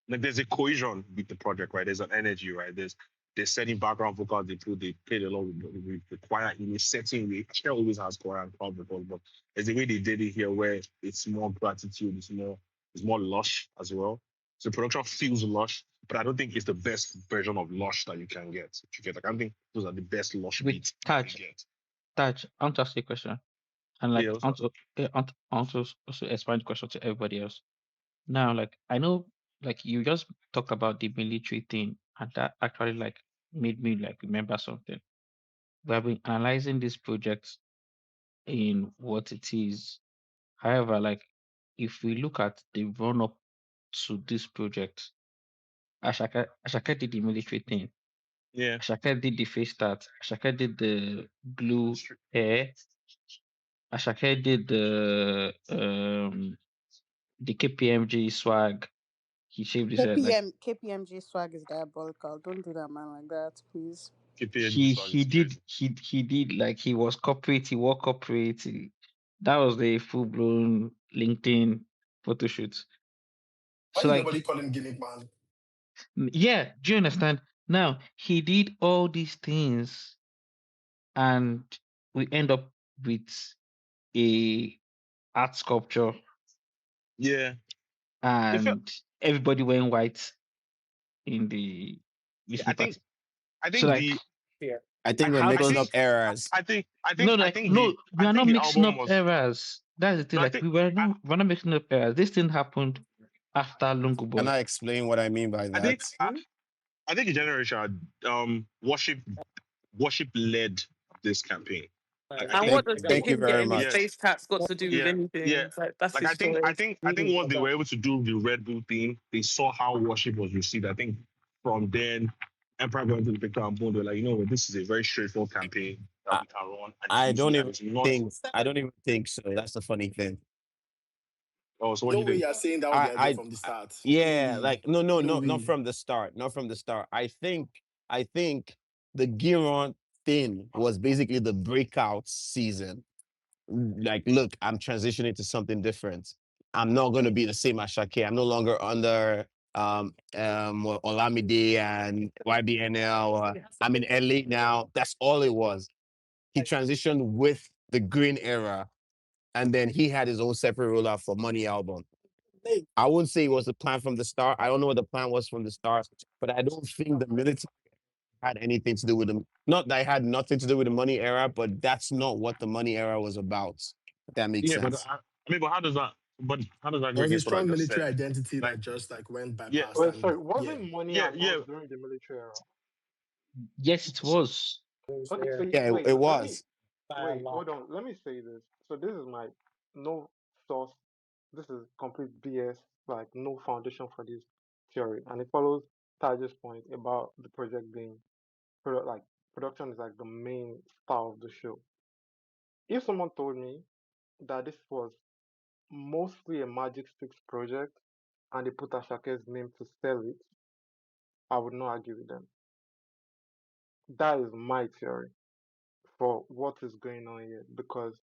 like there's a cohesion with the project, right? There's an energy, right? There's setting background vocals they played a lot with the choir in a certain way. Ashka always has choir and crowd vocals, but there's a way they did it here where it's more gratitude, it's more lush as well. So production feels lush, but I don't think it's the best version of lush that you can get. You get like I don't think those are the best lush With beats you can touch, get. touch. I want to ask you a question, and Yeah, like what's I up? want to, I want to also explain the question to everybody else. Now, like I know, like you just talked about the military thing, and that actually like made me like remember something. We have been analyzing this project in what it is. However, like if we look at the run up to this project, Ashaka did the military thing. Yeah. Ashaka did the face tat. Ashaka did the blue hair. Ashaka did the KPMG swag. He shaved his head like KPMG swag is diabolical. Don't do that, man, like that, please. KPN swag is crazy. he did like he was corporate. He wore corporate. That was the full blown LinkedIn photo shoot. Why So is like nobody call him gimmick man? yeah, do you understand? Now he did all these things, and we end up with a art sculpture, Yeah. It felt, and everybody wearing white in the yeah, listening party. I So think like, the I think we're how I mixing think up does eras. no I like think no? the We are not mixing album up was eras. That's the thing. no, I Like think we're not mixing up eras. This thing happened after Lungu Can Boy. I explain what I mean by I think that? I think the generation worship led this campaign. Like I And think what does they Thank you him very getting his yeah, much. face tats got to do with yeah. anything? Like that's Like his choice. I think once they were able to do the Red Bull thing, they saw how worship was received. I think from then Empire going to the picture and boom, they're like, you know what, this is a very straightforward campaign that I, we can run and it's I easy don't and even it's not think so. That's the funny thing. oh so what do No you way think? you're saying that was the idea I, from the start. No yeah, way. like no, no, No no, not way. from the start. Not from the start. I think the Giron thing was basically the breakout season. Like, look, I'm transitioning to something different. I'm not going to be the same as Shake. I'm no longer under Olamide and YBNL. I'm in LA now. That's all it was. He transitioned with the Green era, and then he had his own separate rollout for Money album. I wouldn't say it was the plan from the start. I don't know what the plan was from the start, but I don't think the military had anything to do with them. Not that it had nothing to do with the Money era, but that's not what the Money era was about. If that makes Yeah, but sense. I mean, but how does that go There's a against what I strong just military said? identity Like that just like went yeah, bypassed Wait, and sorry, yeah. wasn't money yeah. announced during the military era? Yes, it was. Okay, so Yeah, it wait, let me was. wait, hold on. Let me say this. So this is my no source. This is complete BS. Like no foundation for this theory, and it follows Taj's point about the project being like production is like the main star of the show. If someone told me that this was mostly a Magic Sticks project and they put Ashake's name to sell it, I would not argue with them. That is my theory for what is going on here. Because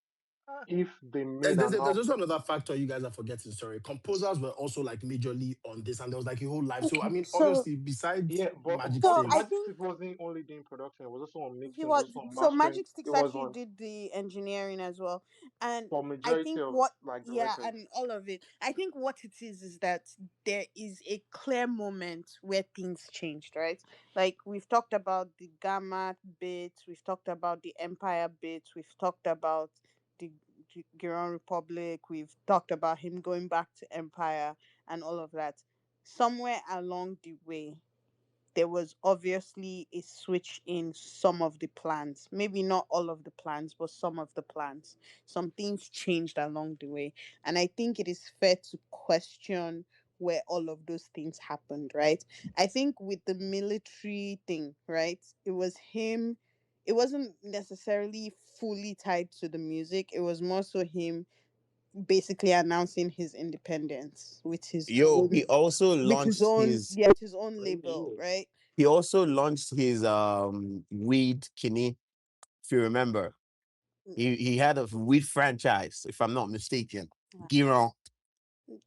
if they made There's, an there's also album, another factor you guys are forgetting. Sorry, composers were also like majorly on this, and there was like a whole life. So I Okay, mean, so obviously, besides yeah, but Magic so I Sticks, Magic think Stick wasn't only doing production; it was also on he mixing, it was was also on so mastering, Magic it Sticks was actually on did the engineering as well, and for I majority think of what like the yeah, records. and all of it. I think what it is that there is a clear moment where things changed, right? Like we've talked about the Gamma bits, we've talked about the Empire bits, we've talked about the Giron Republic, we've talked about him going back to Empire and all of that. Somewhere along the way there was obviously a switch in some of the plans. Maybe not all of the plans, but some of the plans. Some things changed along the way. And I think it is fair to question where all of those things happened, right? I think with the military thing, right? It was him. It wasn't necessarily fully tied to the music. It was more so him basically announcing his independence Yo, he also launched his with his own label, right? weed kidney, if you remember. He had a weed franchise, if I'm not mistaken. Giron.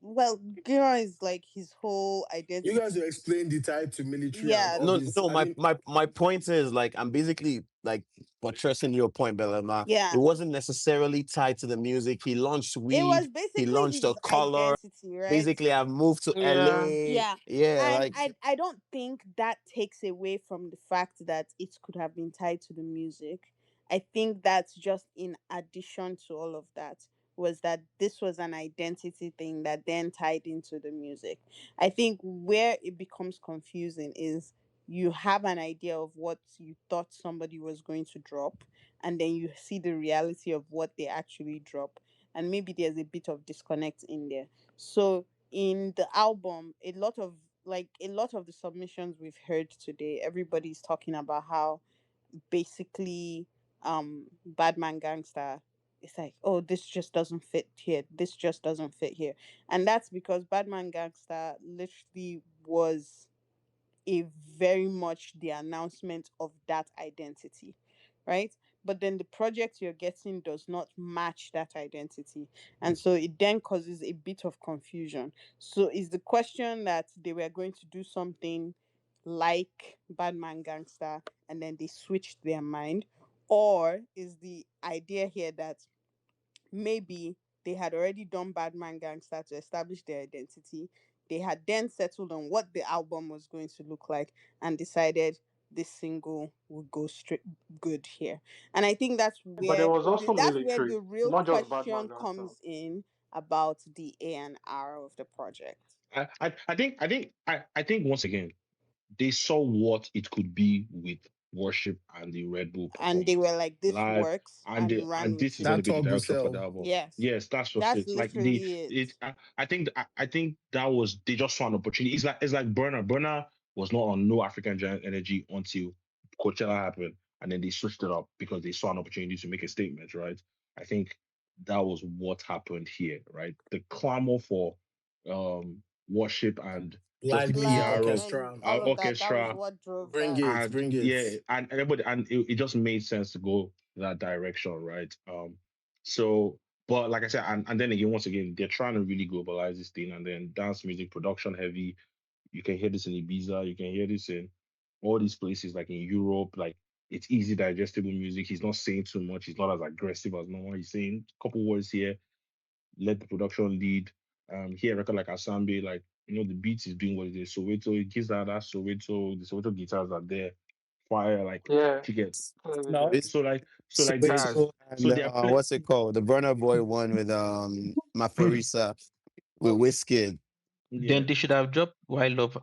Well, Giro is like his whole You guys identity. will explain the tie to military and Yeah, all No, this. no. I mean, My point is like I'm basically like buttressing your point, Belema. It yeah. wasn't necessarily tied to the music. He launched It was weed. He basically launched a his color. identity, right? Basically, I've moved to Yeah. LA. Yeah. Yeah, And like I don't think that takes away from the fact that it could have been tied to the music. I think that's just in addition to all of that, was that this was an identity thing that then tied into the music. I think where it becomes confusing is you have an idea of what you thought somebody was going to drop, and then you see the reality of what they actually drop, and maybe there's a bit of disconnect in there. So in the album, a lot of the submissions we've heard today, everybody's talking about how basically Badman Gangster, it's like, oh, this just doesn't fit here, this just doesn't fit here. And that's because Badman Gangster literally was a very much the announcement of that identity, right? But then the project you're getting does not match that identity. And so it then causes a bit of confusion. So is the question that they were going to do something like Badman Gangster and then they switched their mind? Or is the idea here that maybe they had already done Badman Gangster to establish their identity? They had then settled on what the album was going to look like and decided this single would go straight good here. And I think But it was also that's where military, the real not just Batman question Gangster. comes in about the A&R of the project. I think once again they saw what it could be with Worship and the Red Bull And they were performance like, this live, works, and and ran this with is going it. to that be the talk will direction for the sell. album. Yes. Yes, that's just That's it. Like the literally it. it, I think that was they just saw an opportunity. It's like Burner. Burner was not on No African Giant Energy until Coachella happened, and then they switched it up because they saw an opportunity to make a statement. Right. I think that was what happened here. Right. The clamor for Worship and just the Live music Live PR of and orchestra. all of that. That was orchestra, what drove Bring that. it, and bring it. yeah, and everybody, and it just made sense to go that direction, right? So but like I said, and then again, once again, they're trying to really globalize this thing, and then dance music production heavy. You can hear this in Ibiza, you can hear this in all these places like in Europe. Like it's easy digestible music. He's not saying too much, he's not as aggressive as normal. He's saying a couple words here, let the production lead. Here, a record like Asambe, like the beats is doing what it is. Soweto, it gives that Soweto, the Soweto guitars are there, fire, like Yeah, tickets. clearly Now, there. So like Taz, Soweto and they're what's it called? The Burner Boy one with Mafarisa with Wizkid. Then yeah. they should have dropped Why Love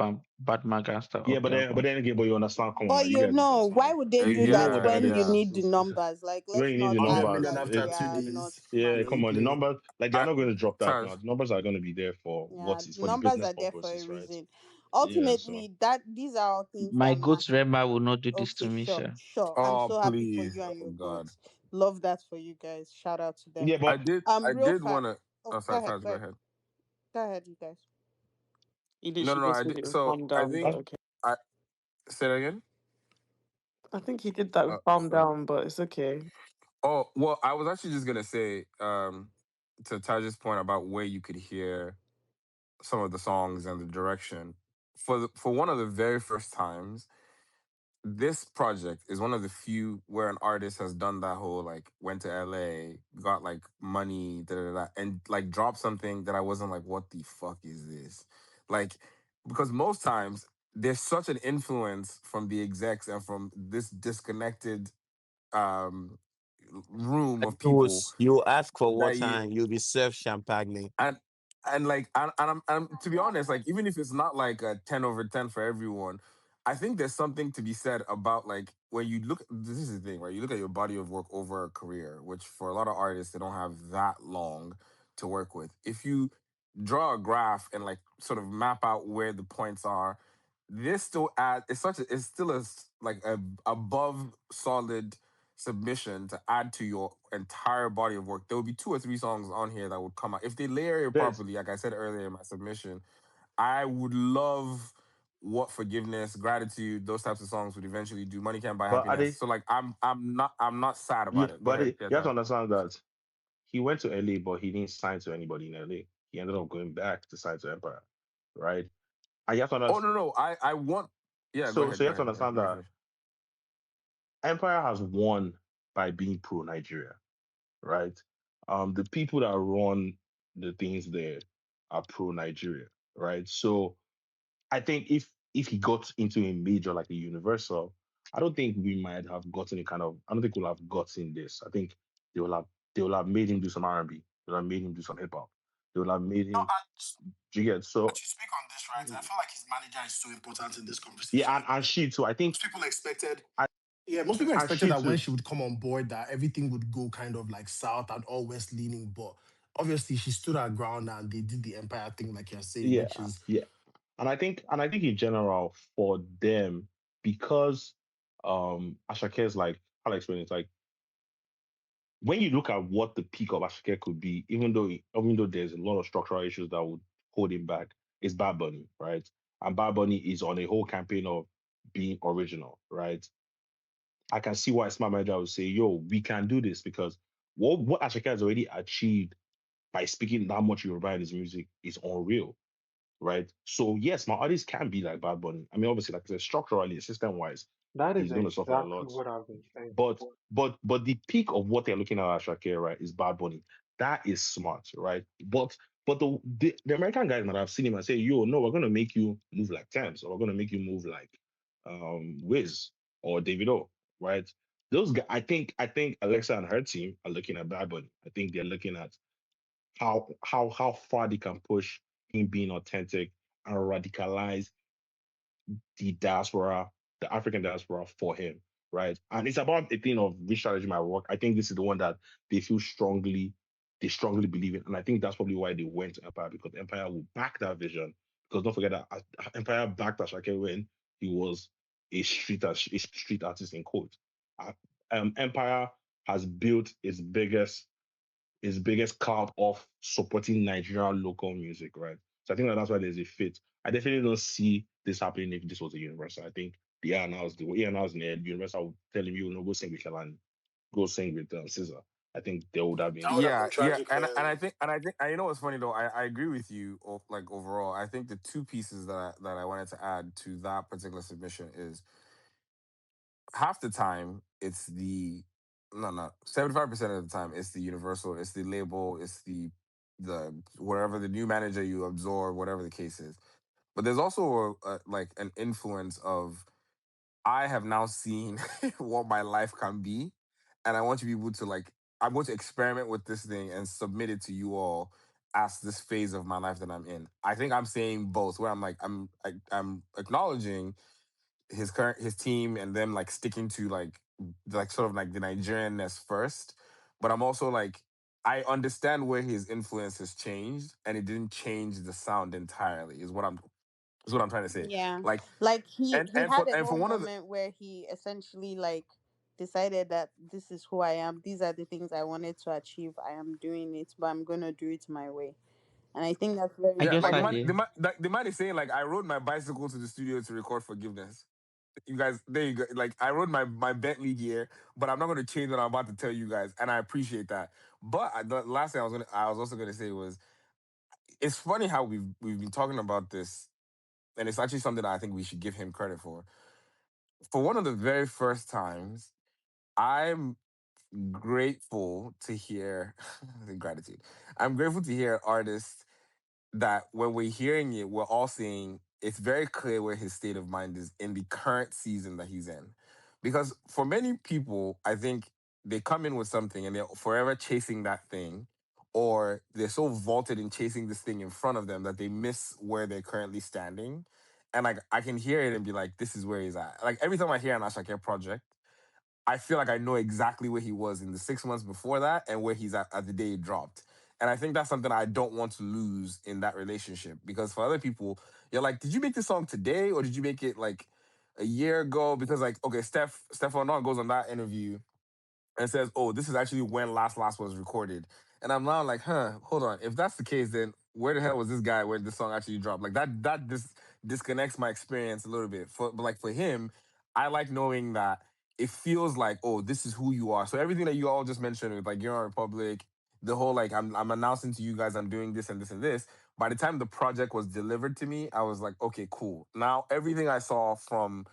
and Batman Gangster Yeah, off the but album. then again, but you understand, come on now, But you you guys don't know, why understand. would they do You know that what yeah, that when you is. yeah. need the numbers? Like, When let's you need the not 100 act numbers, million like after we two are not days. yeah, Don't come on, the fancy. play. numbers, like they're I, not going to drop that now. Taz, The numbers are going to be there for Yeah, what is the for the numbers business are there for a purposes, right? reason. Yeah, so Ultimately, that these are all things My that goats matter. Rema will not do this to Okay, me, sure, sir. sure. I'm oh so happy for please, you and oh your God. goats. Love that for you guys. Shout out to them. yeah, but I Real did fast. want to. Oh, Oh, go sorry, ahead, Taz, go go ahead, ahead. go ahead, you guys. He No, literally no, just I said did. it was So calm I down, but think okay. I say that again. I think he did that with calm Sorry. down, but it's okay. Oh well, I was actually just gonna say to Taj's point about where you could hear some of the songs and the direction. For one of the very first times, this project is one of the few where an artist has done that whole like went to LA, got like money, and like dropped something that I wasn't like, what the fuck is this? Like, because most times there's such an influence from the execs and from this disconnected um room of people You ask for that water and you'll be served champagne. and like and to be honest, like even if it's not like a 10 over 10 for everyone, I think there's something to be said about like when you look, this is the thing, right? You look at your body of work over a career, which for a lot of artists they don't have that long to work with. If you draw a graph and like sort of map out where the points are, this still add it's still like a above solid submission to add to your entire body of work. There would be two or three songs on here that would come out if they layer it there's properly. Like I said earlier in my submission, I would love what forgiveness, gratitude, those types of songs would eventually do. Money can't buy but are happiness. they? So like I'm not sad Yeah, about it. Go but ahead, yeah, you have to Taz. understand that he went to LA, but he didn't sign to anybody in LA. he ended up going back to sign to Empire, right? And you have to Oh understand. no, I want. Yeah, go So ahead, you go have to ahead, go ahead. understand Let me that finish. Empire has won by being pro Nigeria, right? The people that run the things there are pro Nigeria, right? So I think if he got into a major like a Universal, I don't think we might have gotten a kind of. I don't think we'll have gotten this. I think they will have they will have made him do some R&B. They will have made him do some hip hop. They will have made No, him. Do you get but so? you speak on this, right? I feel like his manager is so important in this Yeah, conversation. and she too. I think Most people expected, I yeah, most people and expected she that when too. she would come on board, that everything would go kind of like south and all west leaning. But obviously, she stood her ground and they did the Empire thing, like you're saying, Yeah, which is yeah. And I think in general for them, because Ashake is like, how do I explain it? Like when you look at what the peak of Ashake could be, even though there's a lot of structural issues that would hold him back, is Bad Bunny, right? And Bad Bunny is on a whole campaign of being original, right? I can see why Smart Manager would say, "Yo, we can do this," because what Ashake has already achieved by speaking that much Yoruba in his music is unreal, right? So yes, my artist can be like Bad Bunny. I mean, obviously, like I said, structurally, system wise, That is he's going to suffer a exactly lot. what I've been saying. But the peak of what they're looking at Shakira, right, is Bad Bunny. That is smart, right? But the American guys that I've seen him and say, "Yo, no, we're going to make you move like Thames, or we're going to make you move like Wiz or Davido," right? Those guys, I think Alexa and her team are looking at Bad Bunny. I think they're looking at how far they can push him being authentic and radicalize the diaspora, the African diaspora for him, right? And it's about a thing of which strategy might work. I think this is the one that they feel they strongly believe in. And I think that's probably why they went to Empire, because Empire will back that vision. Because don't forget that Empire backed Ashake when he was a street artist in quote. Uh, Empire has built its biggest clout of supporting Nigerian local music, right? So I think that's why there's a fit. I definitely don't see this happening if this was a Universal. I think the A&Rs in the Universal would tell him, you know, go sing with Kelani, go sing with Scissor. I think there would have that been. would have been Yeah, yeah, tragic, and man. I you know what's funny though. I agree with you. Like overall, I think the two pieces that I wanted to add to that particular submission is half the time it's the no no 75% of the time it's the universal, it's the label, it's the wherever the new manager you absorb, whatever the case is. But there's also like an influence of I have now seen what my life can be, and I want to be able to like I'm going to experiment with this thing and submit it to you all as this phase of my life that I'm in. I think I'm saying both, where I'm like I'm acknowledging his team and them like sticking to like sort of like the Nigerianness first, but I'm also like I understand where his influence has changed, and it didn't change the sound entirely. Is what I'm trying to say. Yeah. Like Like he and he and had for a and whole for one of the moment where he essentially like decided that this is who I am. These are the things I wanted to achieve. I am doing it, but I'm going to do it my way. And I think that's very I yeah, guess like I important. did. the man is saying like I rode my bicycle to the studio to record Forgiveness. You guys, there you go. Like I rode my Bentley here, but I'm not going to change what I'm about to tell you guys, and I appreciate that. But the last thing I was also going to say was, it's funny how we've been talking about this, and it's actually something that I think we should give him credit for. For one of the very first times, I'm grateful to hear gratitude. I'm grateful to hear artists that when we're hearing it, we're all saying it's very clear where his state of mind is in the current season that he's in. Because for many people, I think they come in with something and they're forever chasing that thing, or they're so vaulted in chasing this thing in front of them that they miss where they're currently standing. And like I can hear it and be like, this is where he's at. Like every time I hear an Ashake project, I feel like I know exactly where he was in the 6 months before that and where he's at the day it dropped. And I think that's something I don't want to lose in that relationship, because for other people, you're like, did you make this song today or did you make it like a year ago? Because like, okay, Stefan goes on that interview and says, "Oh, this is actually when Last was recorded." And I'm now like, "Huh, hold on. If that's the case, then where the hell was this guy when this song actually dropped?" Like that disconnects my experience a little bit. But like for him, I like knowing that it feels like, oh, this is who you are. So everything that you all just mentioned with like You're on Republic, the whole like I'm announcing to you guys I'm doing this and this and this. By the time the project was delivered to me, I was like, okay, cool. Now everything I saw from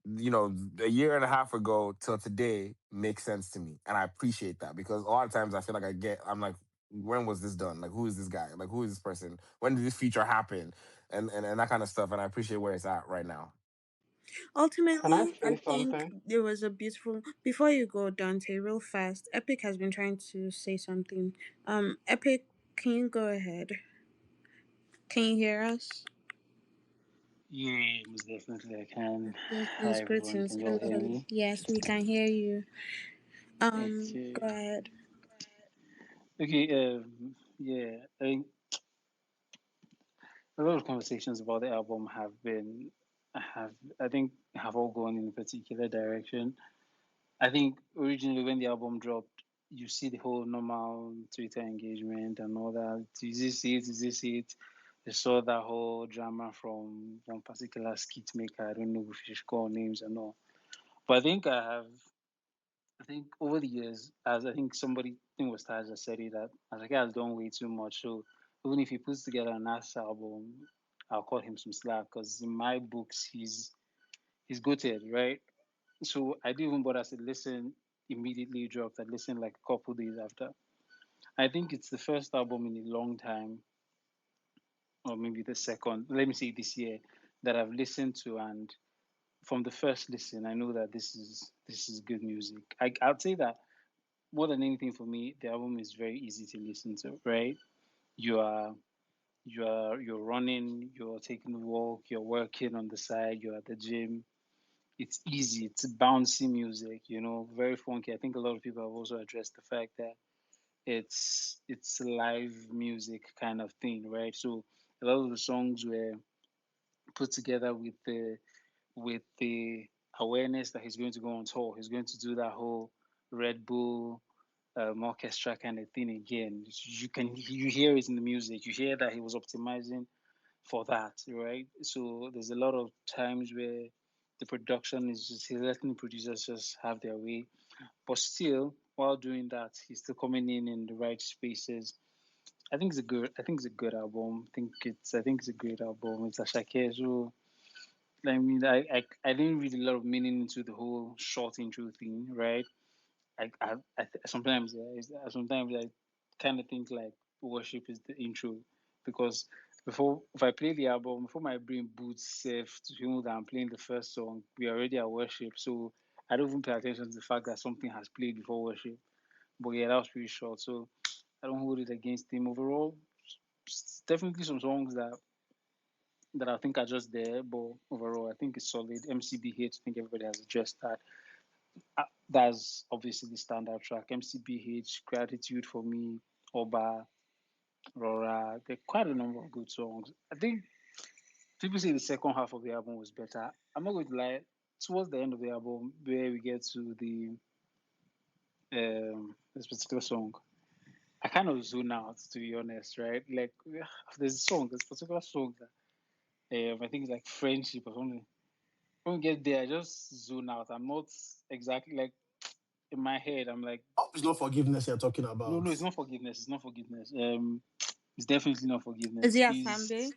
a year and a half ago till today makes sense to me. And I appreciate that because a lot of times I feel like I'm like, when was this done? Like, who is this guy? Like, who is this person? When did this feature happen? And that kind of stuff. And I appreciate where it's at right now. Can I Ultimately, I say think something? there was a beautiful. Before you go, Dante, real fast. Epic has been trying to say something. Epic, can you go ahead? Can you hear us? Yeah, most definitely I can. Hi Greetings, everyone, can greetings. you all Hello, hear hello. me? Yes, we can hear you. Okay. Go ahead. Okay, yeah, I think a lot of conversations about the album have all gone in a particular direction. I think originally when the album dropped, you see the whole normal Twitter engagement and all that. Is this it? Is this it? You saw that whole drama from one particular skit maker. I don't know if you should call names or not. But I think over the years, as I think somebody, I think it was Taj that said it, that Asake has done way too much. So even if he puts together a nice album, I'll cut him some slack because in my books he's goated, right? So I didn't even bother to listen immediately. It dropped. I listened like a couple days after. I think it's the first album in a long time, or maybe the second. Let me say this year that I've listened to, and from the first listen, I know that this is good music. I'd say that more than anything for me, the album is very easy to listen to, right? You are you're running, you're taking a walk, you're working on the side, you're at the gym. It's easy, it's bouncy music, very funky. I think a lot of people have also addressed the fact that it's live music kind of thing, right? So a lot of the songs were put together with the awareness that he's going to go on tour. He's going to do that whole Red Bull orchestra kind of thing again. You hear it in the music. You hear that he was optimizing for that, right? So there's a lot of times where the production is just he's letting the producers just have their way, but still while doing that, he's still coming in the right spaces. I think it's a good album. I think it's a great album. It's Asake. So I mean, I didn't read a lot of meaning into the whole short intro thing, right? Sometimes I kind of think like worship is the intro because before if I play the album before my brain boots safe to feel that I'm playing the first song, we are already at worship. So I don't even pay attention to the fact that something has played before worship. But yeah, that was pretty short. So I don't hold it against him overall. Definitely some songs that I think are just there, but overall I think it's solid. MCBH, I think everybody has addressed that. That's obviously the standout track. MCBH, Gratitude for Me, Oba, Rora. There are quite a number of good songs. I think people say the second half of the album was better. I'm not going to lie. Towards the end of the album, where we get to the this particular song, I kind of zone out to be honest, right? Like there's a particular song that I think it's like Friendship or something. When we get there, I just zone out. I'm not exactly like in my head. I'm like, Oh, it's not forgiveness you're talking no, about. it's not forgiveness. It's not forgiveness. It's definitely not Is forgiveness. it Is Asambe?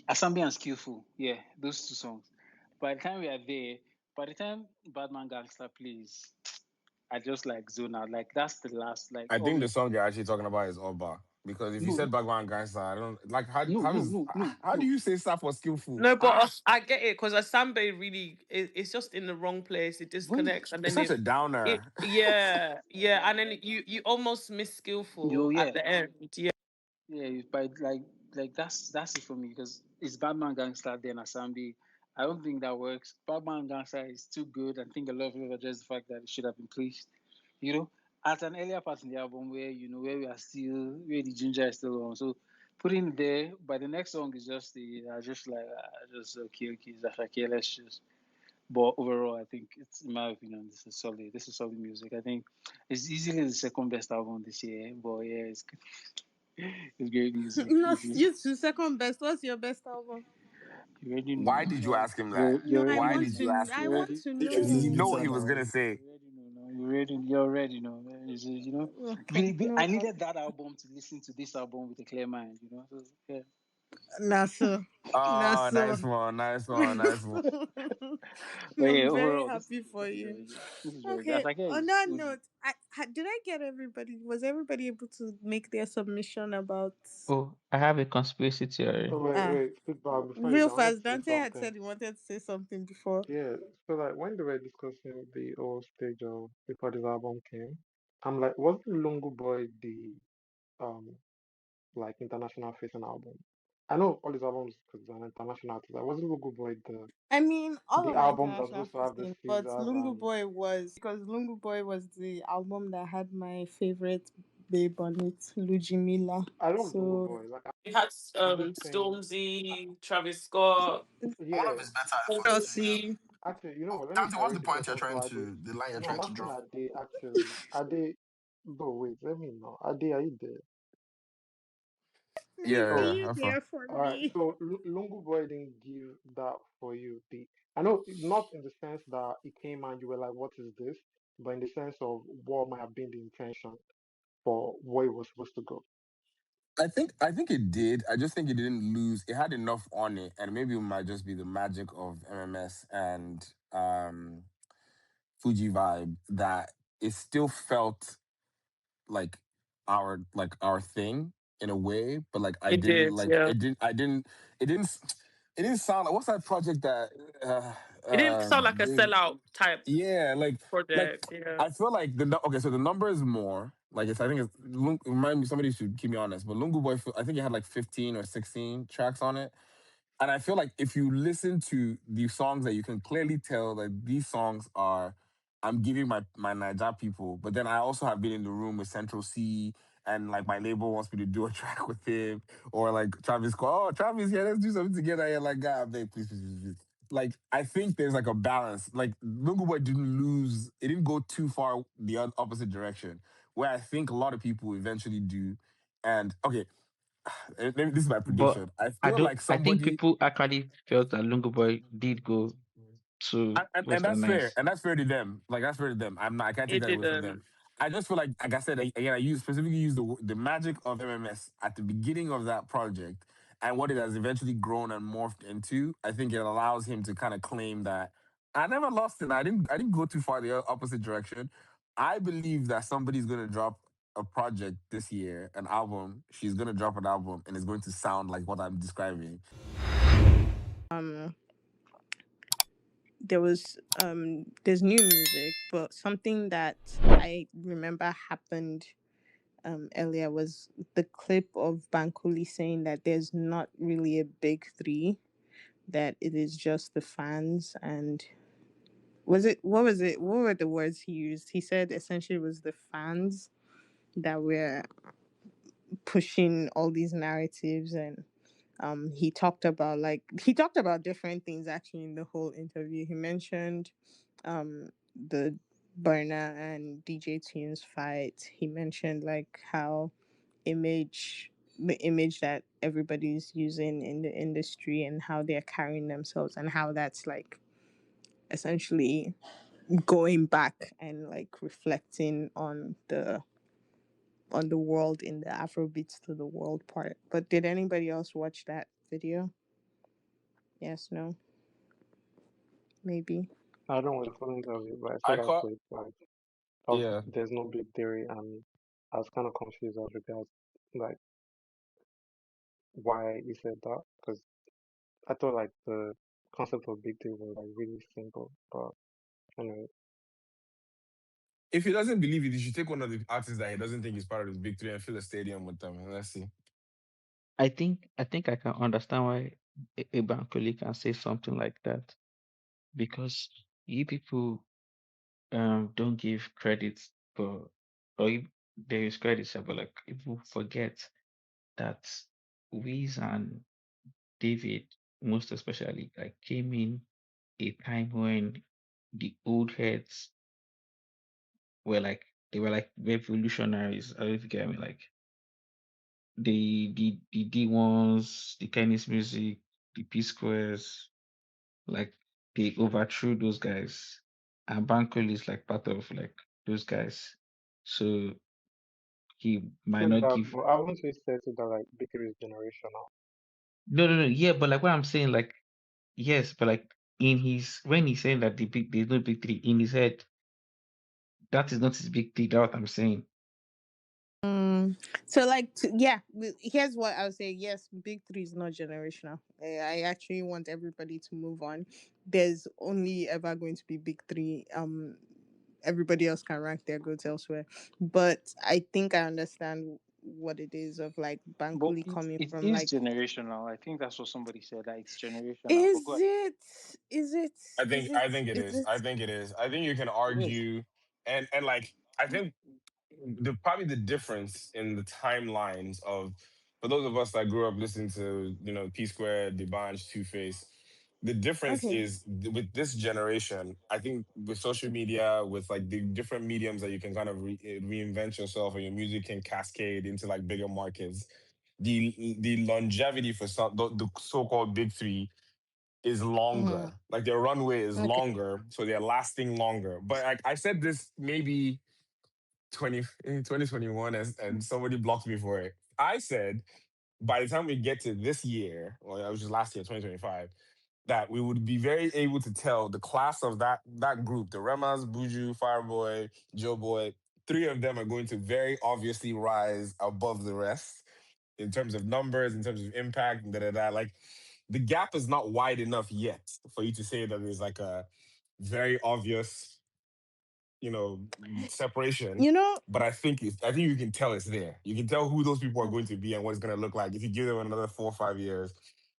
Asambi and Skillful. Yeah, those two songs. By the time we are there, by the time Badman Gangster plays, I just like zone out. Like that's the last. Like I all think the we song you're actually talking about is Oba. Because if you no said Bagwan Gangster, I don't like no how no does no no how do no. you say stuff for skillful? No, but Ah, I get it because Asambe really it's just in the wrong place. It When disconnects, and it's then such a it downer. yeah, and then you almost miss yo skillful at yeah the end. Yeah. yeah, but like that's it for me because it's Batman Gangster then Asambi. I don't think that works. Batman Gangster is too good. I think a lot of people address the fact that it should have been placed, you know, at an earlier part in the album where where we are still where the ginger is still on. So putting it there, but the next song is just just like just okay, it's like okay, let's just. But overall, I think it's in my opinion, this is solid. This is solid music. I think it's easily the second best album this year. But yeah, it's great music. No, If you you two second best. What's your best album? you already Why know did you now. ask him that? No, I You Why want did already you to. ask I him you that? want already to Take Because it easy, you know. know Lisa, what he was now. gonna say. you already know now. You're already, you know. No, I needed that album to listen to this album with a clear mind, So, yeah. not so. Not Oh, so. nice one, nice one, nice one. But yeah, I'm very overall, happy this for is you. very good. This is very good. Okay. Asake On is that OG. note, did I get everybody? Was everybody able to make their submission about? Oh, I have a conspiracy Oh theory. Ah, feedback before you real go. I wanted fast. to say Dante had something. said he wanted to say something before. Yeah, so like when they were discussing the whole stage of before this album came, I'm like, wasn't Lungu Boy the um like international facing album? I know all these albums because an international artist. Like, wasn't Lungu Boy I mean, all the of my album that's international supposed to have the facing, but scissors Lungu and Boy was because Lungu Boy was the album that had my favorite babe on it, Lujimila. I love Lungu So Boy. Like It had I'm just saying, Stormzy, Travis Scott, One of yeah. his better efforts too. Yeah. Chelsea. Actually, you know what? Let me Dante, what's the direct the point you're question to trying Ade. to the line you're No, I'm trying to asking draw? Ade actually. Ade, bro, wait, let me know. Ade, are you there? please, Yeah, can Oh, yeah, you have fun. hear for all right. me? So Lungu Boy didn't give that for you. The I know not in the sense that it came and you were like, "What is this?" But in the sense of what might have been the intention for where it was supposed to go. I think it did. I just think it didn't lose. It had enough on it, and maybe it might just be the magic of MMS and Fuji vibe that it still felt like our thing in a way, but like I It didn't did, like yeah. it didn't sound like what's that project that It didn't sound like a they sellout type yeah like project, yeah. I feel like okay, so the number is more like I think remind me, somebody should keep me honest, but Lungu Boy, I think it had like 15 or 16 tracks on it, and I feel like if you listen to the songs, that you can clearly tell that these songs are I'm giving my Niger people, but then I also have been in the room with Central C, and like my label wants me to do a track with him, or like Travis Scott, oh Travis, yeah, let's do something together. Yeah, like God, babe, please, please, please, please. Like I think there's like a balance. Like Lungu Boy didn't lose, it didn't go too far the opposite direction, where I think a lot of people eventually do. And okay, this is my But prediction. I I feel don't. like I think somebody people actually felt that Lungu Boy did go to and Western that's fair, Nice. and that's fair to them. Like that's fair to them. I can't take It that away from them. didn't. I just feel like I said again, I specifically use the magic of MMS at the beginning of that project, and what it has eventually grown and morphed into. I think it allows him to kind of claim that I never lost it. I didn't go too far the opposite direction. I believe that somebody's gonna drop a project this year, an album. She's gonna drop an album, and it's going to sound like what I'm describing. Um, there's new music, but something that I remember happened earlier was the clip of Bankulli saying that there's not really a big three, that it is just the fans. And what were the words he used? He said essentially it was the fans that were pushing all these narratives. And he talked about different things actually in the whole interview. He mentioned the Burner and DJ Tunes fight. He mentioned like how the image that everybody's using in the industry and how they're carrying themselves, and how that's like essentially going back and like reflecting on the world in the Afrobeats to the world part. But did anybody else watch that video? Yes, no, maybe. I don't want to full interview, but I saw I that caught clip like of yeah. there's no big theory, and I was kind of confused as regards like why he said that because I thought like the concept of big theory was like really simple, but anyway. If he doesn't believe it, he should take one of the artists that he doesn't think is part of his big three and fill a stadium with them. And let's see. I think I can understand why a Bankole can say something like that, because you people don't give credit for, or there is credit, sir, but like people forget that Wiz and David, most especially, like came in a time when the old heads were like, they were like revolutionaries. I don't know if you get me. Like the D1s, the Chinese music, the P squares, like they overthrew those guys. And Bankole is like part of like those guys. So he might So not that, give. but haven't we said that like Big Three is generational? No, no, no. Yeah, but like what I'm saying, like yes, but like in his when he's saying that there's no big three in his head, that is not his big three. That's what I'm saying. So like yeah, here's what I would say. Yes, big three is not generational. I actually want everybody to move on. There's only ever going to be big three. Everybody else can rank their goods elsewhere. But I think I understand what it is of like But Bankuli coming it from is like, generational. I think that's what somebody said. That it's generational. But go is ahead. it is it I is think it I think it is is. it I think it is. I think you can It is. argue, and like I think probably the difference in the timelines of, for those of us that grew up listening to P Square, Debanj, Two Face, the difference okay. is with this generation. I think with social media, with like the different mediums that you can kind of reinvent yourself, and your music can cascade into like bigger markets. The longevity for some the so-called big three is Mm-hmm. longer. Like their runway is Okay. longer, so they're lasting longer. But I said this maybe 2021, and somebody blocked me for it. I said by the time we get to this year, or it was just last year, 2025, that we would be very able to tell the class of that group, the Remas, Buju, Fireboy, Joe Boy, three of them are going to very obviously rise above the rest in terms of numbers, in terms of impact, and da da da. Like the gap is not wide enough yet for you to say that there's like a very obvious, you know, separation. You know, But I think you can tell it's there. You can tell who those people are going to be and what it's going to look like. If you give them another 4 or 5 years,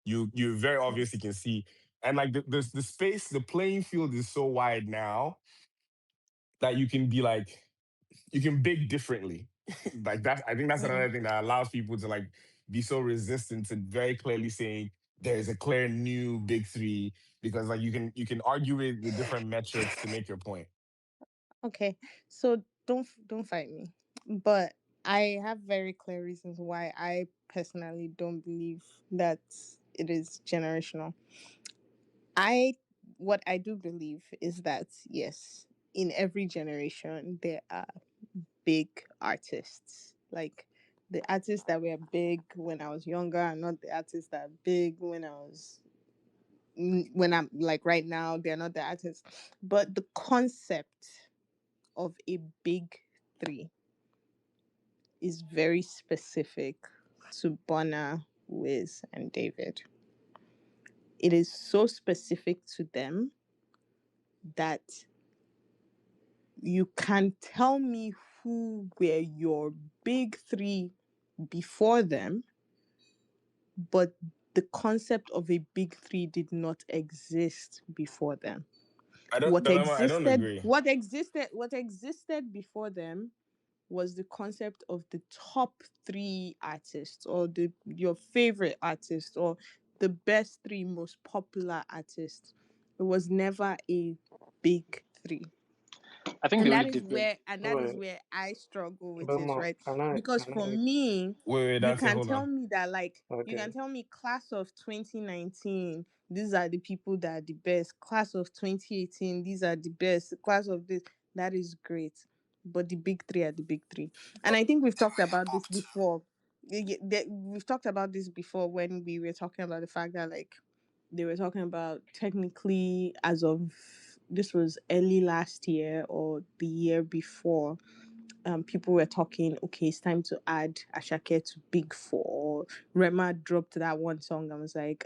you very obviously can see. And like the space, the playing field is so wide now that you can be like, you can big differently. Like that, I think that's mm, another thing that allows people to like be so resistant to very clearly saying there is a clear new big three, because like you can argue it with different metrics to make your point. okay. So don't fight me. But I have very clear reasons why I personally don't believe that it is generational. I what I do believe is that yes, in every generation there are big artists. Like the artists that were big when I was younger are not the artists that are big when I'm like right now, they're not the artists. But the concept of a big three is very specific to Bonner, Wiz, and David. It is so specific to them that you can tell me who were your big three before them, but the concept of a big three did not exist before them. I don't, What dilemma. I don't existed, agree. what existed before them was the concept of the top three artists or the your favorite artist or the best three most popular artists. It was never a big three. I think the And only that is difference. where Wait, I struggle with but it, more, right? can I Because can for I me, Wait, you that's it. can Hold tell on. me that like you can okay. tell me class of 2019, these are the people that are the best. Class of 2018, these are the best. Class of this, that is great. But the big three are the big three. And I think we've talked about this Popped. before. We've talked about this before when we were talking about the fact that like they were talking about technically as of this was early last year or the year before, people were talking, okay, it's time to add Ashake to Big Four. Rema dropped that one song and was like,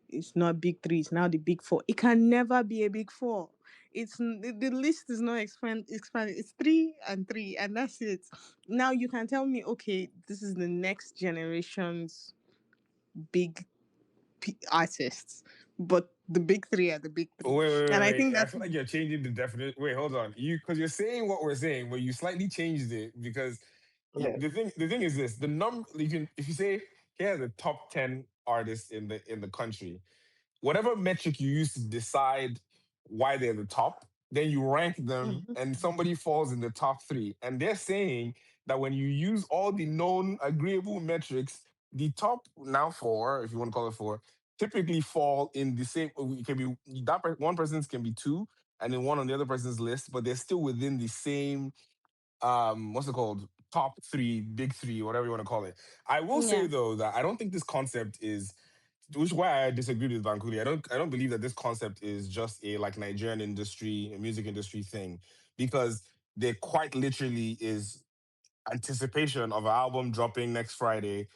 it's not Big Three, it's now the Big Four. It can never be a Big Four. The list is not expanded. It's three and three, and that's it. Now you can tell me, okay, this is the next generation's big artists, but the big three are the big three, Wait, wait, and I wait, think wait. I that's feel like you're changing the definition. Wait, hold on. Because you're saying what we're saying, but you slightly changed it because Yes. the thing is this: the number you can, if you say here are the top 10 artists in the country, whatever metric you use to decide why they're the top, then you rank them Mhm. and somebody falls in the top three. And they're saying that when you use all the known agreeable metrics, the top now four, if you want to call it four, typically fall in the same. It can be that one person's can be two, and then one on the other person's list, but they're still within the same what's it called, top three, big three, whatever you want to call it. I will say Yeah. though that I don't think this concept is, which is why I disagree with Bankulli. I don't believe that this concept is just a like Nigerian industry, a music industry thing, because there quite literally is anticipation of an album dropping next Friday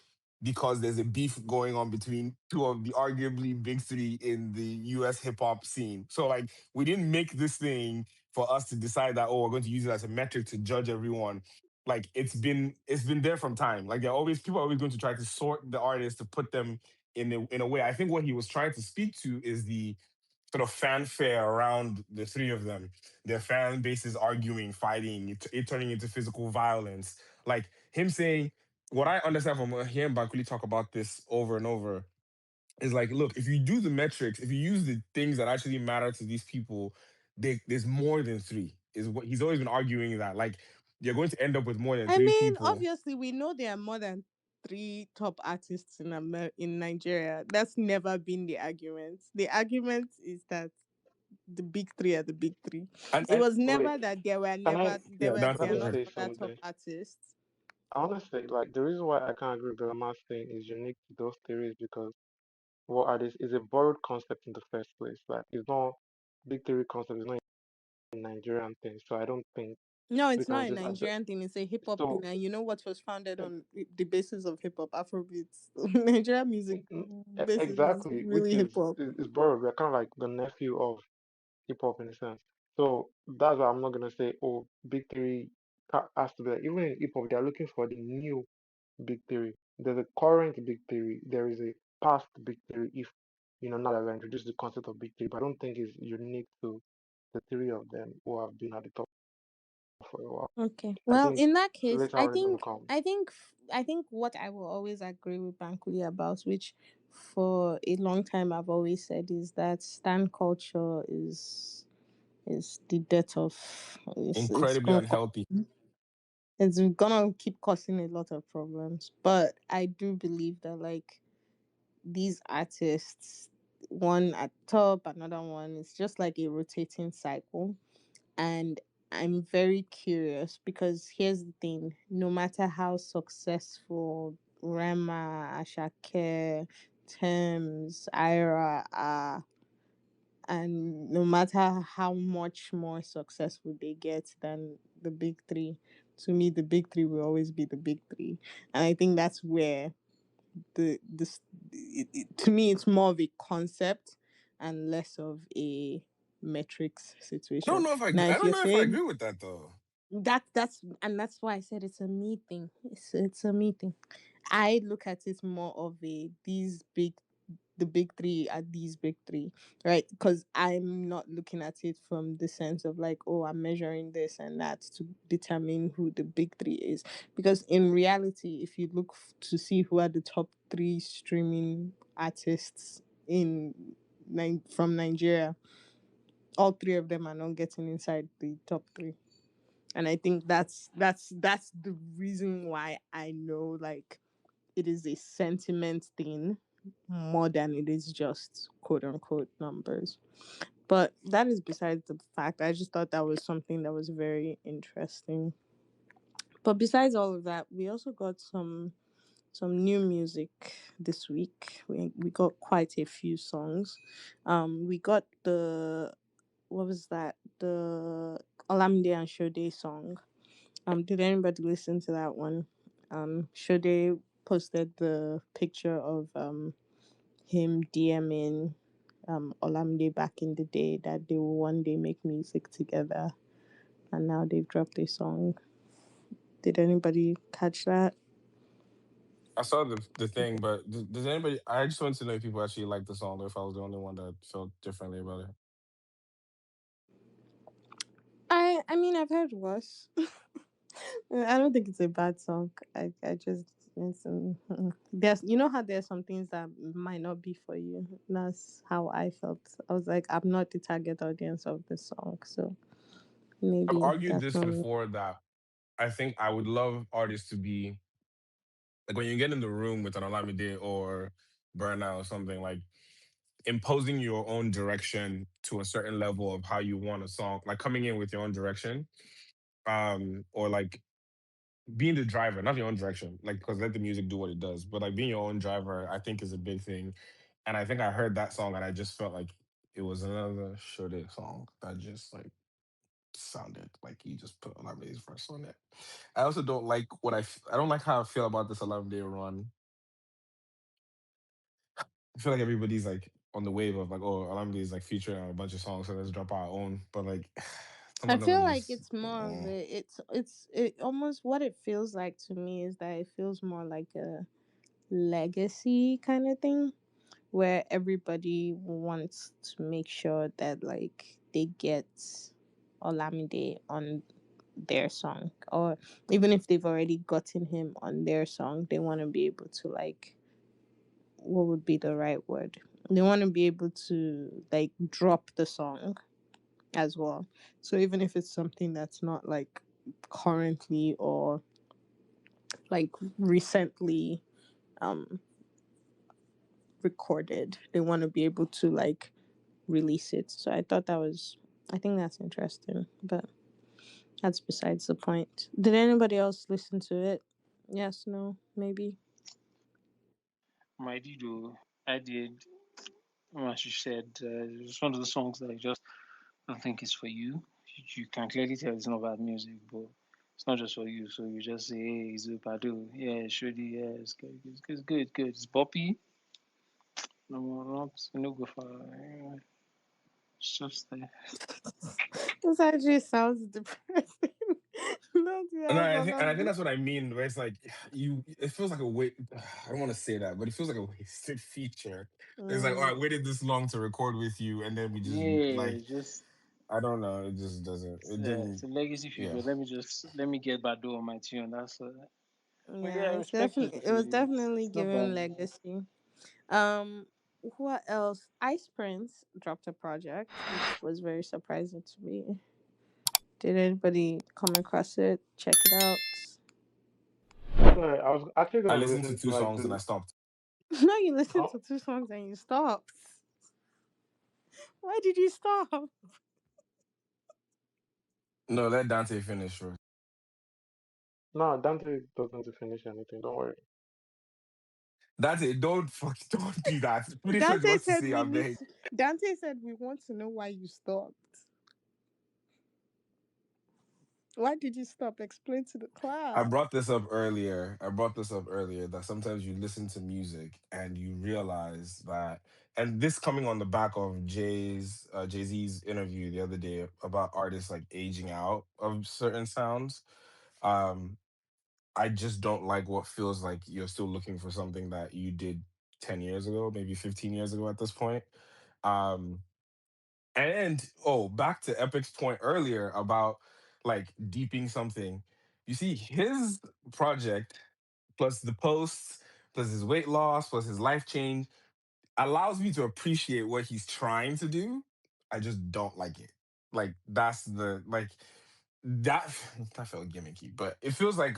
because there's a beef going on between two of the arguably big three in the US hip hop scene. So like we didn't make this thing for us to decide that, oh, we're going to use it as a metric to judge everyone. Like it's been there from time. Like they're always, people are always going to try to sort the artists to put them in a way. I think what he was trying to speak to is the sort of fanfare around the three of them, their fan bases arguing, fighting, it turning into physical violence. Like him saying, what I understand from hearing Bankuli talk about this over and over is like, look, if you do the metrics, if you use the things that actually matter to these people, there's more than three. Is what he's always been arguing, that like you're going to end up with more than I three mean, people. obviously, we know there are more than three top artists in in Nigeria. That's never been the argument. The argument is that the big three are the big three. It And was Wait, never that there were can I? never Yeah, Dante, let there are me go not ahead. say other top something. artists. Honestly, like the reason why I can't agree with the Lamar thing is unique to those theories because what are this is a borrowed concept in the first place. Like it's not big theory concept. It's not a Nigerian thing. So I don't think No, we it's not can a just adopt. Nigerian thing. It's a hip hop thing, So and you know what was founded on the basis of hip hop, Afrobeats. Nigerian music basis is exactly, which really hip hop. is borrowed. We're kind of like the nephew of hip hop in a sense. So that's why I'm not gonna say, oh, big three has to be like, even in hip hop, they're looking for the new big three. There's a current big three. There is a past big three. If now that we introduced the concept of big three, but I don't think it's unique to the three of them who have been at the top for a while. Okay. I Well, think in that case, later on it's gonna come. I think what I will always agree with Bankuli about, which for a long time I've always said, is that stan culture is the death of Incredibly unhealthy. it's gonna keep causing a lot of problems. But I do believe that like these artists, one at top, another one, it's just like a rotating cycle. And I'm very curious because here's the thing: no matter how successful Rema, Asake, Thames, Ira are, and no matter how much more successful they get than the big three, to me, the big three will always be the big three. And I think that's where the this to me it's more of a concept and less of a metrics situation. Now, I if don't you're know if I saying agree with that though. that's why I said it's a me thing. It's a me thing. I look at it more of a the big three are these big three, right? Because I'm not looking at it from the sense of like, oh, I'm measuring this and that to determine who the big three is. Because in reality, if you look to see who are the top three streaming artists in from Nigeria, all three of them are not getting inside the top three. And I think that's the reason why I know like it is a sentiment thing more than it is just quote unquote numbers. But that is besides the fact. I just thought that was something that was very interesting. But besides all of that, we also got some new music this week. We got quite a few songs. We got the what was that? The Olamide and Shoday song. Did anybody listen to that one? Shoday posted the picture of him DMing Olamide back in the day that they will one day make music together, and now they've dropped a song. Did anybody catch that? I saw the thing, but does anybody? I just want to know if people actually like the song, or if I was the only one that felt differently about it. I mean I've heard worse. I don't think it's a bad song. I just there's how there's some things that might not be for you. That's how I felt. I was like, I'm not the target audience of the song, so I've maybe argued that's this not me. before that I think I would love artists to be like when you get in the room with an Olamide or Burna or something like. imposing your own direction to a certain level of how you want a song, like coming in with your own direction, or like being the driver, not your own direction, like because let the music do what it does, but like being your own driver, I think is a big thing. And I think I heard that song and I just felt like it was another Shoday song that just like sounded like he just put Olamide's verse on it. I also don't like I don't like how I feel about this Olamide run. I feel like everybody's like on the wave of like, oh, Olamide is like featuring on a bunch of songs, so let's drop our own. But like, some I of them feel are like just. it's more of it almost what it feels like to me is that it feels more like a legacy kind of thing where everybody wants to make sure that like they get Olamide on their song, or even if they've already gotten him on their song, they want to be able to like, what would be the right word, they want to be able to like drop the song as well. So even if it's something that's not like currently or like recently um recorded, they want to be able to like release it. So I think that's interesting, but that's besides the point. Did anybody else listen to it? Yes, no, maybe. My Dido, I did. As you said, it's one of the songs that I just don't think is for you. You can clearly tell it's not bad music, but it's not just for you. So you just say, hey, it's Pado. Yeah, Shodi, yeah, it's good. It's good, good. It's boppy. No, not, no go for it's just there. This actually sounds depressing. Not the No, album. I think that's what I mean. Where it's like you, it feels like a wait. I don't want to say that, but it feels like a wasted feature. It's like, oh, I Mm, waited this long to record with you, and then we just Yeah, like, just I don't know. It just doesn't. It it's didn't. a legacy Yeah. figure. Let me get Bado on my tune. That's but yeah, I yeah, respect it. it was definitely It's not giving bad. legacy. Um, what else? Ice Prince dropped a project, which was very surprising to me. Did anybody come across it? Check it out. Sorry, I was actually I gonna listened to listen to two like songs and the I stopped. No, you listened how to two songs and you stopped. Why did you stop? No, let Dante finish first. no Dante doesn't finish anything. Don't worry. Dante, don't fuck, don't do that. Finish what you Dante want to said say. we I need. beg. Dante said we want to know why you stopped. Why did you stop? Explain to the I class. brought this up earlier. I brought this up earlier that sometimes you listen to music and you realize that, and this coming on the back of Jay Z's interview the other day about artists like aging out of certain sounds. Um, I just don't like what feels like you're still looking for something that you did 10 years ago, maybe 15 years ago at this point. Um, and oh, back to Epic's point earlier about like deeping something. You see, his project plus the posts plus his weight loss plus his life change allows me to appreciate what he's trying to do. I just don't like it. Like that's the like that that felt gimmicky, but it feels like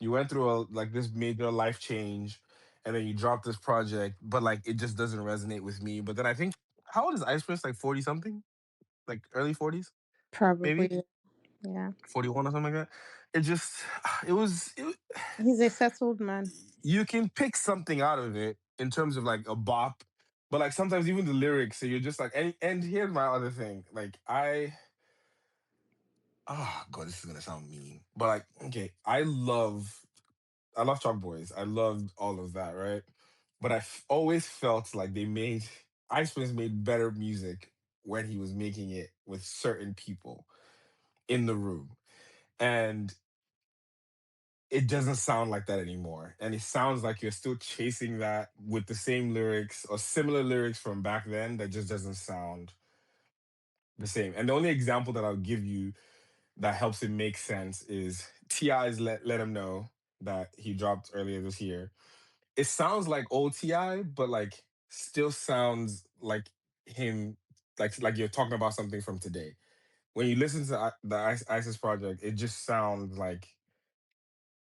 you went through a like this major life change and then you dropped this project, but like it just doesn't resonate with me. But then I think how old is Ice Prince? Like 40 something? Like early 40s, maybe Probably, yeah. 41 or something like that. It just it was He's a settled man. you can pick something out of it in terms of like a bop, but like sometimes even the lyrics, so you're just like, and here's my other thing. Like I oh god, this is gonna sound mean. But like, okay, I love Chalk Boys. I loved all of that, right? But always felt like Ice Prince made better music when he was making it with certain people in the room. And it doesn't sound like that anymore. And it sounds like you're still chasing that with the same lyrics or similar lyrics from back then that just doesn't sound the same. And the only example that I'll give you that helps it make sense is T.I.'s Let Him Know that he dropped earlier this year. It sounds like old Ti, but like still sounds like him, like you're talking about something from today. When you listen to the ISIS project, it just sounds like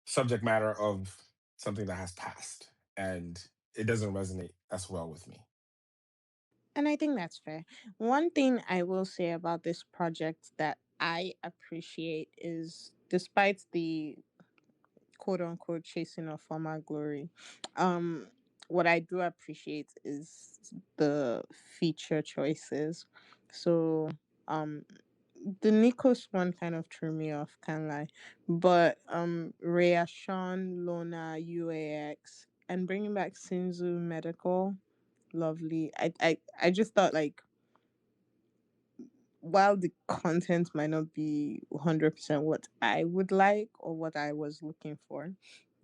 subject matter of something that has passed, and it doesn't resonate as well with me. And I think that's fair. One thing I will say about this project that I appreciate is, despite the quote unquote chasing of former glory, um, what I do appreciate is the feature choices. So, um, the Nikos one kind of threw me off, can't lie. But Rhea Sean, Lona, UAX, and bringing back Sinzu Medical, lovely. I just thought, like, while the content might not be 100% what I would like or what I was looking for,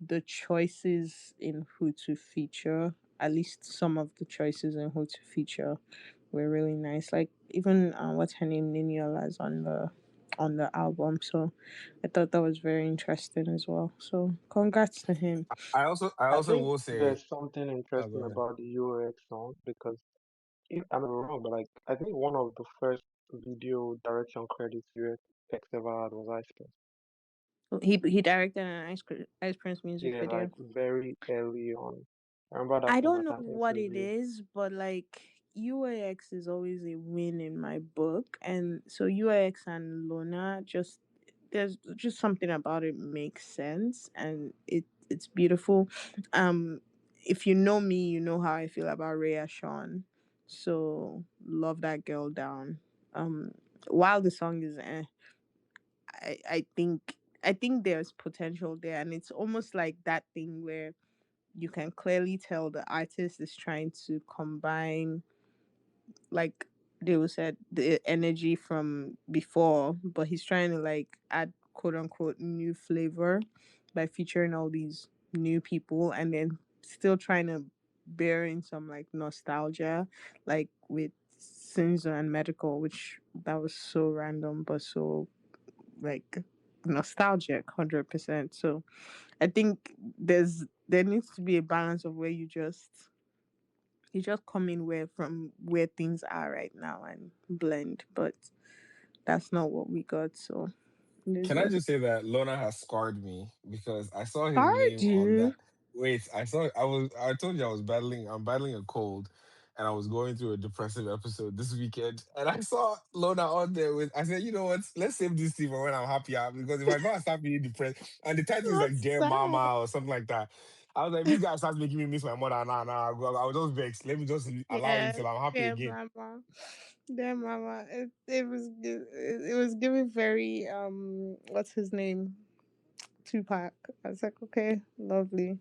the choices in who to feature, at least some of the choices in who to feature, were really nice. Like, even what's her name, Niniola, is on the album. So I thought that was very interesting as well. So congrats to him. I I also think will say, there's something oh, go interesting ahead. about the UX song because if I'm wrong, but like I think one of the first video direction credits UX ever had was Ice Prince. He directed an Ice Prince music Yeah, like video. very early on. I remember that I from don't like know an what it interview. is, but like UAX is always a win in my book. And so UAX and Lona, just there's just something about it makes sense, and it's beautiful. Um if you know me, you know how I feel about Rhea Sean. So love that girl down. Um while the song is I think there's potential there, and it's almost like that thing where you can clearly tell the artist is trying to combine, like they will said, the energy from before, but he's trying to like add quote unquote new flavor by featuring all these new people, and then still trying to bear in some like nostalgia, like with Sinzo and Medical, which that was so random but so like nostalgic 100%. So I think there needs to be a balance of where you just come in where things are right now and blend, but that's not what we got. So it is Can I what it just say that Lona has scarred me because I saw his scarred name on you. that. Wait, I told you I'm battling a cold and I was going through a depressive episode this weekend and I saw Lona on there with I said, you know what, let's save this thing for when I'm happier because if I go and start being depressed and the title is like That's Dear sad. Mama or something like that. I was like, if this guy starts making me miss my mother I'll just vex. Let me just allow it Yeah, till I'm happy yeah, again. mama. Yeah, mama. It was giving very what's his name? Tupac. I was like, okay, lovely.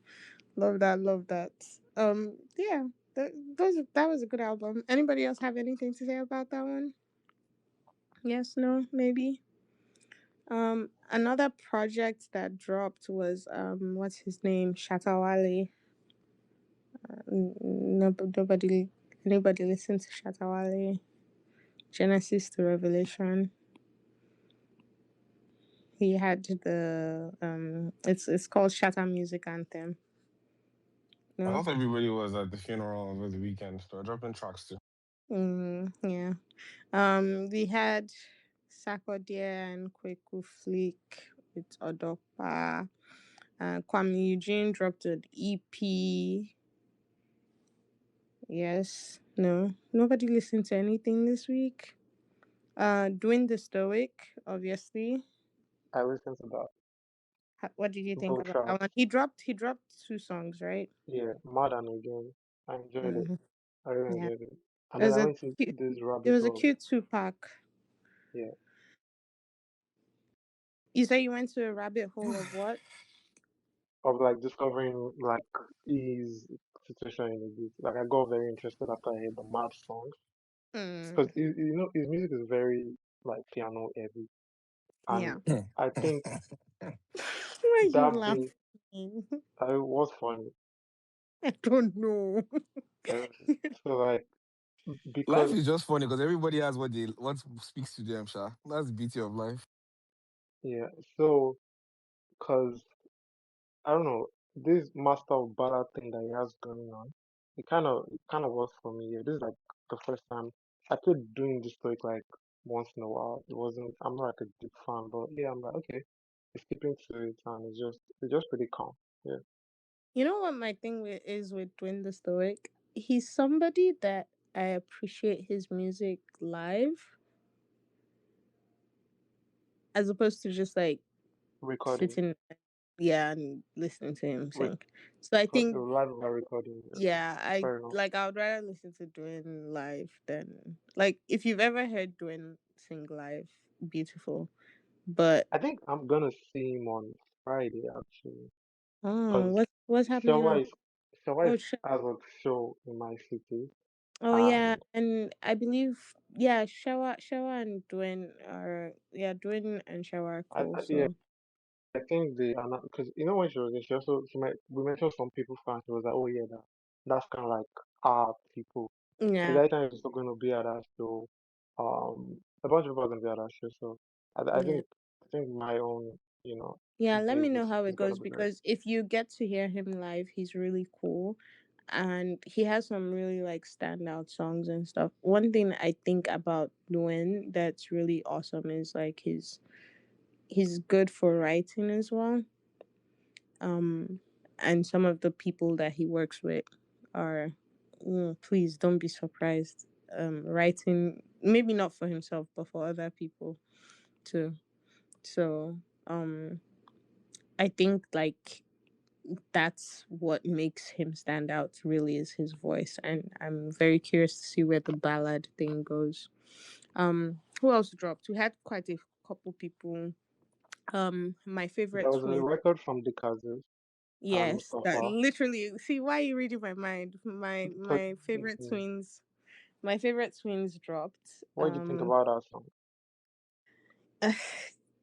Love that, love that. Yeah. That was a good album. Anybody else have anything to say about that one? Yes, no, maybe. Another project that dropped was what's his name? Shatawale. Nobody, anybody listen to Shatawale? Genesis to Revelation. He had it's called Shatter Music Anthem. I No, thought everybody was at the funeral over the weekend. So dropping tracks too. yeah. We had Sakodia and Kweku Flick with Odopa. Kwame Eugene dropped an EP. Yes. No. Nobody listened to anything this week. Doing the Stoic, obviously. I listened to that. What did you think Both about that one? tracks. He dropped 2 songs, right? Yeah, Mad and Again. I enjoyed it. Hmm. I really Yeah. enjoyed it. And then There's I a went into cute, this it rabbit was a hole. cute 2 pack. Yeah. You say you went to a rabbit hole of what? Of like discovering like his situation in the beat. Like I got very interested after I heard the Mad songs because Mm, you know his music is very like piano heavy, yeah. and I think Why are you that bass laughing? was funny. I don't know. Uh, so like Life because is just funny because everybody has what speaks to them, Sha. That's the beauty of life. yeah, so because I don't know this master of ballad thing that he has going on. It kind of works for me. Yeah, this is like the first time I kept doing this like once in a while. It wasn't. I'm not like a big fan, but yeah, I'm like okay. It's keeping to it, and it's just pretty calm. Yeah. You know what my thing is with Doing the Stoic? He's somebody that I appreciate his music live as opposed to just like Recording. sitting, yeah, and listening to him Re- sing. So I think, live over recording. Okay. yeah, I Fair enough. like. I would rather listen to Dwayne live than like if you've ever heard Dwayne sing live, beautiful. But I think I'm gonna see him on Friday actually, oh, because what's happening on? Shawa is Shawa Oh, is has a show in my city, oh yeah, and and I believe yeah, Shower and Dwayne are yeah, Dwayne and Shower are cool. yeah, So I think they are not because you know when she was there, we mentioned some people fans. She was like, oh yeah, that's kind of like our people. So yeah, that time is still going to be at that show. A bunch of people are going to be at that show. So yeah. I think my own Yeah, let me day know how it is going to goes be great. because if you get to hear him live, he's really cool and he has some really like standout songs and stuff. One thing I think about Nguyen that's really awesome is like he's good for writing as well. Um and some of the people that he works with are please don't be surprised. Writing maybe not for himself but for other people too. So I think like that's what makes him stand out really is his voice and I'm very curious to see where the ballad thing goes. Who else dropped? We had quite a couple people. My There favorite was a twin. record from the Kazeez and Yes, that Mustafa. literally see why are you reading my mind. My So, my favorite mhm, twins. My favorite twins dropped. what do you think about that song?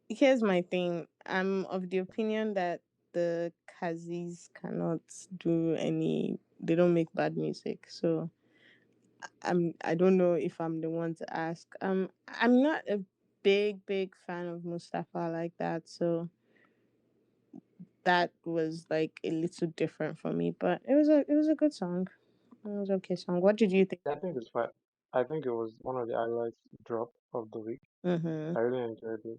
Here's my thing. I'm of the opinion that the Kazeez cannot do any they don't make bad music. So I don't know if I'm the one to ask. I'm not a big fan of Mustafa like that, so that was like a little different for me. But it was a good song. It was an okay song. What did you think? I think it's fine. I think it was one of the highlights drop of the week. Mm-hmm. I really enjoyed it.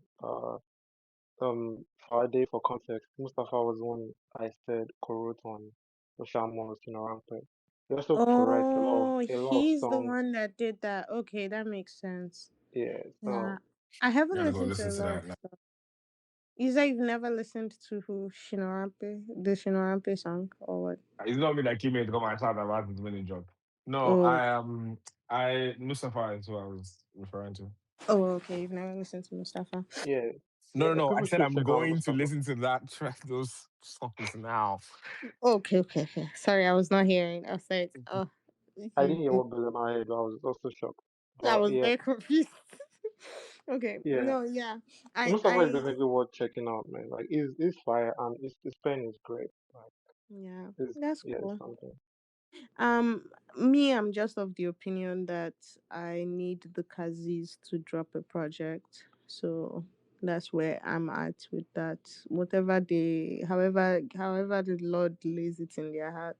For a day for context, Mustafa was the one I said co-wrote on Oshamo's, Rampant. He also co-writes Oh, a lot of he's the songs. one that did that. Okay, that makes sense. Yeah, Yeah, so I haven't Gotta go listened to listen a to lot of that now. stuff. You say you've never listened to who Shinorampe, the Shinorampe song, or what? It's not me that came here to come and shout about it when it dropped. No, Oh, I Mustafa is who I was referring to. oh, okay. You've never listened to Mustafa. yeah, No. I people said should I'm check out going to Mustafa. listen to that track, those songs now. Okay. Sorry, I was not hearing. I was like, oh, I didn't hear you. what blew my head, but I was also shocked. I But was yeah, very confused. Okay, yeah, no, yeah, Mustafa is I, definitely worth checking out, man. Like, he's fire and his pen is great. Like, yeah, it's that's yeah, it's cool. something. Me, I'm just of the opinion that I need the Kazeez to drop a project. So that's where I'm at with that. Whatever they, however the Lord lays it in their heart,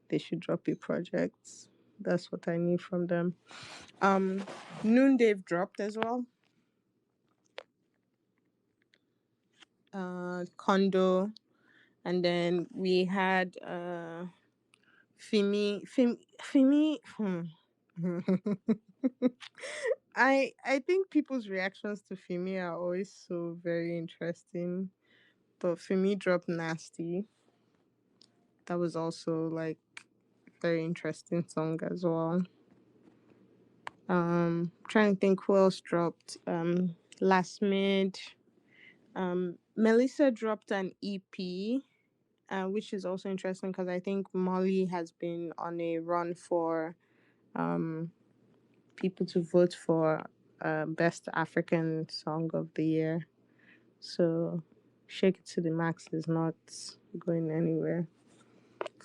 they should drop a project. That's what I need from them. Um, Noon they've dropped as well. Condo, and then we had Fimi. I think people's reactions to Fimi are always so very interesting. But Fimi dropped Nasty. That was also like very interesting song as well. Trying to think who else dropped. Last Mid. Melissa dropped an EP, which is also interesting because I think Molly has been on a run for um people to vote for best African song of the year. So Shake It to the Max is not going anywhere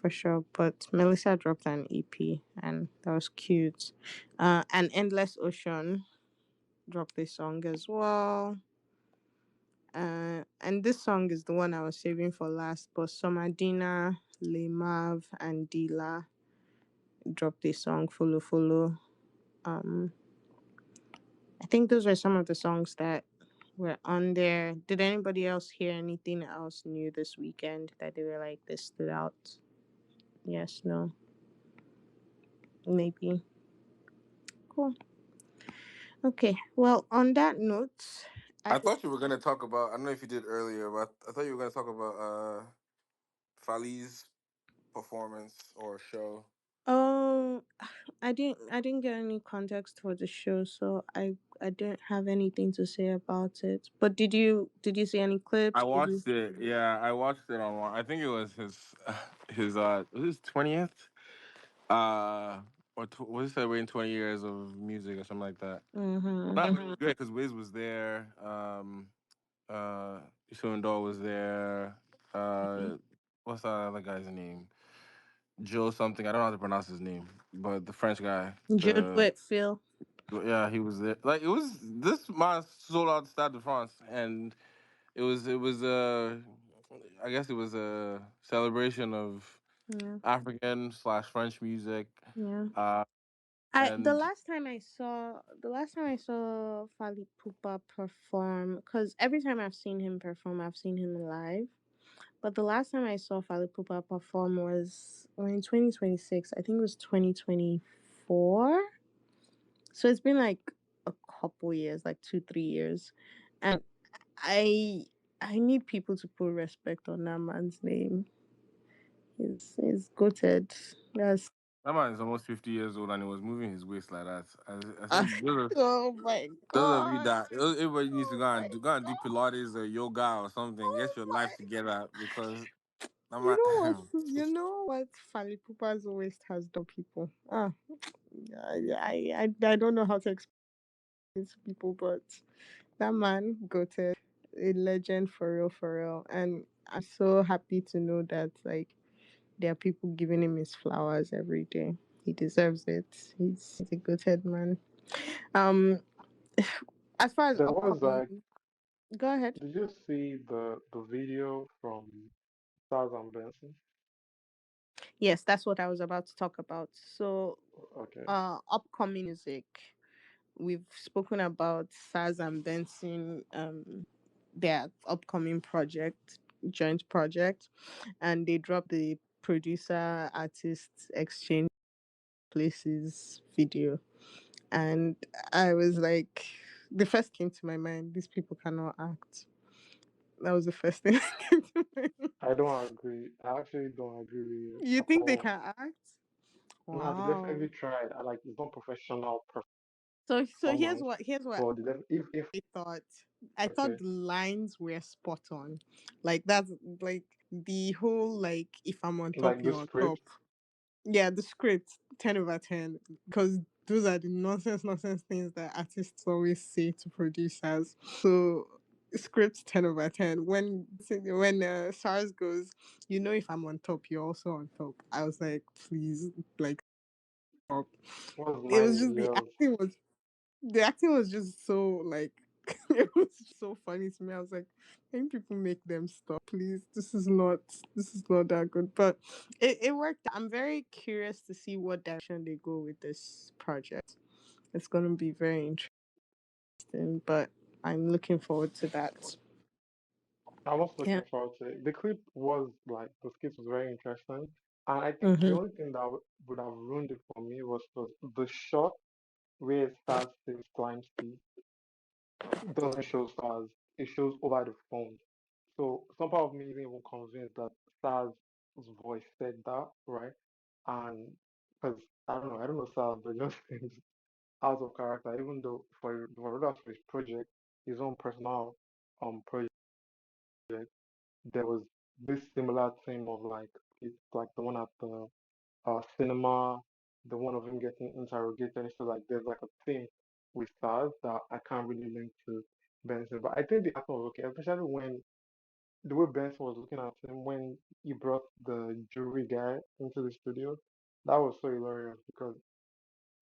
for sure. But Melissa dropped an EP and that was cute. And Endless Ocean dropped this song as well. And this song is the one I was saving for last. But Somadina, Lemav, and Dila dropped this song, Follow Follow. Um, I think those were some of the songs that were on there. Did anybody else hear anything else new this weekend that they were like, this stood out? Yes, no, maybe. Cool. Okay. Well, on that note, I I thought you were gonna talk about. I don't know if you did earlier, but I thought you were gonna talk about Fally's performance or show. um I didn't get any context for the show, so I didn't have anything to say about it. But did you see any I clips? Did you? watched it. Yeah, I watched it on. I think it was his was his 20th or was he celebrating 20 years of music or something like that. Mm-hmm. That was great because Wiz was there. Isundor was there. What's that other guy's name? Joe something. I don't know how to pronounce his name, but the French guy. Joe The Whitfield. Yeah, he was there. Like it was this man sold out Stade de France, and it was I guess it was a celebration of Yeah. African slash French music, Yeah. uh, I and the last time I saw Fally Pupa perform, because every time I've seen him perform, I've seen him live. But the last time I saw Fally Pupa perform was in 2026. I think it was 2024. So it's been like a couple years, like 2, 3 years, and I I need people to put respect on that man's name. He's goated. That's that man is almost 50 years old, and he was moving his waist like that. I uh, think oh my those of you god. that everybody needs to Oh my go and do god. Pilates or yoga or something. Get Oh your life my. together because that You know what? man. You know what? Fally Pupa's waist has done people. I don't know how to explain it to people, but that man goated, a legend for real. And I'm so happy to know that like there are people giving him his flowers every day. He deserves it. He's a goated man. Um, as far as There was like, upcoming, go ahead. did you see the video from Stars and Benson? Yes, that's what I was about to talk about. So, Okay, upcoming music. We've spoken about Saz and Benson, their upcoming joint project, and they dropped the producer artist exchange places video. And I was like, the first came to my mind, these people cannot act. That was the first thing that came to my mind. I don't agree. I actually don't agree with you You at think they all. can act? No, they definitely Wow. tried. I like it's not professional So performance, here's what but if I thought. I thought okay, the lines were spot on. Like that's like the whole like if I'm on top, like the you're on top. script, Yeah, the script 10/10 because those are the nonsense things that artists always say to producers. So script 10/10. When SARS goes, if I'm on top, you're also on top. I was like, please, like top. was It nine was just years. the acting was just so like it was so funny to me. I was like, can people make them stop, please? This is not that good. But it worked. I'm very curious to see what direction they go with this project. It's gonna be very interesting, but I'm looking forward to that. I was Yeah. looking forward to it. The clip was like the skit was very interesting, and I think the Mm-hmm. only thing that would have ruined it for me was the shot where it starts to climb speed. It doesn't show stars. It shows over the phone. So some part of me isn't even convinced that Stars' voice said that, right? And because I don't know Stars, but it just seems out of character. Even though for that's for his project, his own personal project, there was this similar theme of like it's like the one at the cinema, the one of him getting interrogated. So like there's like a thing with Stars that I can't really link to Benson. But I think the acting was okay, especially when the way Benson was looking at him when he brought the jewelry guy into the studio. That was so hilarious because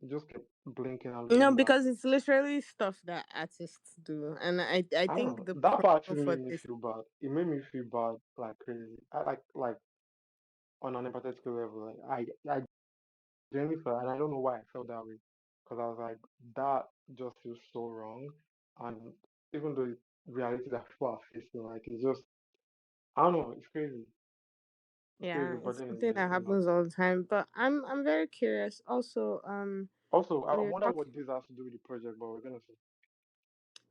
he just kept blinking and No, looking back. because it's literally stuff that artists do, and I I don't know. think the That part pressure actually for made me this. feel bad. It made me feel bad like crazy. I like on an empathetic level. I genuinely felt, and I don't know why I felt that way, because I was like, that just feels so wrong. And even though it's reality that people are facing, like it's just I don't know. It's crazy. It's crazy. Yeah, But it's then something again, that happens all the time. But I'm very curious. Also, Also, I We're wonder talking. what this has to do with the project, but we're gonna see.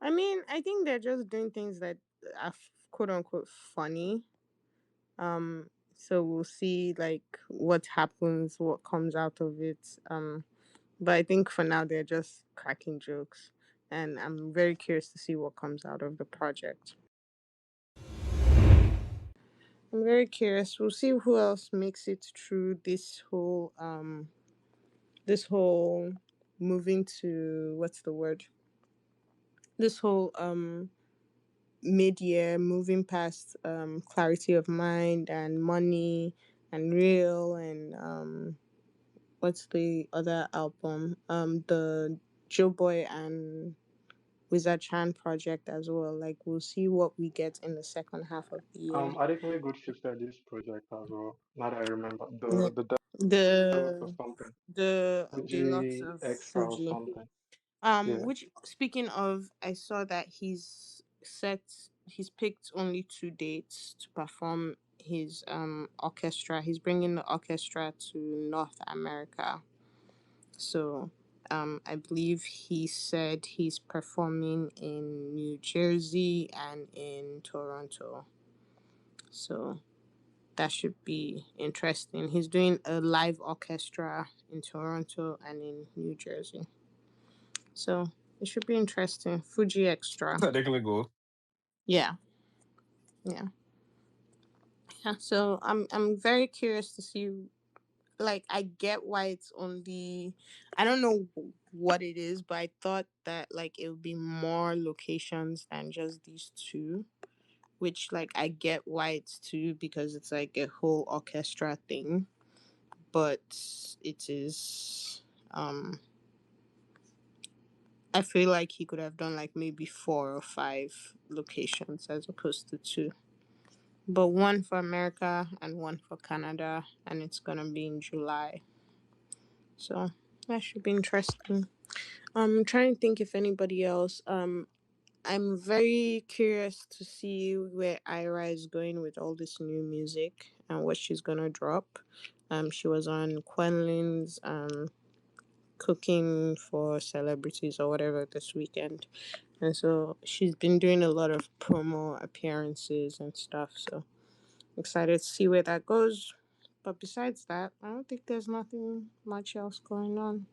I mean, I think they're just doing things that are quote unquote funny. So we'll see like what happens, what comes out of it. But I think for now they're just cracking jokes, and I'm very curious to see what comes out of the project. I'm very curious. We'll see who else makes it through this whole moving to what's the word? This whole mid-year moving past clarity of mind and money and real and what's the other album, the Joe Boy and Wizard Chan project as well. Like we'll see what we get in the second half of the year. Adekunle good shifted this project as well. Now that I remember, Yeah. the deluxe or the something, the deluxe Fuji of extra or Fuji. something. Yeah. Which speaking of, I saw that he's picked only 2 dates to perform his orchestra. He's bringing the orchestra to North America. So I believe he said he's performing in New Jersey and in Toronto. So that should be interesting. He's doing a live orchestra in Toronto and in New Jersey. So it should be interesting. Fuji Extra. They can go. Yeah. Yeah. Yeah. So I'm very curious to see, like, I get why it's only, I don't know what it is, but I thought that like it would be more locations than just these two. Which, like, I get why it's two because it's like a whole orchestra thing. But it is I feel like he could have done like maybe 4 or 5 locations as opposed to two. But one for America and one for Canada, and it's gonna be in July. So that should be interesting. I'm trying to think if anybody else. I'm very curious to see where Ira is going with all this new music and what she's gonna drop. She was on Quenlin's cooking for celebrities or whatever this weekend, and so she's been doing a lot of promo appearances and stuff. So excited to see where that goes. But besides that, I don't think there's nothing much else going on.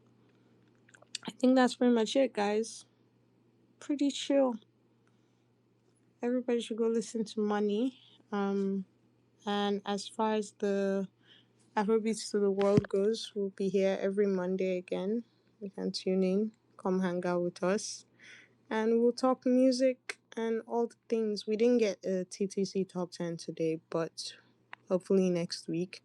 I think that's pretty much it, guys. Pretty chill. Everybody should go listen to Money. And as far as the Afrobeats to the World goes, we'll be here every Monday again. You can tune in, come hang out with us, and we'll talk music and all the things. We didn't get a TTC top 10 today, but hopefully next week.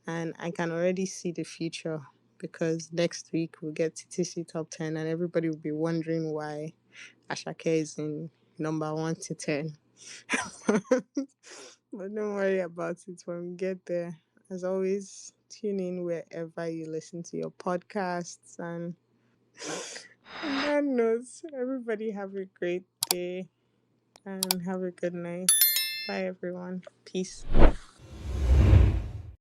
And I can already see the future because next week we'll get TTC top 10 and everybody will be wondering why Asake is in number 1 to 10. But don't worry about it when we get there. As always, tune in wherever you listen to your podcasts. And on that note, everybody have a great day and have a good night. Bye, everyone. Peace.